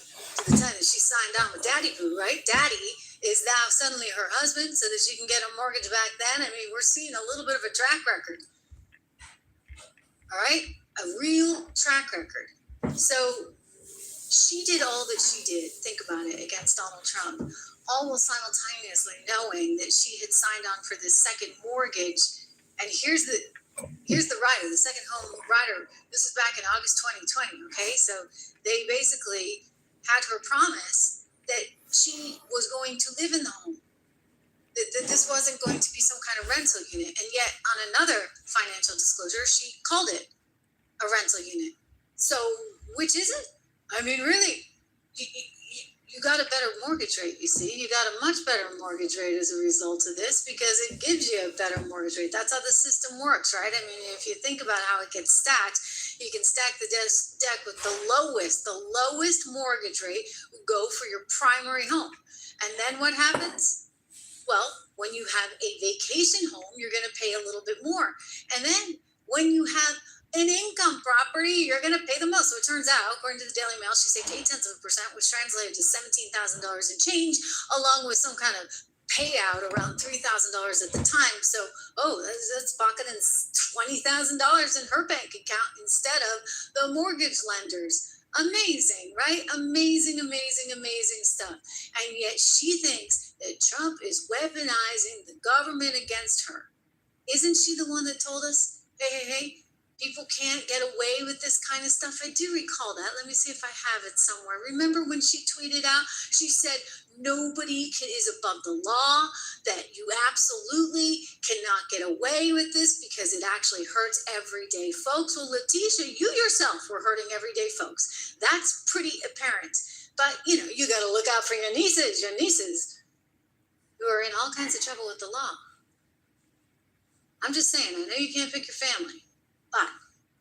the time that she signed on with Daddy Boo, right? Daddy is now suddenly her husband so that she can get a mortgage back then. I mean, we're seeing a little bit of a track record. All right? A real track record. So she did all that she did, think about it, against Donald Trump, all while simultaneously knowing that she had signed on for this second mortgage. And here's the rider, the second home rider. This was back in August 2020, okay? So they basically had her promise that she was going to live in the home, that this wasn't going to be some kind of rental unit. And yet on another financial disclosure, she called it a rental unit. So which is it? I mean, really, you got a better mortgage rate, you see. You got a much better mortgage rate as a result of this because it gives you a better mortgage rate. That's how the system works, right? I mean, if you think about how it gets stacked, you can stack the deck with the lowest mortgage rate will go for your primary home. And then what happens? Well, when you have a vacation home, you're going to pay a little bit more. And then when you have an income property, you're going to pay the most. So it turns out, according to the Daily Mail, she saved 0.8%, which translated to $17,000 in change, along with some kind of payout around $3,000 at the time. So, that's pocketing $20,000 in her bank account instead of the mortgage lenders. Amazing, right? Amazing stuff. And yet she thinks that Trump is weaponizing the government against her. Isn't she the one that told us, hey, people can't get away with this kind of stuff? I do recall that. Let me see if I have it somewhere. Remember when she tweeted out, she said, nobody is above the law, that you absolutely cannot get away with this because it actually hurts everyday folks. Well, Letitia, you yourself were hurting everyday folks. That's pretty apparent. But, you got to look out for your nieces who are in all kinds of trouble with the law. I'm just saying, I know you can't pick your family, but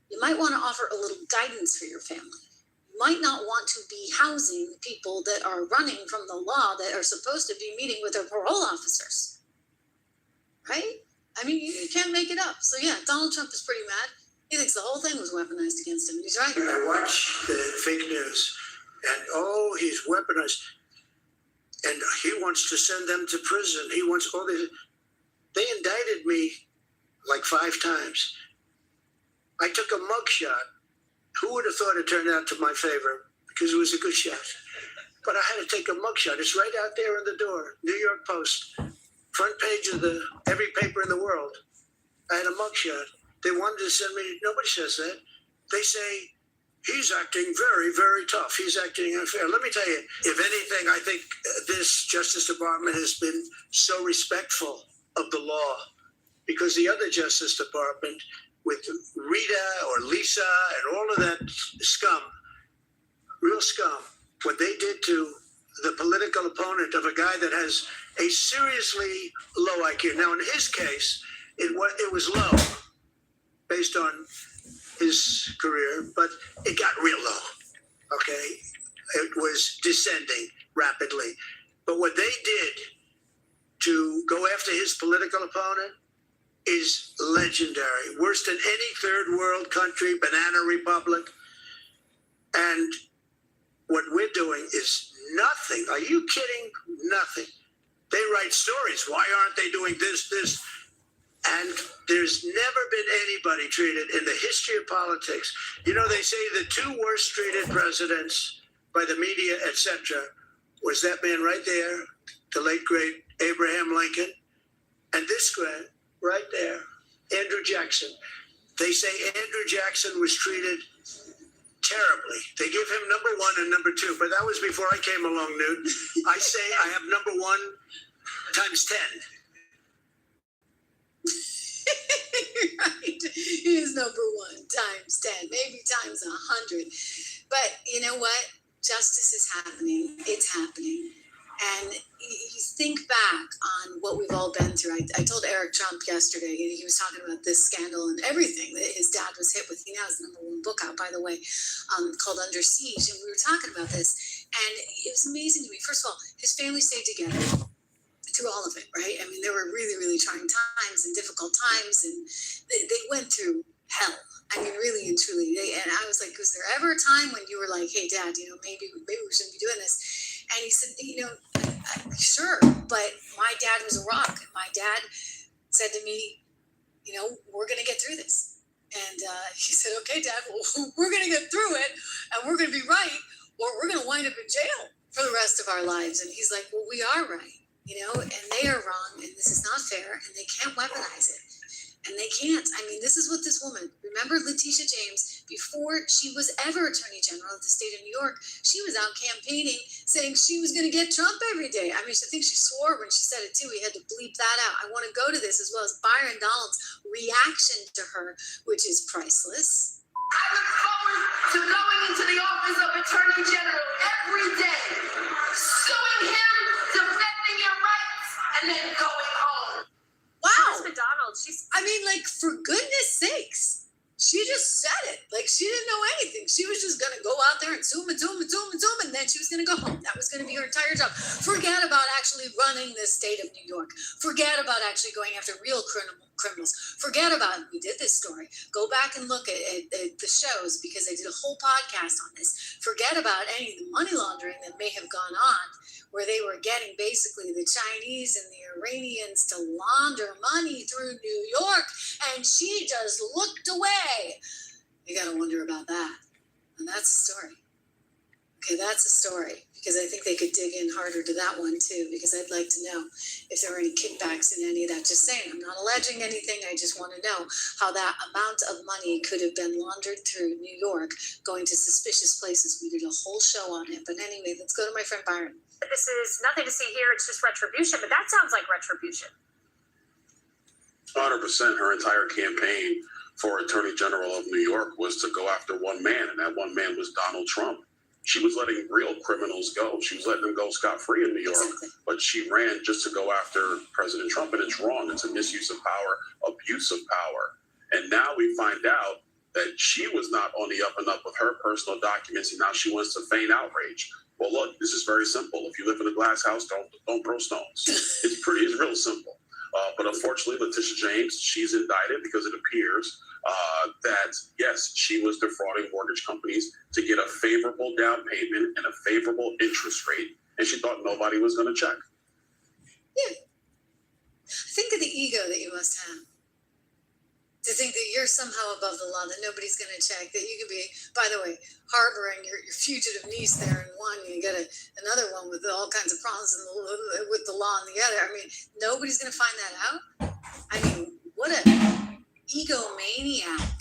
you might want to offer a little guidance for your family. You might not want to be housing people that are running from the law that are supposed to be meeting with their parole officers. Right? I mean, you can't make it up. So yeah, Donald Trump is pretty mad. He thinks the whole thing was weaponized against him, and he's right. I watch the fake news, and he's weaponized. And he wants to send them to prison. He wants all these. They indicted me like 5 times. I took a mugshot. Who would have thought it turned out to my favor? because it was a good shot. But I had to take a mugshot. It's right out there on the door. New York Post, front page of every paper in the world. I had a mugshot. They wanted to send me. Nobody says that. They say he's acting very, very tough. He's acting unfair. Let me tell you, if anything, I think this Justice Department has been so respectful of the law, because the other Justice Department with Rita or Lisa and all of that scum, real scum, what they did to the political opponent of a guy that has a seriously low IQ. Now, in his case, it was low based on his career, but it got real low, okay? It was descending rapidly. But what they did to go after his political opponent is legendary. Worse than any third world country, banana republic. And what we're doing is nothing. Are you kidding? Nothing. They write stories. Why aren't they doing this? And there's never been anybody treated in the history of politics. You know, they say the two worst treated presidents by the media, etc., was that man right there, the late great Abraham Lincoln, and this guy right there, Andrew Jackson. They say Andrew Jackson was treated terribly. They give him number 1 and number 2, but that was before I came along, Newt. I say I have number 1 times 10. Right. He is number 1 times 10, maybe times 100. But you know what? Justice is happening. It's happening. And you think back on what we've all been through. I told Eric Trump yesterday, he was talking about this scandal and everything that his dad was hit with. He now has the number 1 book out, by the way, called Under Siege. And we were talking about this. And it was amazing to me. First of all, his family stayed together through all of it, right? I mean, there were really, really trying times and difficult times. And they went through hell. I mean, really and truly. And I was like, was there ever a time when you were like, hey, Dad, maybe we shouldn't be doing this? And he said, sure, but my dad was a rock. My dad said to me, we're going to get through this. And he said, okay, Dad, well, we're going to get through it, and we're going to be right, or we're going to wind up in jail for the rest of our lives. And he's like, well, we are right, and they are wrong, and this is not fair, and they can't weaponize it. And they can't. I mean, this is what this woman, remember Letitia James, before she was ever Attorney General of the state of New York, she was out campaigning saying she was going to get Trump every day. I mean, I think she swore when she said it too. We had to bleep that out. I want to go to this, as well as Byron Donald's reaction to her, which is priceless. I look forward to going into the office of Attorney General every day, suing him, defending your rights, and then going home. Wow. McDonald, for goodness sakes, she just said it. Like, she didn't know anything. She was just going to go out there and zoom and zoom and zoom and zoom, and then she was going to go home. That was going to be her entire job. Forget about actually running the state of New York. Forget about actually going after real criminals. Forget about it. We did this story. Go back and look at the shows, because I did a whole podcast on this. Forget about any of the money laundering that may have gone on, where they were getting basically the Chinese and the Iranians to launder money through New York, and she just looked away. You got to wonder about that. And that's a story. Okay, that's a story, because I think they could dig in harder to that one too, because I'd like to know if there were any kickbacks in any of that. Just saying, I'm not alleging anything. I just want to know how that amount of money could have been laundered through New York, going to suspicious places. We did a whole show on it. But anyway, let's go to my friend Byron. This is nothing to see here. It's just retribution, but that sounds like retribution. 100%. Her entire campaign for Attorney General of New York was to go after one man, and that one man was Donald Trump. She was letting real criminals go. She was letting them go scot-free in New York, but she ran just to go after President Trump, and it's wrong. It's a misuse of power, abuse of power. And now we find out that she was not on the up and up with her personal documents, and now she wants to feign outrage. Well, look, this is very simple. If you live in a glass house, don't throw stones. It's real simple. But unfortunately, Letitia James, she's indicted because it appears that, yes, she was defrauding mortgage companies to get a favorable down payment and a favorable interest rate, and she thought nobody was going to check. Yeah. Think of the ego that you must have. to think that you're somehow above the law, that nobody's going to check, that you could be, by the way, harboring your fugitive niece there in one, you get another one with all kinds of problems with the law in the other. I mean, nobody's going to find that out. I mean, what a egomaniac.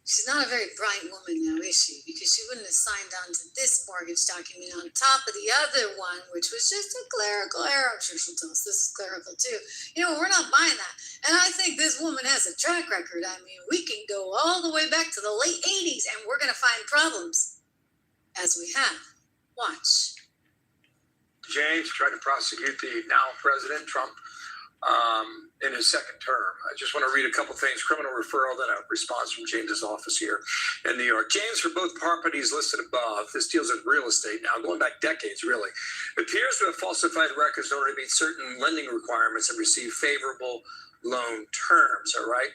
She's not a very bright woman now, is she? Because she wouldn't have signed on to this mortgage document on top of the other one, which was just a clerical error. I'm sure she'll tell us this is clerical too. You know, we're not buying that. And I think this woman has a track record. I mean, we can go all the way back to the late 80s and we're going to find problems, as we have. Watch. James tried to prosecute the now President Trump in his second term. I just want to read a couple things. Criminal referral, then a response from James's office here in New York. James, for both properties listed above, this deals with real estate now, going back decades really, appears to have falsified records in order to meet certain lending requirements and receive favorable loan terms, all right?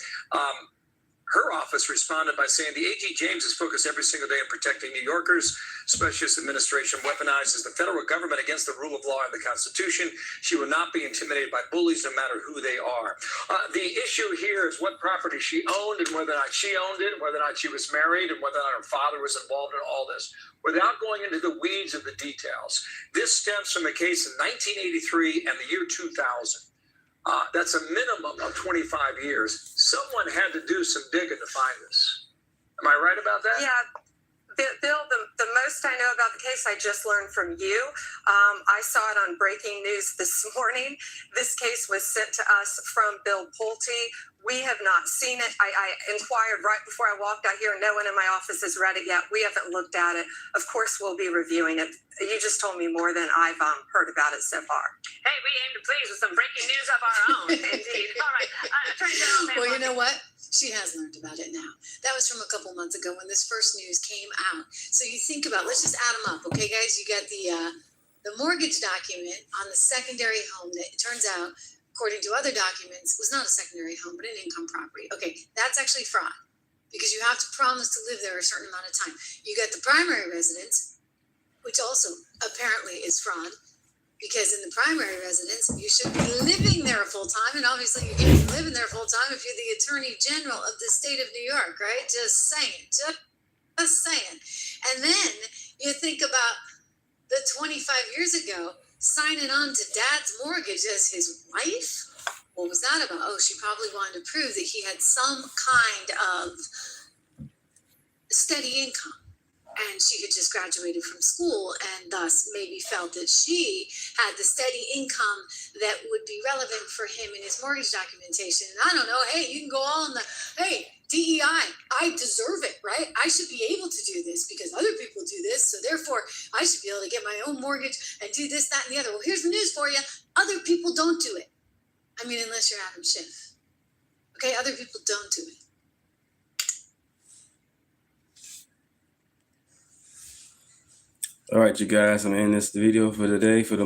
Her office responded by saying the AG James is focused every single day on protecting New Yorkers. Specialist administration weaponizes the federal government against the rule of law and the Constitution. She will not be intimidated by bullies, no matter who they are. The issue here is what property she owned and whether or not she owned it, whether or not she was married, and whether or not her father was involved in all this. Without going into the weeds of the details, this stems from a case in 1983 and the year 2000. That's a minimum of 25 years. Someone had to do some digging to find this. Am I right about that? Yeah. Bill, the most I know about the case, I just learned from you. I saw it on breaking news this morning. This case was sent to us from Bill Pulte. We have not seen it. I inquired right before I walked out here. No one in my office has read it yet. We haven't looked at it. Of course, we'll be reviewing it. You just told me more than I've heard about it so far. Hey, we aim to please with some breaking news of our own. Indeed. All right. Attorney General. Well, you know what? She has learned about it now. That was from a couple months ago when this first news came out. So you think about, let's just add them up, okay, guys? You got the mortgage document on the secondary home that it turns out, according to other documents, was not a secondary home, but an income property. Okay, that's actually fraud because you have to promise to live there a certain amount of time. You got the primary residence, which also apparently is fraud. Because in the primary residence, you should be living there full time. And obviously you can't be living there full time if you're the Attorney General of the state of New York, right? Just saying. Just saying. And then you think about the 25 years ago, signing on to Dad's mortgage as his wife. What was that about? Oh, she probably wanted to prove that he had some kind of steady income. And she had just graduated from school and thus maybe felt that she had the steady income that would be relevant for him in his mortgage documentation. And I don't know, hey, you can go all in the, hey, DEI, I deserve it, right? I should be able to do this because other people do this. So therefore, I should be able to get my own mortgage and do this, that, and the other. Well, here's the news for you. Other people don't do it. I mean, unless you're Adam Schiff. Okay, other people don't do it. All right, you guys, I'm ending this video for the day, for the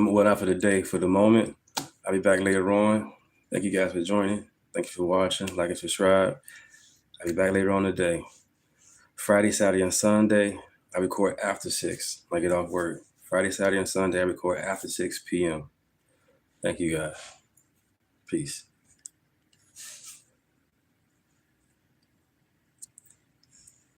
moment. I'll be back later on. Thank you guys for joining. Thank you for watching. Like and subscribe. I'll be back later on today. Friday, Saturday, and Sunday, I record after 6. Like it off work. Friday, Saturday, and Sunday, I record after 6 p.m. Thank you guys. Peace.